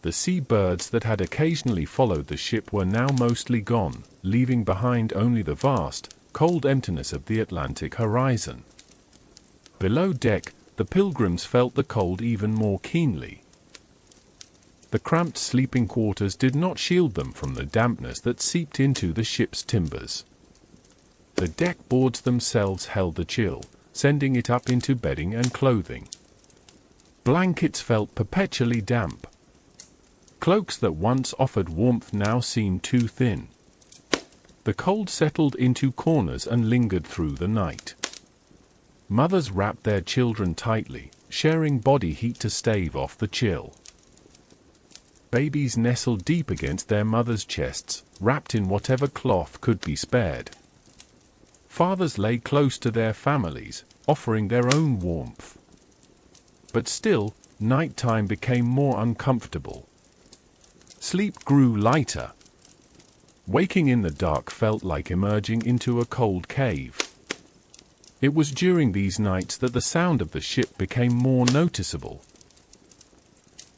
The sea birds that had occasionally followed the ship were now mostly gone, leaving behind only the vast, cold emptiness of the Atlantic horizon. Below deck, the Pilgrims felt the cold even more keenly. The cramped sleeping quarters did not shield them from the dampness that seeped into the ship's timbers. The deck boards themselves held the chill, sending it up into bedding and clothing. Blankets felt perpetually damp. Cloaks that once offered warmth now seemed too thin. The cold settled into corners and lingered through the night. Mothers wrapped their children tightly, sharing body heat to stave off the chill. Babies nestled deep against their mothers' chests, wrapped in whatever cloth could be spared. Fathers lay close to their families, offering their own warmth. But still, nighttime became more uncomfortable. Sleep grew lighter. Waking in the dark felt like emerging into a cold cave. It was during these nights that the sound of the ship became more noticeable.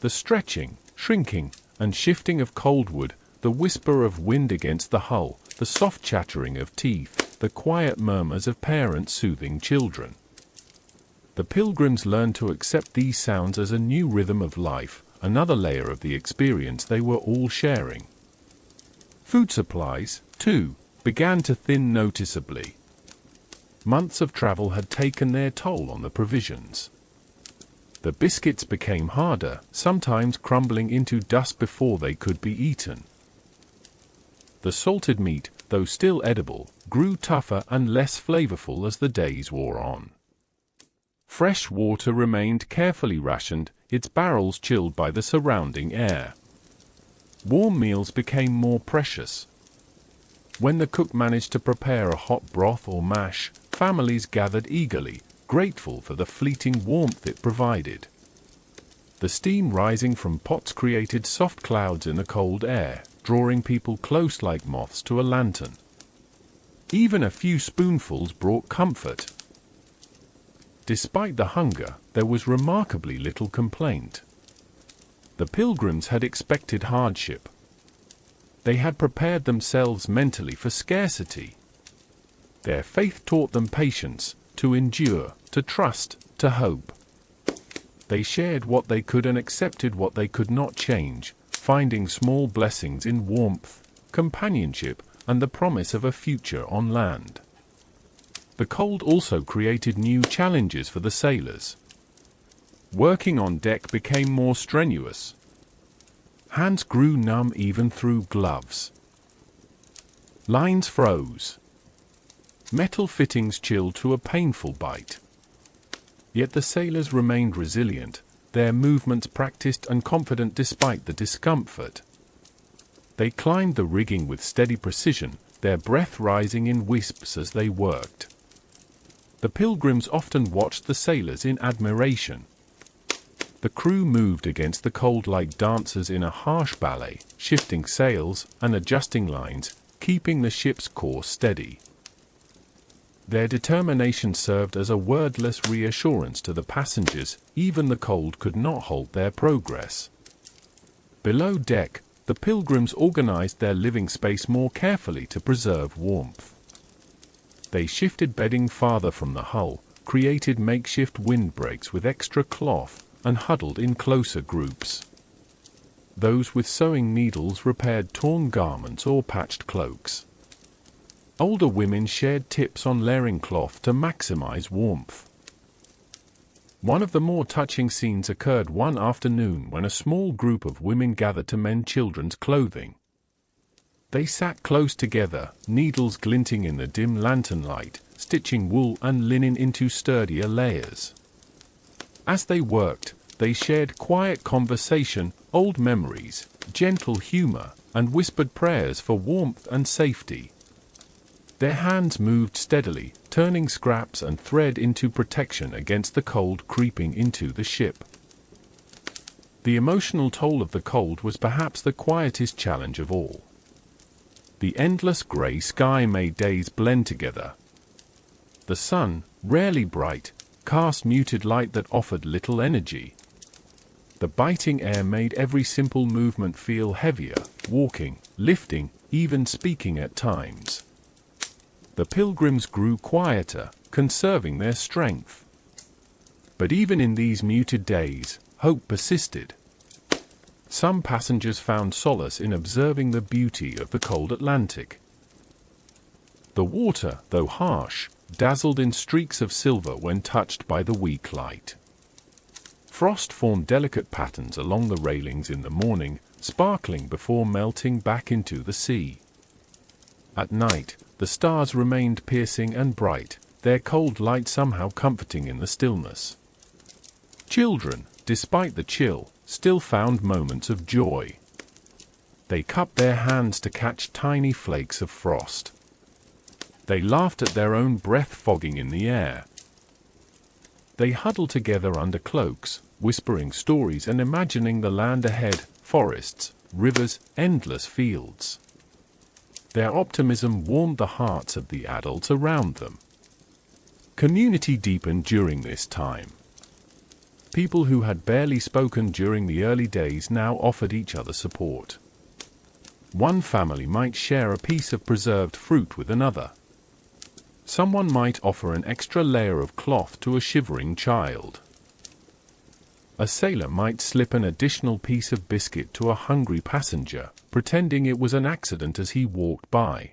The stretching, shrinking, and shifting of cold wood, the whisper of wind against the hull, the soft chattering of teeth, the quiet murmurs of parents soothing children. The Pilgrims learned to accept these sounds as a new rhythm of life, another layer of the experience they were all sharing. Food supplies, too, began to thin noticeably. Months of travel had taken their toll on the provisions. The biscuits became harder, sometimes crumbling into dust before they could be eaten. The salted meat, though still edible, grew tougher and less flavorful as the days wore on. Fresh water remained carefully rationed, its barrels chilled by the surrounding air. Warm meals became more precious. When the cook managed to prepare a hot broth or mash, families gathered eagerly, grateful for the fleeting warmth it provided. The steam rising from pots created soft clouds in the cold air, drawing people close like moths to a lantern. Even a few spoonfuls brought comfort. Despite the hunger, there was remarkably little complaint. The Pilgrims had expected hardship. They had prepared themselves mentally for scarcity. Their faith taught them patience, to endure, to trust, to hope. They shared what they could and accepted what they could not change, finding small blessings in warmth, companionship, and the promise of a future on land. The cold also created new challenges for the sailors. Working on deck became more strenuous. Hands grew numb even through gloves. Lines froze. Metal fittings chilled to a painful bite. Yet the sailors remained resilient, their movements practiced and confident despite the discomfort. They climbed the rigging with steady precision, their breath rising in wisps as they worked. The Pilgrims often watched the sailors in admiration. The crew moved against the cold like dancers in a harsh ballet, shifting sails and adjusting lines, keeping the ship's course steady. Their determination served as a wordless reassurance to the passengers, even the cold could not halt their progress. Below deck, the Pilgrims organized their living space more carefully to preserve warmth. They shifted bedding farther from the hull, created makeshift windbreaks with extra cloth, and huddled in closer groups. Those with sewing needles repaired torn garments or patched cloaks. Older women shared tips on layering cloth to maximize warmth. One of the more touching scenes occurred one afternoon when a small group of women gathered to mend children's clothing. They sat close together, needles glinting in the dim lantern light, stitching wool and linen into sturdier layers. As they worked, they shared quiet conversation, old memories, gentle humor, and whispered prayers for warmth and safety. Their hands moved steadily, turning scraps and thread into protection against the cold creeping into the ship. The emotional toll of the cold was perhaps the quietest challenge of all. The endless gray sky made days blend together. The sun, rarely bright, cast muted light that offered little energy. The biting air made every simple movement feel heavier, walking, lifting, even speaking at times. The Pilgrims grew quieter, conserving their strength. But even in these muted days, hope persisted. Some passengers found solace in observing the beauty of the cold Atlantic. The water, though harsh, dazzled in streaks of silver when touched by the weak light. Frost formed delicate patterns along the railings in the morning, sparkling before melting back into the sea. At night, the stars remained piercing and bright, their cold light somehow comforting in the stillness. Children, despite the chill, still found moments of joy. They cupped their hands to catch tiny flakes of frost. They laughed at their own breath fogging in the air. They huddled together under cloaks, whispering stories and imagining the land ahead, forests, rivers, endless fields. Their optimism warmed the hearts of the adults around them. Community deepened during this time. People who had barely spoken during the early days now offered each other support. One family might share a piece of preserved fruit with another. Someone might offer an extra layer of cloth to a shivering child. A sailor might slip an additional piece of biscuit to a hungry passenger, pretending it was an accident as he walked by.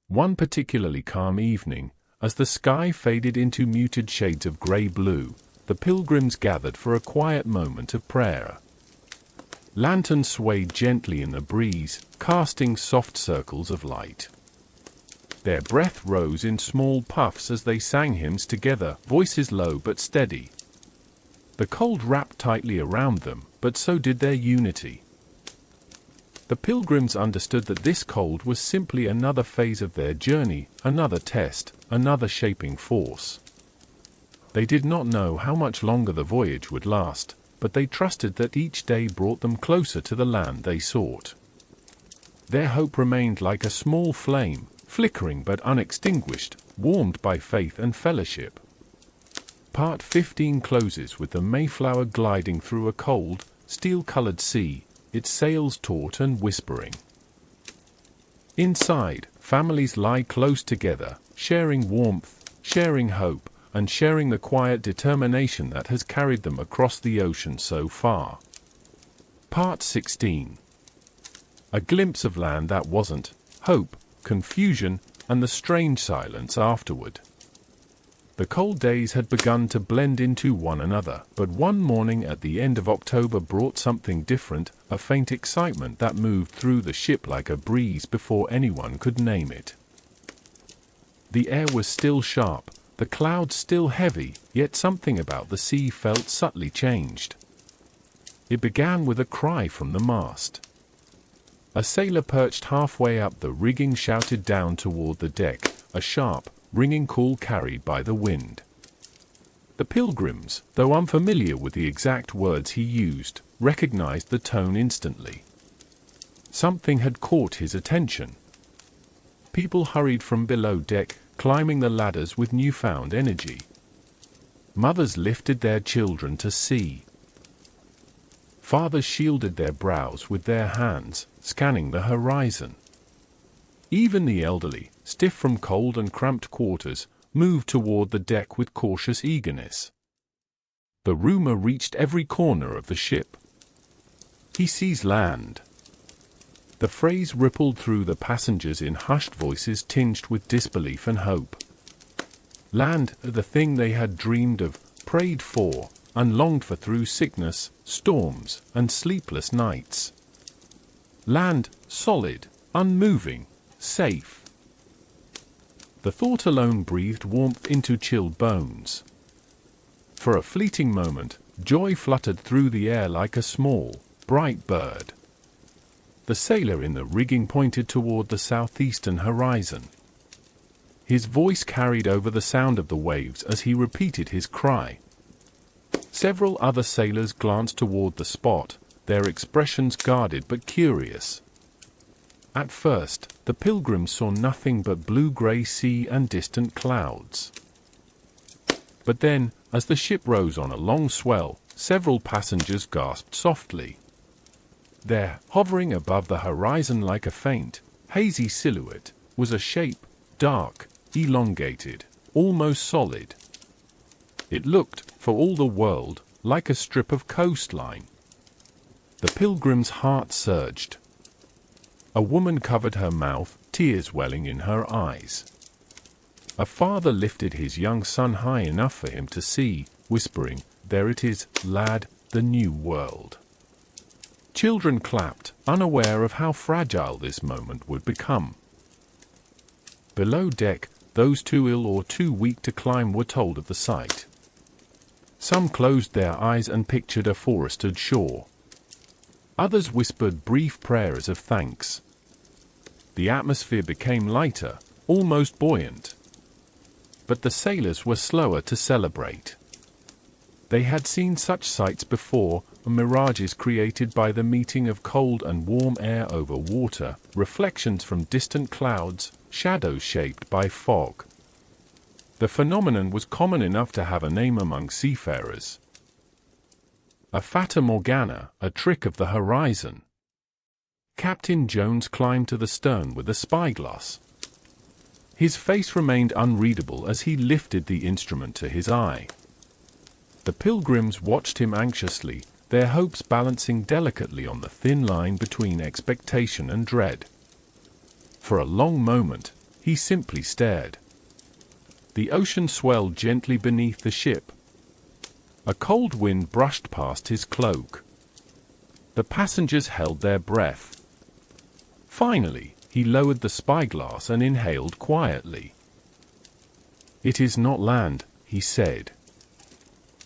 One particularly calm evening, as the sky faded into muted shades of gray-blue, the Pilgrims gathered for a quiet moment of prayer. Lanterns swayed gently in the breeze, casting soft circles of light. Their breath rose in small puffs as they sang hymns together, voices low but steady. The cold wrapped tightly around them, but so did their unity. The Pilgrims understood that this cold was simply another phase of their journey, another test, another shaping force. They did not know how much longer the voyage would last, but they trusted that each day brought them closer to the land they sought. Their hope remained like a small flame, flickering but unextinguished, warmed by faith and fellowship. Part 15 closes with the Mayflower gliding through a cold, steel-colored sea, its sails taut and whispering. Inside, families lie close together, sharing warmth, sharing hope, and sharing the quiet determination that has carried them across the ocean so far. Part 16. A glimpse of land that wasn't, hope, confusion, and the strange silence afterward. The cold days had begun to blend into one another, but one morning at the end of October brought something different, a faint excitement that moved through the ship like a breeze before anyone could name it. The air was still sharp, the clouds still heavy, yet something about the sea felt subtly changed. It began with a cry from the mast. A sailor perched halfway up the rigging shouted down toward the deck, a sharp, ringing call carried by the wind. The Pilgrims, though unfamiliar with the exact words he used, recognized the tone instantly. Something had caught his attention. People hurried from below deck, climbing the ladders with newfound energy. Mothers lifted their children to sea. Fathers shielded their brows with their hands, scanning the horizon. Even the elderly, stiff from cold and cramped quarters, moved toward the deck with cautious eagerness. The rumor reached every corner of the ship. "He sees land." The phrase rippled through the passengers in hushed voices tinged with disbelief and hope. Land, the thing they had dreamed of, prayed for, and longed for through sickness, storms, and sleepless nights. Land, solid, unmoving, safe. The thought alone breathed warmth into chilled bones. For a fleeting moment, joy fluttered through the air like a small, bright bird. The sailor in the rigging pointed toward the southeastern horizon. His voice carried over the sound of the waves as he repeated his cry. Several other sailors glanced toward the spot, their expressions guarded but curious. At first, the Pilgrims saw nothing but blue-gray sea and distant clouds. But then, as the ship rose on a long swell, several passengers gasped softly. There, hovering above the horizon like a faint, hazy silhouette, was a shape, dark, elongated, almost solid. It looked, for all the world, like a strip of coastline. The Pilgrim's heart surged. A woman covered her mouth, tears welling in her eyes. A father lifted his young son high enough for him to see, whispering, "There it is, lad, the new world." Children clapped, unaware of how fragile this moment would become. Below deck, those too ill or too weak to climb were told of the sight. Some closed their eyes and pictured a forested shore. Others whispered brief prayers of thanks. The atmosphere became lighter, almost buoyant. But the sailors were slower to celebrate. They had seen such sights before, mirages created by the meeting of cold and warm air over water, reflections from distant clouds, shadows shaped by fog. The phenomenon was common enough to have a name among seafarers. A fata morgana, a trick of the horizon. Captain Jones climbed to the stern with a spyglass. His face remained unreadable as he lifted the instrument to his eye. The Pilgrims watched him anxiously, their hopes balancing delicately on the thin line between expectation and dread. For a long moment, he simply stared. The ocean swelled gently beneath the ship. A cold wind brushed past his cloak. The passengers held their breath. Finally, he lowered the spyglass and inhaled quietly. "It is not land," he said.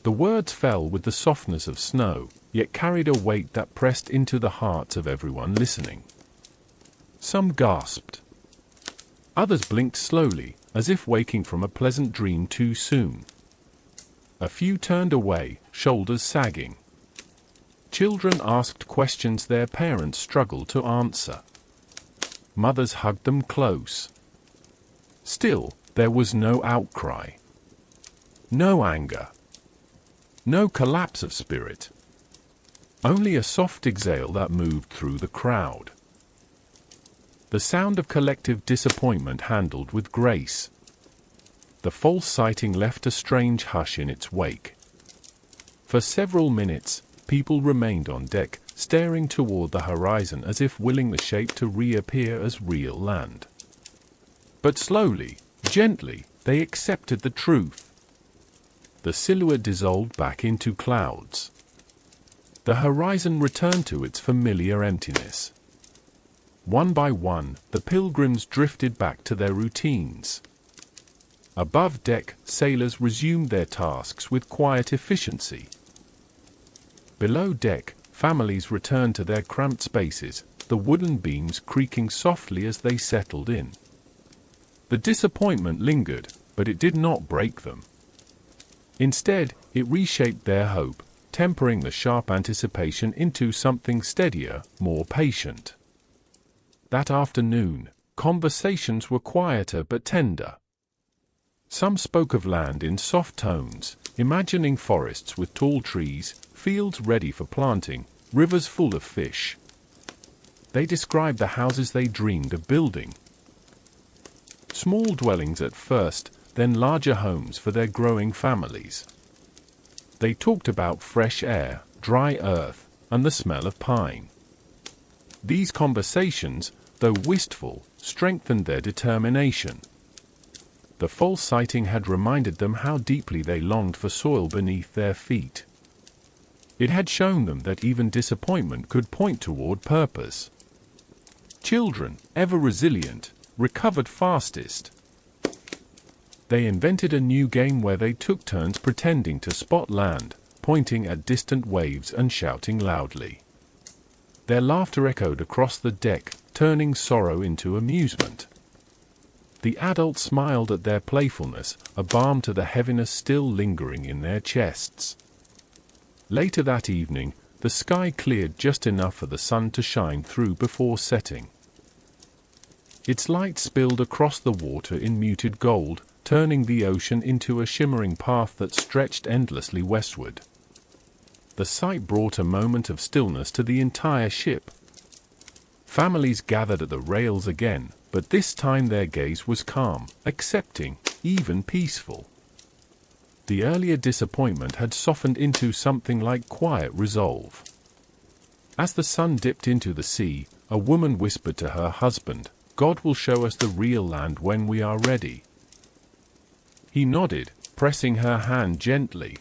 The words fell with the softness of snow, yet carried a weight that pressed into the hearts of everyone listening. Some gasped. Others blinked slowly, as if waking from a pleasant dream too soon. A few turned away, shoulders sagging. Children asked questions their parents struggled to answer. Mothers hugged them close. Still, there was no outcry. No anger. No collapse of spirit. Only a soft exhale that moved through the crowd. The sound of collective disappointment handled with grace. The false sighting left a strange hush in its wake. For several minutes, people remained on deck, staring toward the horizon as if willing the shape to reappear as real land. But slowly, gently, they accepted the truth. The silhouette dissolved back into clouds. The horizon returned to its familiar emptiness. One by one, the Pilgrims drifted back to their routines. Above deck, sailors resumed their tasks with quiet efficiency. Below deck, families returned to their cramped spaces, the wooden beams creaking softly as they settled in. The disappointment lingered, but it did not break them. Instead, it reshaped their hope, tempering the sharp anticipation into something steadier, more patient. That afternoon, conversations were quieter but tender. Some spoke of land in soft tones, imagining forests with tall trees, fields ready for planting, rivers full of fish. They described the houses they dreamed of building. Small dwellings at first, then larger homes for their growing families. They talked about fresh air, dry earth, and the smell of pine. These conversations, though wistful, strengthened their determination. The false sighting had reminded them how deeply they longed for soil beneath their feet. It had shown them that even disappointment could point toward purpose. Children, ever resilient, recovered fastest. They invented a new game where they took turns pretending to spot land, pointing at distant waves and shouting loudly. Their laughter echoed across the deck, turning sorrow into amusement. The adults smiled at their playfulness, a balm to the heaviness still lingering in their chests. Later that evening, the sky cleared just enough for the sun to shine through before setting. Its light spilled across the water in muted gold, turning the ocean into a shimmering path that stretched endlessly westward. The sight brought a moment of stillness to the entire ship. Families gathered at the rails again, but this time their gaze was calm, accepting, even peaceful. The earlier disappointment had softened into something like quiet resolve. As the sun dipped into the sea, a woman whispered to her husband, "God will show us the real land when we are ready." He nodded, pressing her hand gently.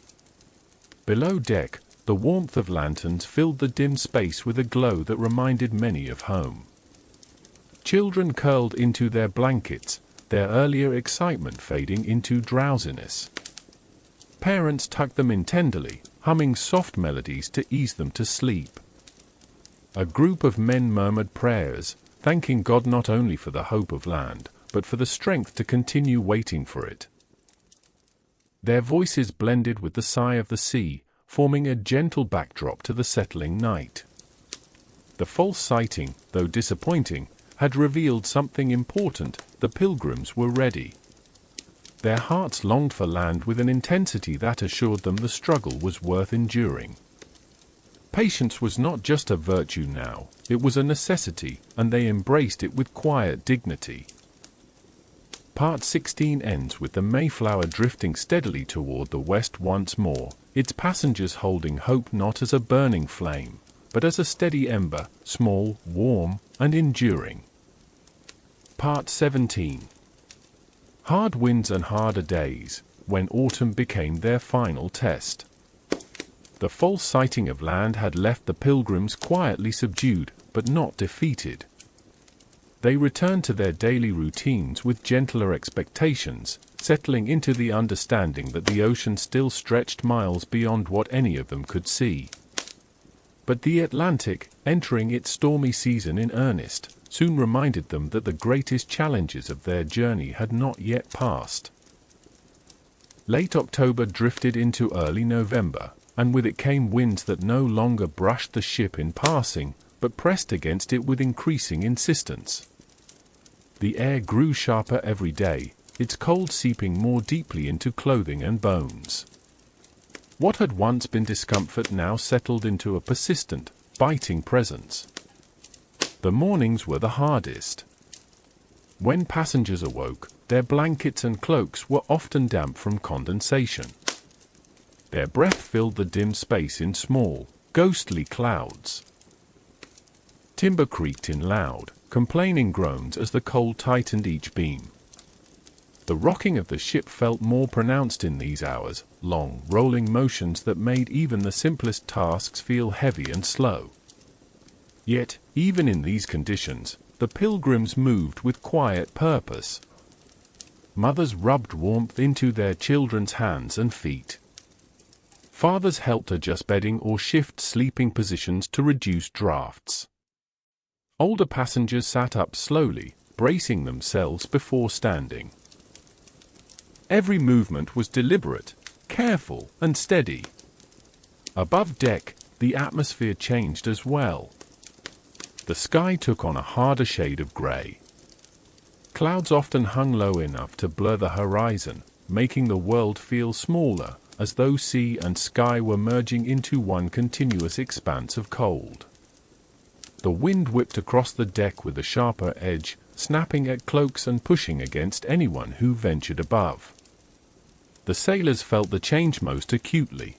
Below deck, the warmth of lanterns filled the dim space with a glow that reminded many of home. Children curled into their blankets, their earlier excitement fading into drowsiness. Parents tucked them in tenderly, humming soft melodies to ease them to sleep. A group of men murmured prayers, thanking God not only for the hope of land, but for the strength to continue waiting for it. Their voices blended with the sigh of the sea, forming a gentle backdrop to the settling night. The false sighting, though disappointing, had revealed something important: the Pilgrims were ready. Their hearts longed for land with an intensity that assured them the struggle was worth enduring. Patience was not just a virtue now, it was a necessity, and they embraced it with quiet dignity. Part 16 ends with the Mayflower drifting steadily toward the west once more, its passengers holding hope not as a burning flame, but as a steady ember, small, warm, and enduring. Part 17. Hard winds and harder days, when autumn became their final test. The false sighting of land had left the Pilgrims quietly subdued, but not defeated. They returned to their daily routines with gentler expectations, settling into the understanding that the ocean still stretched miles beyond what any of them could see. But the Atlantic, entering its stormy season in earnest, soon reminded them that the greatest challenges of their journey had not yet passed. Late October drifted into early November, and with it came winds that no longer brushed the ship in passing, but pressed against it with increasing insistence. The air grew sharper every day, its cold seeping more deeply into clothing and bones. What had once been discomfort now settled into a persistent, biting presence. The mornings were the hardest. When passengers awoke, their blankets and cloaks were often damp from condensation. Their breath filled the dim space in small, ghostly clouds. Timber creaked in loud, complaining groans as the cold tightened each beam. The rocking of the ship felt more pronounced in these hours, long, rolling motions that made even the simplest tasks feel heavy and slow. Yet, even in these conditions, the Pilgrims moved with quiet purpose. Mothers rubbed warmth into their children's hands and feet. Fathers helped adjust bedding or shift sleeping positions to reduce drafts. Older passengers sat up slowly, bracing themselves before standing. Every movement was deliberate, careful, and steady. Above deck, the atmosphere changed as well. The sky took on a harder shade of grey. Clouds often hung low enough to blur the horizon, making the world feel smaller, as though sea and sky were merging into one continuous expanse of cold. The wind whipped across the deck with a sharper edge, snapping at cloaks and pushing against anyone who ventured above. The sailors felt the change most acutely.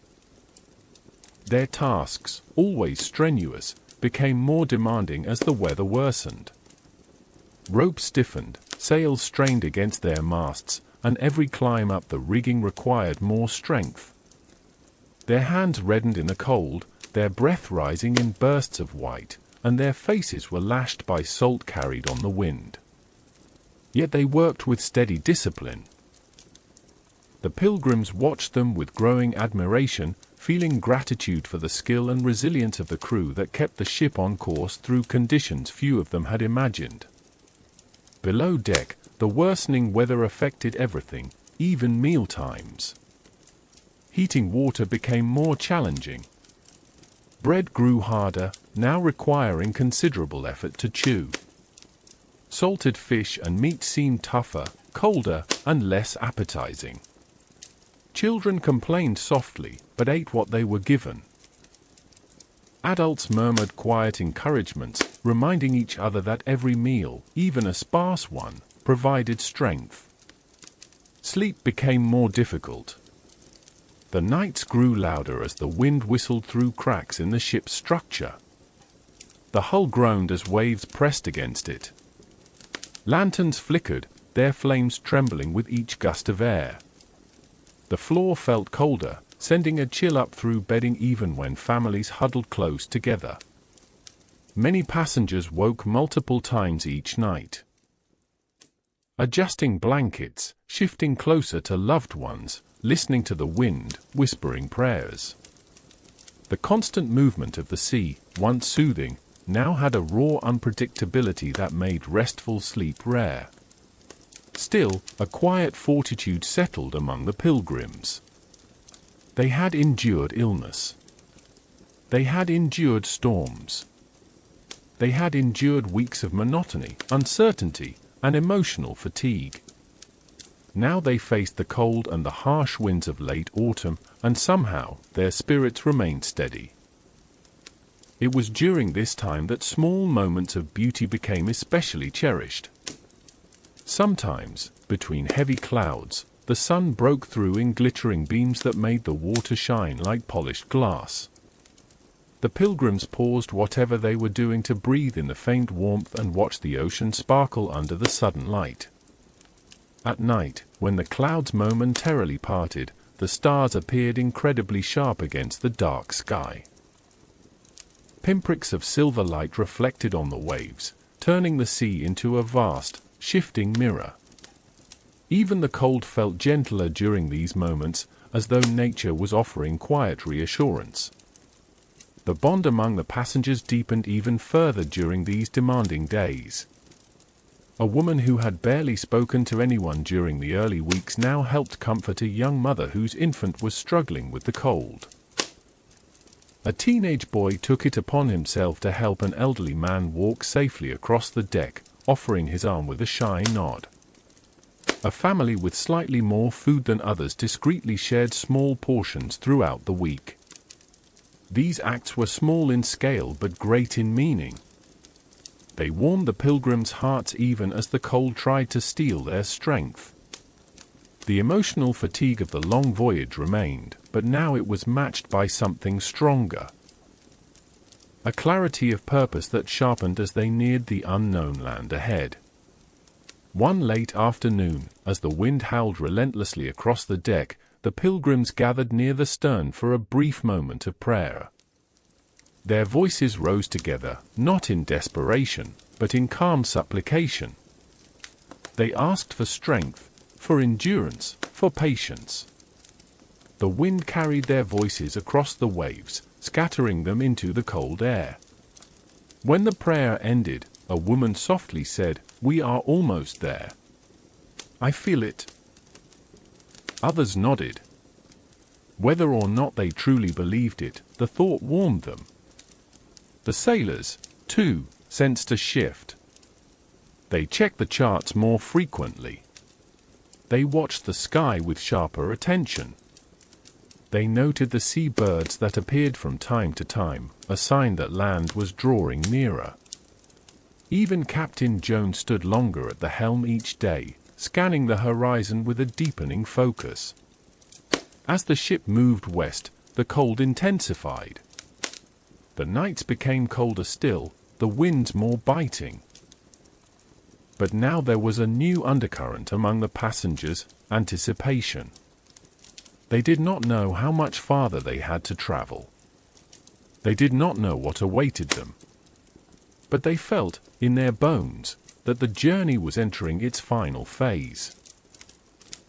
Their tasks, always strenuous, became more demanding as the weather worsened. Ropes stiffened, sails strained against their masts, and every climb up the rigging required more strength. Their hands reddened in the cold, their breath rising in bursts of white, and their faces were lashed by salt carried on the wind. Yet they worked with steady discipline. The Pilgrims watched them with growing admiration, feeling gratitude for the skill and resilience of the crew that kept the ship on course through conditions few of them had imagined. Below deck, the worsening weather affected everything, even mealtimes. Heating water became more challenging. Bread grew harder, now requiring considerable effort to chew. Salted fish and meat seemed tougher, colder, and less appetizing. Children complained softly, but ate what they were given. Adults murmured quiet encouragements, reminding each other that every meal, even a sparse one, provided strength. Sleep became more difficult. The nights grew louder as the wind whistled through cracks in the ship's structure. The hull groaned as waves pressed against it. Lanterns flickered, their flames trembling with each gust of air. The floor felt colder, sending a chill up through bedding even when families huddled close together. Many passengers woke multiple times each night. Adjusting blankets, shifting closer to loved ones, listening to the wind, whispering prayers. The constant movement of the sea, once soothing, now had a raw unpredictability that made restful sleep rare. Still, a quiet fortitude settled among the Pilgrims. They had endured illness. They had endured storms. They had endured weeks of monotony, uncertainty, and emotional fatigue. Now they faced the cold and the harsh winds of late autumn, and somehow their spirits remained steady. It was during this time that small moments of beauty became especially cherished. Sometimes, between heavy clouds, the sun broke through in glittering beams that made the water shine like polished glass. The Pilgrims paused whatever they were doing to breathe in the faint warmth and watch the ocean sparkle under the sudden light. At night, when the clouds momentarily parted, the stars appeared incredibly sharp against the dark sky. Pinpricks of silver light reflected on the waves, turning the sea into a vast, shifting mirror. Even the cold felt gentler during these moments, as though nature was offering quiet reassurance. The bond among the passengers deepened even further during these demanding days. A woman who had barely spoken to anyone during the early weeks now helped comfort a young mother whose infant was struggling with the cold. A teenage boy took it upon himself to help an elderly man walk safely across the deck, offering his arm with a shy nod. A family with slightly more food than others discreetly shared small portions throughout the week. These acts were small in scale but great in meaning. They warmed the Pilgrims' hearts even as the cold tried to steal their strength. The emotional fatigue of the long voyage remained, but now it was matched by something stronger. A clarity of purpose that sharpened as they neared the unknown land ahead. One late afternoon, as the wind howled relentlessly across the deck, the Pilgrims gathered near the stern for a brief moment of prayer. Their voices rose together, not in desperation, but in calm supplication. They asked for strength, for endurance, for patience. The wind carried their voices across the waves, scattering them into the cold air. When the prayer ended, a woman softly said, "We are almost there. I feel it." Others nodded. Whether or not they truly believed it, the thought warmed them. The sailors, too, sensed a shift. They checked the charts more frequently. They watched the sky with sharper attention. They noted the sea birds that appeared from time to time, a sign that land was drawing nearer. Even Captain Jones stood longer at the helm each day, scanning the horizon with a deepening focus. As the ship moved west, the cold intensified. The nights became colder still, the winds more biting. But now there was a new undercurrent among the passengers: anticipation. They did not know how much farther they had to travel. They did not know what awaited them. But they felt, in their bones, that the journey was entering its final phase.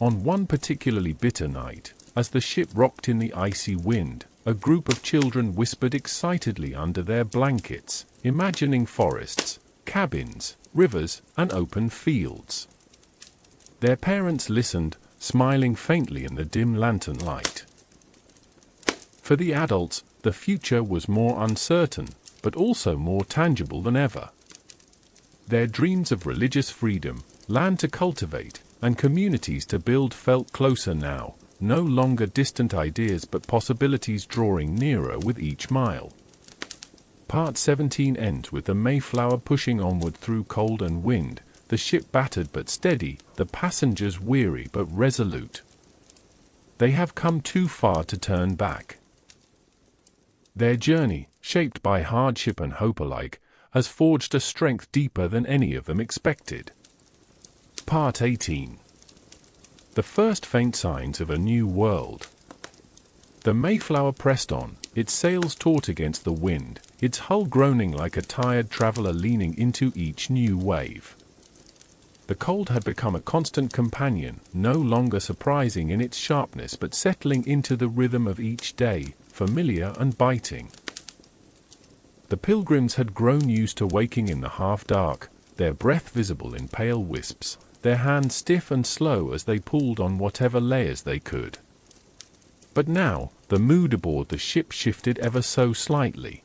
On one particularly bitter night, as the ship rocked in the icy wind, a group of children whispered excitedly under their blankets, imagining forests, cabins, rivers, and open fields. Their parents listened, smiling faintly in the dim lantern light. For the adults, the future was more uncertain, but also more tangible than ever. Their dreams of religious freedom, land to cultivate, and communities to build felt closer now, no longer distant ideas but possibilities drawing nearer with each mile. Part 17 ends with the Mayflower pushing onward through cold and wind, the ship battered but steady, the passengers weary but resolute. They have come too far to turn back. Their journey, shaped by hardship and hope alike, has forged a strength deeper than any of them expected. Part 18. The first faint signs of a new world. The Mayflower pressed on, its sails taut against the wind, its hull groaning like a tired traveler leaning into each new wave. The cold had become a constant companion, no longer surprising in its sharpness but settling into the rhythm of each day, familiar and biting. The Pilgrims had grown used to waking in the half-dark, their breath visible in pale wisps, their hands stiff and slow as they pulled on whatever layers they could. But now, the mood aboard the ship shifted ever so slightly.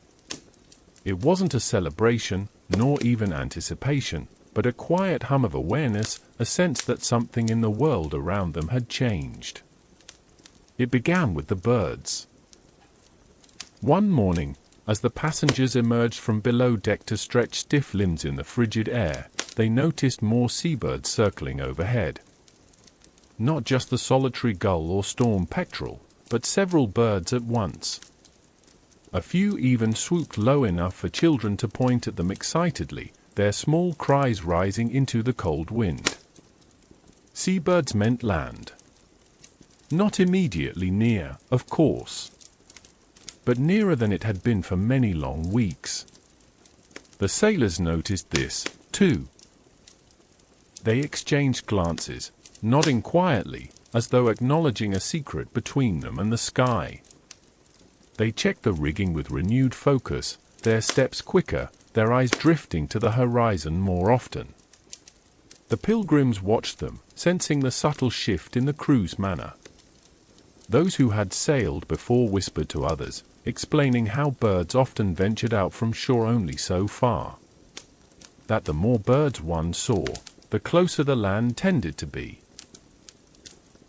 It wasn't a celebration, nor even anticipation, but a quiet hum of awareness, a sense that something in the world around them had changed. It began with the birds. One morning, as the passengers emerged from below deck to stretch stiff limbs in the frigid air, they noticed more seabirds circling overhead. Not just the solitary gull or storm petrel, but several birds at once. A few even swooped low enough for children to point at them excitedly, their small cries rising into the cold wind. Seabirds meant land. Not immediately near, of course, but nearer than it had been for many long weeks. The sailors noticed this, too. They exchanged glances, nodding quietly, as though acknowledging a secret between them and the sky. They checked the rigging with renewed focus, their steps quicker, their eyes drifting to the horizon more often. The Pilgrims watched them, sensing the subtle shift in the crew's manner. Those who had sailed before whispered to others, explaining how birds often ventured out from shore only so far. That the more birds one saw, the closer the land tended to be.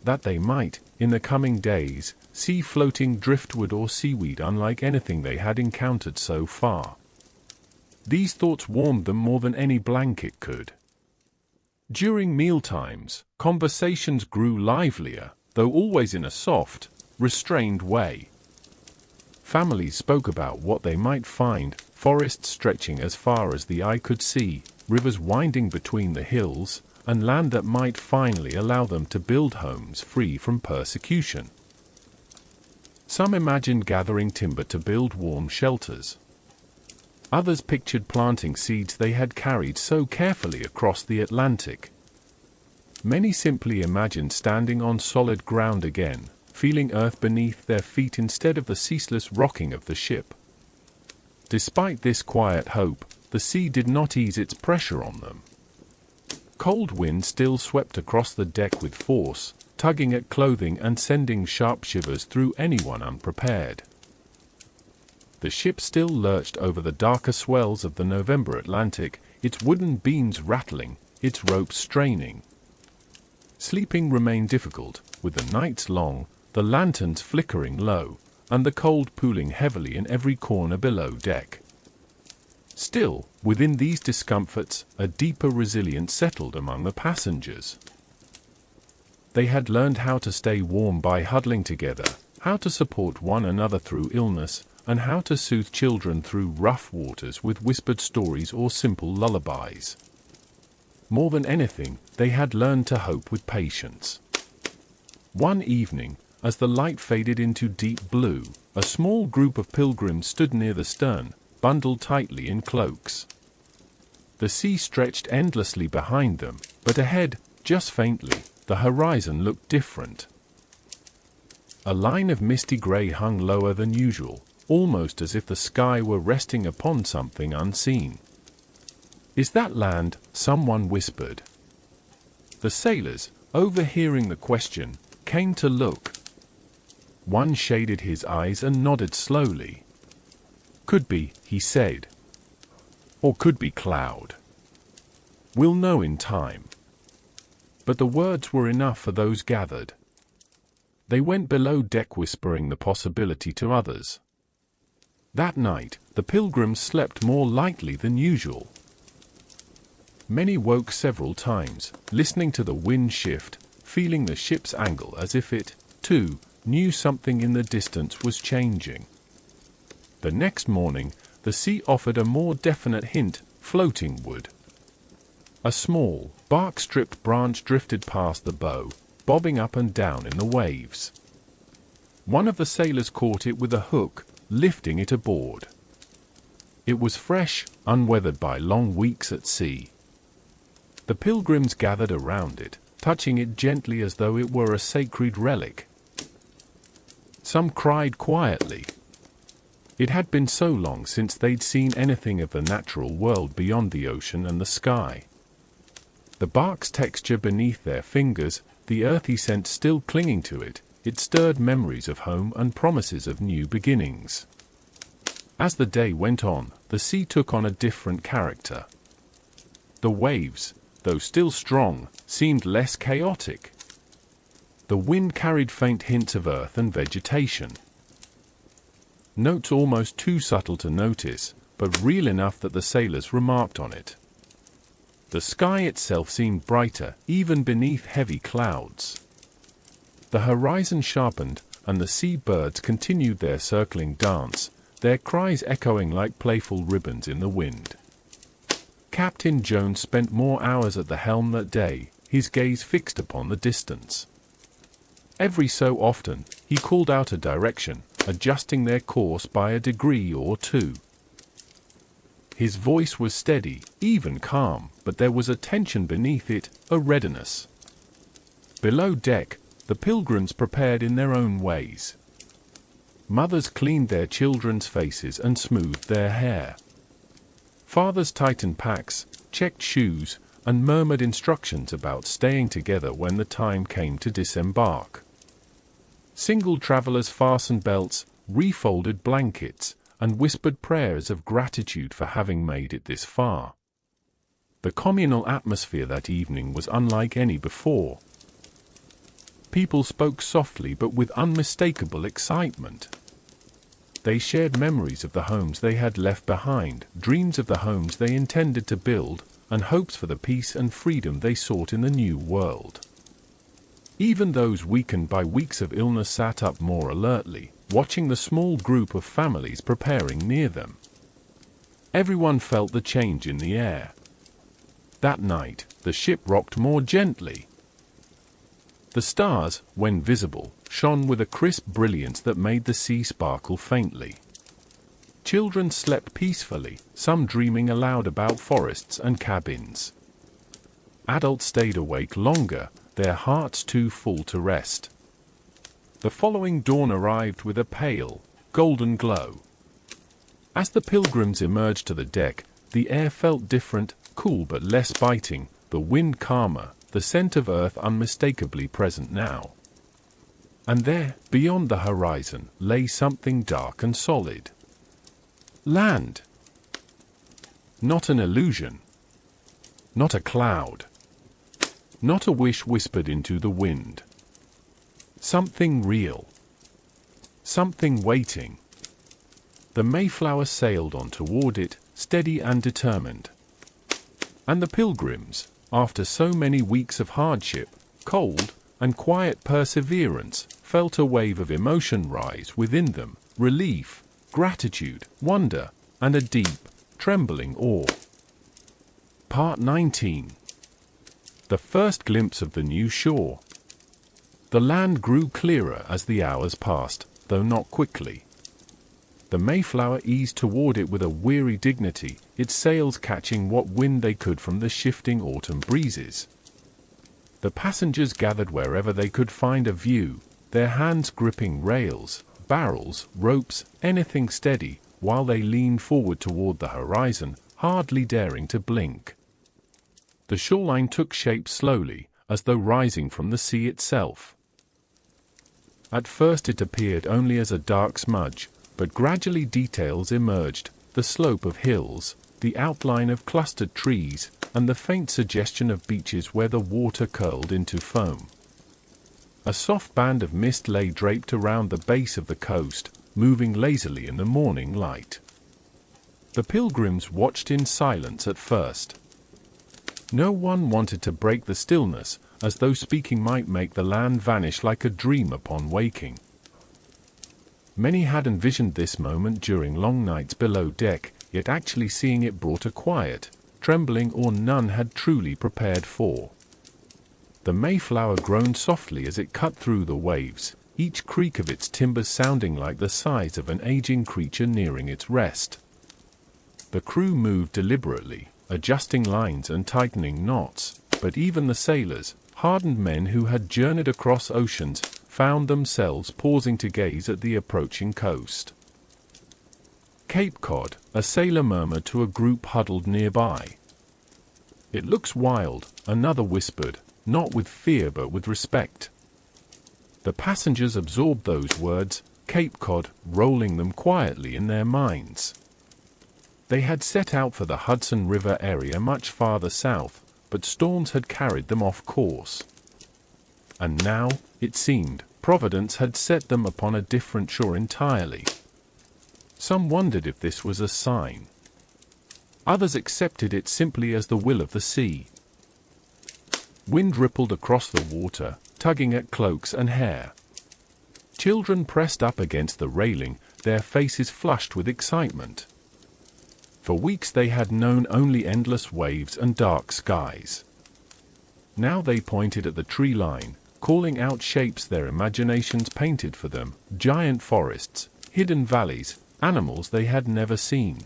That they might, in the coming days, see floating driftwood or seaweed unlike anything they had encountered so far. These thoughts warmed them more than any blanket could. During mealtimes, conversations grew livelier, though always in a soft, restrained way. Families spoke about what they might find, forests stretching as far as the eye could see, rivers winding between the hills, and land that might finally allow them to build homes free from persecution. Some imagined gathering timber to build warm shelters. Others pictured planting seeds they had carried so carefully across the Atlantic. Many simply imagined standing on solid ground again, feeling earth beneath their feet instead of the ceaseless rocking of the ship. Despite this quiet hope, the sea did not ease its pressure on them. Cold wind still swept across the deck with force, tugging at clothing and sending sharp shivers through anyone unprepared. The ship still lurched over the darker swells of the November Atlantic, its wooden beams rattling, its ropes straining. Sleeping remained difficult, with the nights long, the lanterns flickering low, and the cold pooling heavily in every corner below deck. Still, within these discomforts, a deeper resilience settled among the passengers. They had learned how to stay warm by huddling together, how to support one another through illness, and how to soothe children through rough waters with whispered stories or simple lullabies. More than anything, they had learned to hope with patience. One evening, as the light faded into deep blue, a small group of pilgrims stood near the stern, bundled tightly in cloaks. The sea stretched endlessly behind them, but ahead, just faintly, the horizon looked different. A line of misty grey hung lower than usual, almost as if the sky were resting upon something unseen. "Is that land?" someone whispered. The sailors, overhearing the question, came to look. One shaded his eyes and nodded slowly. "Could be," he said. "Or could be cloud. We'll know in time." But the words were enough for those gathered. They went below deck whispering the possibility to others. That night, the pilgrims slept more lightly than usual. Many woke several times, listening to the wind shift, feeling the ship's angle as if it, too, knew something in the distance was changing. The next morning, the sea offered a more definite hint: floating wood. A small, bark-stripped branch drifted past the bow, bobbing up and down in the waves. One of the sailors caught it with a hook, lifting it aboard. It was fresh, unweathered by long weeks at sea. The pilgrims gathered around it, touching it gently as though it were a sacred relic. Some cried quietly. It had been so long since they'd seen anything of the natural world beyond the ocean and the sky. The bark's texture beneath their fingers, the earthy scent still clinging to it, it stirred memories of home and promises of new beginnings. As the day went on, the sea took on a different character. The waves, though still strong, seemed less chaotic. The wind carried faint hints of earth and vegetation. Notes almost too subtle to notice, but real enough that the sailors remarked on it. The sky itself seemed brighter, even beneath heavy clouds. The horizon sharpened, and the sea birds continued their circling dance, their cries echoing like playful ribbons in the wind. Captain Jones spent more hours at the helm that day, his gaze fixed upon the distance. Every so often, he called out a direction, adjusting their course by a degree or two. His voice was steady, even calm, but there was a tension beneath it, a readiness. Below deck, the pilgrims prepared in their own ways. Mothers cleaned their children's faces and smoothed their hair. Fathers tightened packs, checked shoes, and murmured instructions about staying together when the time came to disembark. Single travelers fastened belts, refolded blankets, and whispered prayers of gratitude for having made it this far. The communal atmosphere that evening was unlike any before. People spoke softly but with unmistakable excitement. They shared memories of the homes they had left behind, dreams of the homes they intended to build, and hopes for the peace and freedom they sought in the new world. Even those weakened by weeks of illness sat up more alertly, watching the small group of families preparing near them. Everyone felt the change in the air. That night, the ship rocked more gently. The stars, when visible, shone with a crisp brilliance that made the sea sparkle faintly. Children slept peacefully, some dreaming aloud about forests and cabins. Adults stayed awake longer, their hearts too full to rest. The following dawn arrived with a pale, golden glow. As the pilgrims emerged to the deck, the air felt different, cool but less biting, the wind calmer, the scent of earth unmistakably present now. And there, beyond the horizon, lay something dark and solid. Land. Not an illusion. Not a cloud. Not a wish whispered into the wind. Something real. Something waiting. The Mayflower sailed on toward it, steady and determined. And the Pilgrims, after so many weeks of hardship, cold, and quiet perseverance, felt a wave of emotion rise within them, relief, gratitude, wonder, and a deep, trembling awe. Part 19. The first glimpse of the new shore. The land grew clearer as the hours passed, though not quickly. The Mayflower eased toward it with a weary dignity, its sails catching what wind they could from the shifting autumn breezes. The passengers gathered wherever they could find a view, their hands gripping rails, barrels, ropes, anything steady, while they leaned forward toward the horizon, hardly daring to blink. The shoreline took shape slowly, as though rising from the sea itself. At first it appeared only as a dark smudge, but gradually details emerged, the slope of hills, the outline of clustered trees, and the faint suggestion of beaches where the water curled into foam. A soft band of mist lay draped around the base of the coast, moving lazily in the morning light. The Pilgrims watched in silence at first. No one wanted to break the stillness, as though speaking might make the land vanish like a dream upon waking. Many had envisioned this moment during long nights below deck, yet actually seeing it brought a quiet, trembling awe none had truly prepared for. The Mayflower groaned softly as it cut through the waves, each creak of its timbers sounding like the sighs of an aging creature nearing its rest. The crew moved deliberately, adjusting lines and tightening knots, but even the sailors, hardened men who had journeyed across oceans, found themselves pausing to gaze at the approaching coast. "Cape Cod," a sailor murmured to a group huddled nearby. "It looks wild," another whispered, not with fear but with respect. The passengers absorbed those words, Cape Cod, rolling them quietly in their minds. They had set out for the Hudson River area much farther south, but storms had carried them off course. And now, it seemed, Providence had set them upon a different shore entirely. Some wondered if this was a sign. Others accepted it simply as the will of the sea. Wind rippled across the water, tugging at cloaks and hair. Children pressed up against the railing, their faces flushed with excitement. For weeks they had known only endless waves and dark skies. Now they pointed at the tree line, calling out shapes their imaginations painted for them, giant forests, hidden valleys, animals they had never seen.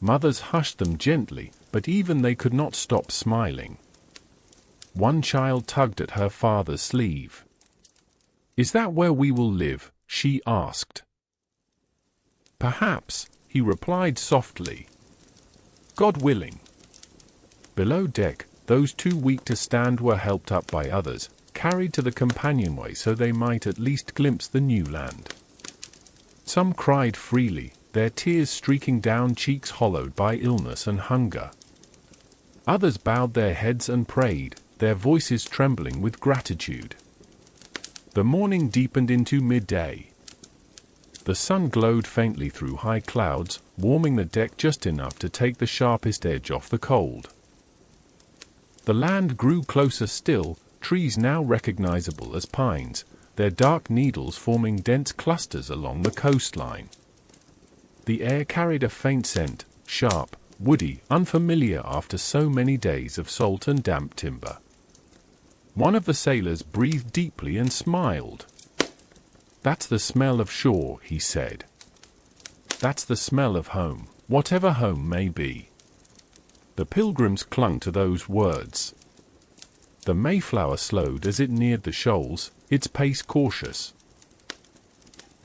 Mothers hushed them gently, but even they could not stop smiling. One child tugged at her father's sleeve. "Is that where we will live?" she asked. "Perhaps," he replied softly. "God willing." Below deck, those too weak to stand were helped up by others, carried to the companionway so they might at least glimpse the new land. Some cried freely, their tears streaking down cheeks hollowed by illness and hunger. Others bowed their heads and prayed, their voices trembling with gratitude. The morning deepened into midday. The sun glowed faintly through high clouds, warming the deck just enough to take the sharpest edge off the cold. The land grew closer still, trees now recognizable as pines, their dark needles forming dense clusters along the coastline. The air carried a faint scent, sharp, woody, unfamiliar after so many days of salt and damp timber. One of the sailors breathed deeply and smiled. "That's the smell of shore," he said. "That's the smell of home, whatever home may be." The Pilgrims clung to those words. The Mayflower slowed as it neared the shoals, its pace cautious.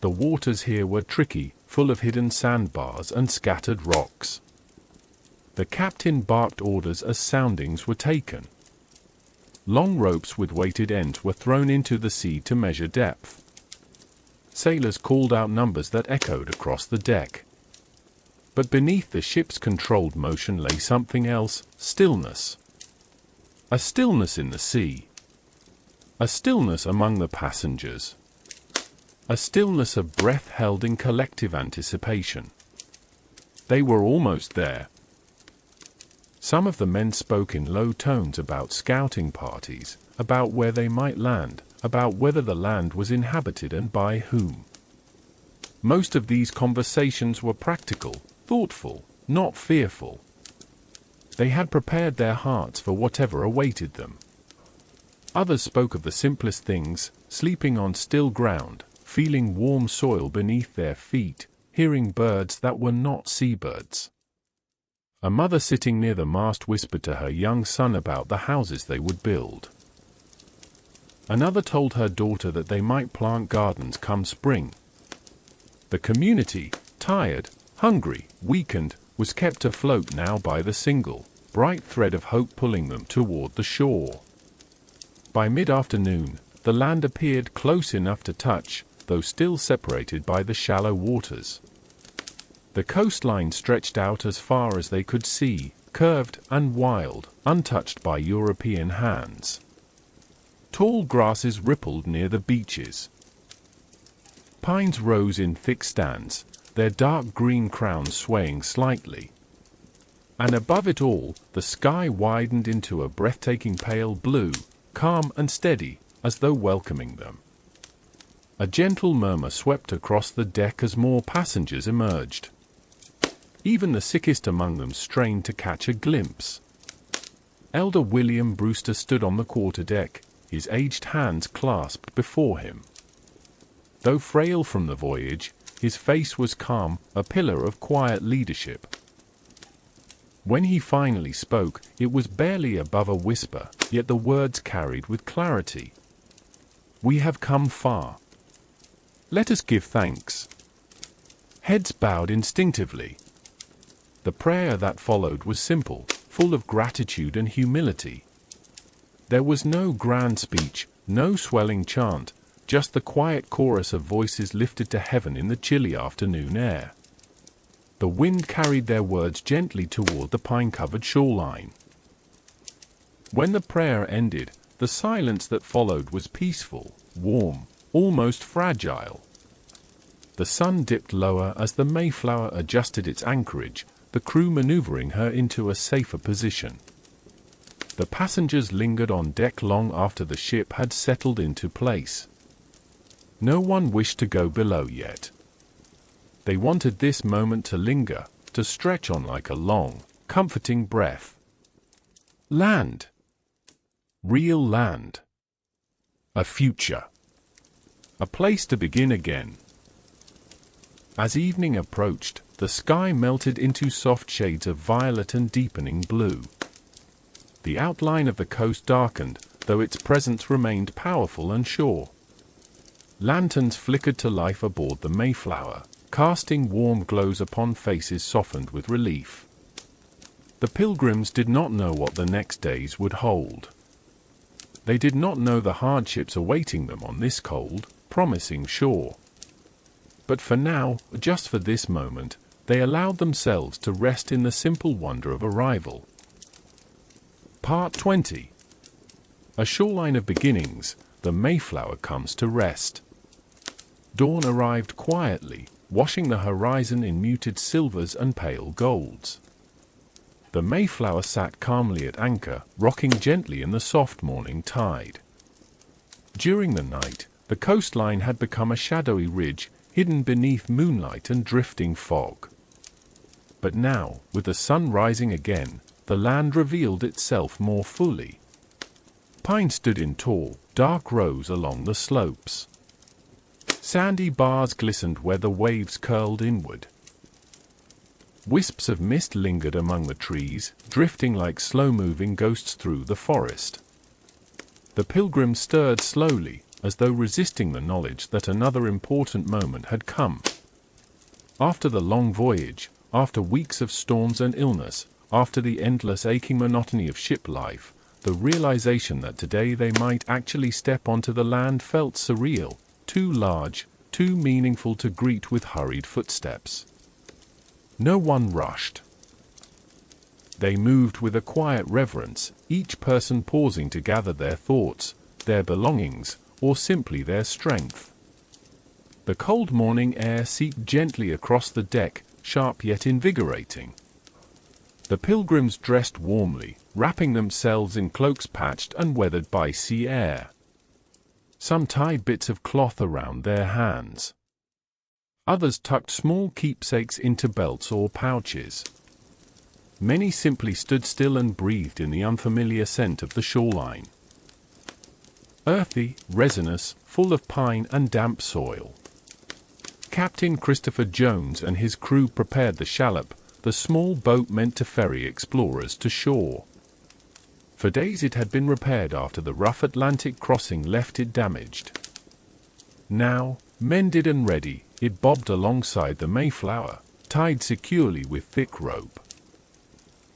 The waters here were tricky, full of hidden sandbars and scattered rocks. The captain barked orders as soundings were taken. Long ropes with weighted ends were thrown into the sea to measure depth. Sailors called out numbers that echoed across the deck. But beneath the ship's controlled motion lay something else, stillness. A stillness in the sea. A stillness among the passengers. A stillness of breath held in collective anticipation. They were almost there. Some of the men spoke in low tones about scouting parties, about where they might land, about whether the land was inhabited and by whom. Most of these conversations were practical, thoughtful, not fearful. They had prepared their hearts for whatever awaited them. Others spoke of the simplest things, sleeping on still ground, feeling warm soil beneath their feet, hearing birds that were not seabirds. A mother sitting near the mast whispered to her young son about the houses they would build. Another told her daughter that they might plant gardens come spring. The community, tired, hungry, weakened, was kept afloat now by the single, bright thread of hope pulling them toward the shore. By mid-afternoon, the land appeared close enough to touch, though still separated by the shallow waters. The coastline stretched out as far as they could see, curved and wild, untouched by European hands. Tall grasses rippled near the beaches. Pines rose in thick stands, their dark green crowns swaying slightly. And above it all, the sky widened into a breathtaking pale blue, calm and steady, as though welcoming them. A gentle murmur swept across the deck as more passengers emerged. Even the sickest among them strained to catch a glimpse. Elder William Brewster stood on the quarterdeck, his aged hands clasped before him. Though frail from the voyage, his face was calm, a pillar of quiet leadership. When he finally spoke, it was barely above a whisper, yet the words carried with clarity. "We have come far. Let us give thanks." Heads bowed instinctively. The prayer that followed was simple, full of gratitude and humility. There was no grand speech, no swelling chant, just the quiet chorus of voices lifted to heaven in the chilly afternoon air. The wind carried their words gently toward the pine-covered shoreline. When the prayer ended, the silence that followed was peaceful, warm, almost fragile. The sun dipped lower as the Mayflower adjusted its anchorage, the crew maneuvering her into a safer position. The passengers lingered on deck long after the ship had settled into place. No one wished to go below yet. They wanted this moment to linger, to stretch on like a long, comforting breath. Land. Real land. A future. A place to begin again. As evening approached, the sky melted into soft shades of violet and deepening blue. The outline of the coast darkened, though its presence remained powerful and sure. Lanterns flickered to life aboard the Mayflower, casting warm glows upon faces softened with relief. The Pilgrims did not know what the next days would hold. They did not know the hardships awaiting them on this cold, promising shore. But for now, just for this moment, they allowed themselves to rest in the simple wonder of arrival. Part 20. A shoreline of beginnings, the Mayflower comes to rest. Dawn arrived quietly, washing the horizon in muted silvers and pale golds. The Mayflower sat calmly at anchor, rocking gently in the soft morning tide. During the night, the coastline had become a shadowy ridge, hidden beneath moonlight and drifting fog. But now, with the sun rising again, the land revealed itself more fully. Pine stood in tall, dark rows along the slopes. Sandy bars glistened where the waves curled inward. Wisps of mist lingered among the trees, drifting like slow-moving ghosts through the forest. The Pilgrims stirred slowly, as though resisting the knowledge that another important moment had come. After the long voyage, after weeks of storms and illness, after the endless aching monotony of ship life, the realization that today they might actually step onto the land felt surreal, too large, too meaningful to greet with hurried footsteps. No one rushed. They moved with a quiet reverence, each person pausing to gather their thoughts, their belongings, or simply their strength. The cold morning air seeped gently across the deck, sharp yet invigorating. The Pilgrims dressed warmly, wrapping themselves in cloaks patched and weathered by sea air. Some tied bits of cloth around their hands. Others tucked small keepsakes into belts or pouches. Many simply stood still and breathed in the unfamiliar scent of the shoreline. Earthy, resinous, full of pine and damp soil. Captain Christopher Jones and his crew prepared the shallop, the small boat meant to ferry explorers to shore. For days it had been repaired after the rough Atlantic crossing left it damaged. Now, mended and ready, it bobbed alongside the Mayflower, tied securely with thick rope.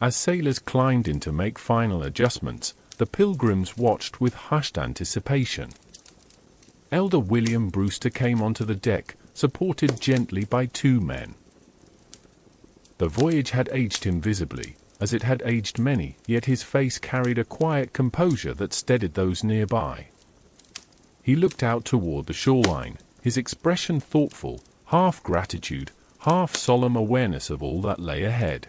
As sailors climbed in to make final adjustments, the Pilgrims watched with hushed anticipation. Elder William Brewster came onto the deck, supported gently by two men. The voyage had aged him visibly, as it had aged many, yet his face carried a quiet composure that steadied those nearby. He looked out toward the shoreline, his expression thoughtful, half gratitude, half solemn awareness of all that lay ahead.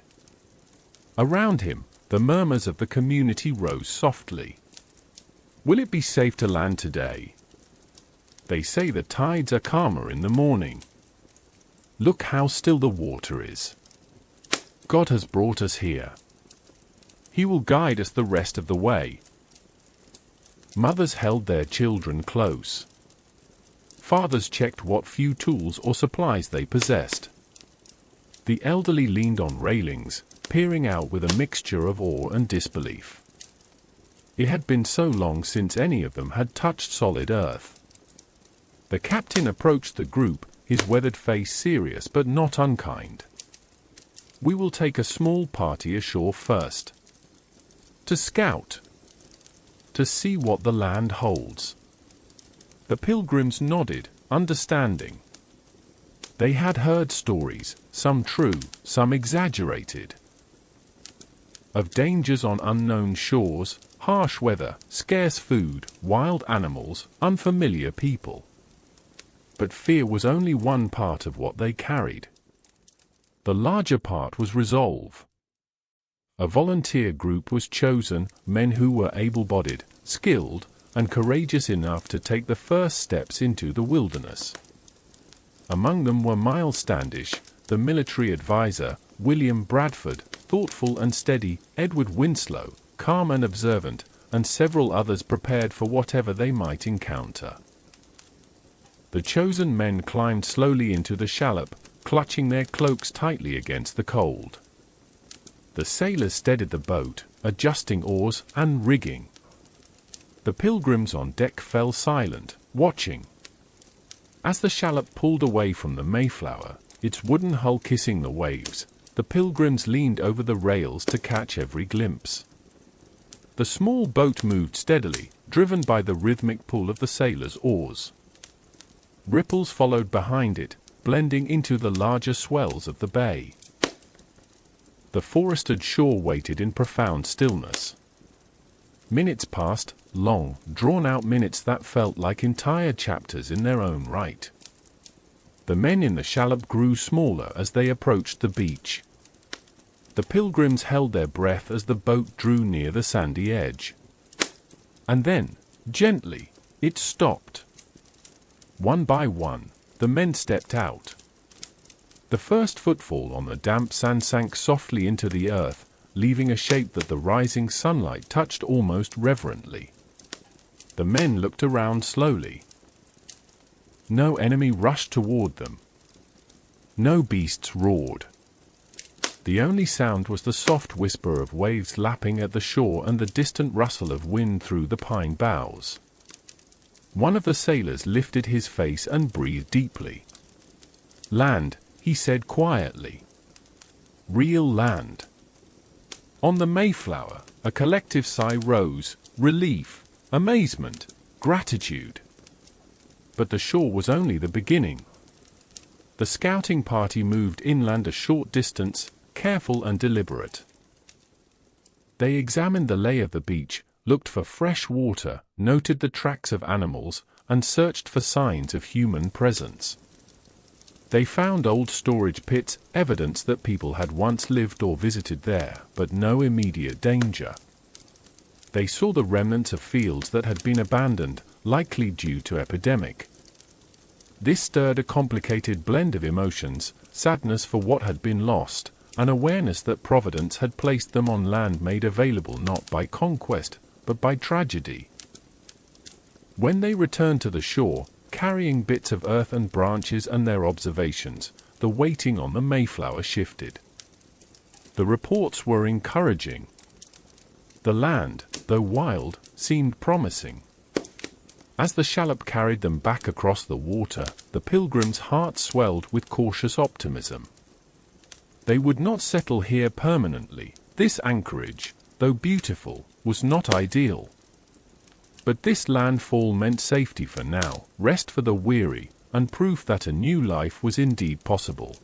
Around him, the murmurs of the community rose softly. Will it be safe to land today? They say the tides are calmer in the morning. Look how still the water is. God has brought us here. He will guide us the rest of the way. Mothers held their children close. Fathers checked what few tools or supplies they possessed. The elderly leaned on railings, peering out with a mixture of awe and disbelief. It had been so long since any of them had touched solid earth. The captain approached the group, his weathered face serious but not unkind. We will take a small party ashore first. To scout. To see what the land holds. The Pilgrims nodded, understanding. They had heard stories, some true, some exaggerated. Of dangers on unknown shores, harsh weather, scarce food, wild animals, unfamiliar people. But fear was only one part of what they carried. The larger part was resolve. A volunteer group was chosen, men who were able-bodied, skilled, and courageous enough to take the first steps into the wilderness. Among them were Miles Standish, the military advisor, William Bradford, thoughtful and steady, Edward Winslow, calm and observant, and several others prepared for whatever they might encounter. The chosen men climbed slowly into the shallop, clutching their cloaks tightly against the cold. The sailors steadied the boat, adjusting oars and rigging. The Pilgrims on deck fell silent, watching. As the shallop pulled away from the Mayflower, its wooden hull kissing the waves, the Pilgrims leaned over the rails to catch every glimpse. The small boat moved steadily, driven by the rhythmic pull of the sailors' oars. Ripples followed behind it, blending into the larger swells of the bay. The forested shore waited in profound stillness. Minutes passed, long, drawn-out minutes that felt like entire chapters in their own right. The men in the shallop grew smaller as they approached the beach. The Pilgrims held their breath as the boat drew near the sandy edge. And then, gently, it stopped. One by one, the men stepped out. The first footfall on the damp sand sank softly into the earth, leaving a shape that the rising sunlight touched almost reverently. The men looked around slowly. No enemy rushed toward them. No beasts roared. The only sound was the soft whisper of waves lapping at the shore and the distant rustle of wind through the pine boughs. One of the sailors lifted his face and breathed deeply. "Land," he said quietly. "Real land." On the Mayflower, a collective sigh rose, relief, amazement, gratitude. But the shore was only the beginning. The scouting party moved inland a short distance, careful and deliberate. They examined the lay of the beach, looked for fresh water, noted the tracks of animals, and searched for signs of human presence. They found old storage pits, evidence that people had once lived or visited there, but no immediate danger. They saw the remnants of fields that had been abandoned, likely due to epidemic. This stirred a complicated blend of emotions, sadness for what had been lost, an awareness that Providence had placed them on land made available not by conquest, but by tragedy. When they returned to the shore, carrying bits of earth and branches and their observations, the weighting on the Mayflower shifted. The reports were encouraging. The land, though wild, seemed promising. As the shallop carried them back across the water, the Pilgrims' hearts swelled with cautious optimism. They would not settle here permanently. This anchorage, though beautiful, was not ideal. But this landfall meant safety for now, rest for the weary, and proof that a new life was indeed possible.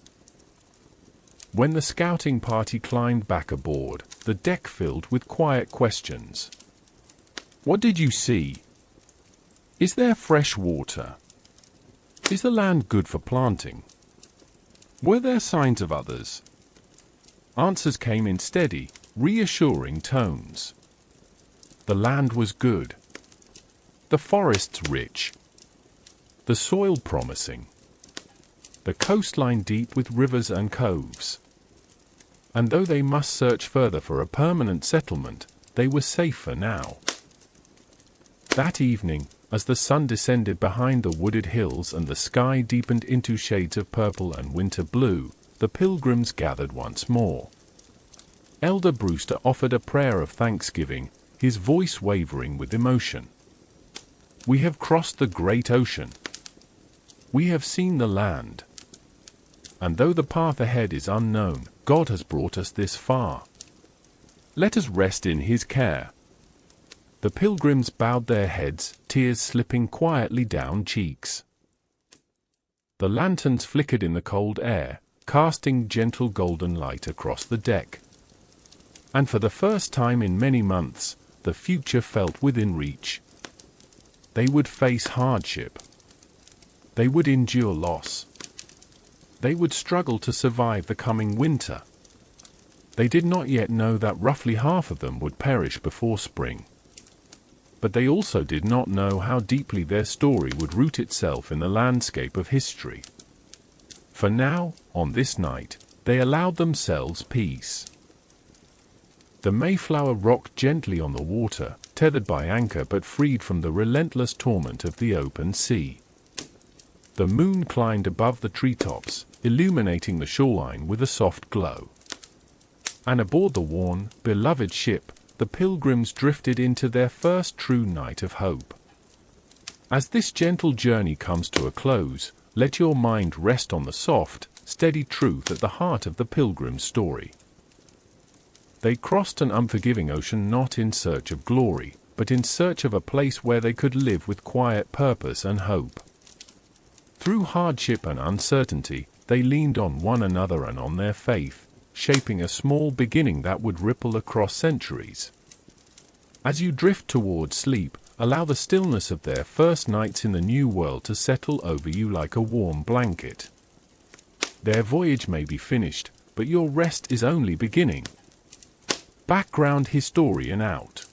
When the scouting party climbed back aboard, the deck filled with quiet questions. What did you see? Is there fresh water? Is the land good for planting? Were there signs of others? Answers came in steady, reassuring tones. The land was good. The forests rich. The soil promising. The coastline deep with rivers and coves. And though they must search further for a permanent settlement, they were safe for now. That evening, as the sun descended behind the wooded hills and the sky deepened into shades of purple and winter blue, the Pilgrims gathered once more. Elder Brewster offered a prayer of thanksgiving, his voice wavering with emotion. We have crossed the great ocean. We have seen the land. And though the path ahead is unknown, God has brought us this far. Let us rest in His care. The Pilgrims bowed their heads, tears slipping quietly down cheeks. The lanterns flickered in the cold air, casting gentle golden light across the deck. And for the first time in many months, the future felt within reach. They would face hardship. They would endure loss. They would struggle to survive the coming winter. They did not yet know that roughly half of them would perish before spring. But they also did not know how deeply their story would root itself in the landscape of history. For now, on this night, they allowed themselves peace. The Mayflower rocked gently on the water, tethered by anchor but freed from the relentless torment of the open sea. The moon climbed above the treetops, illuminating the shoreline with a soft glow. And aboard the worn, beloved ship, the Pilgrims drifted into their first true night of hope. As this gentle journey comes to a close, let your mind rest on the soft, steady truth at the heart of the Pilgrim's story. They crossed an unforgiving ocean not in search of glory, but in search of a place where they could live with quiet purpose and hope. Through hardship and uncertainty, they leaned on one another and on their faith, shaping a small beginning that would ripple across centuries. As you drift towards sleep, allow the stillness of their first nights in the new world to settle over you like a warm blanket. Their voyage may be finished, but your rest is only beginning. Background historian out.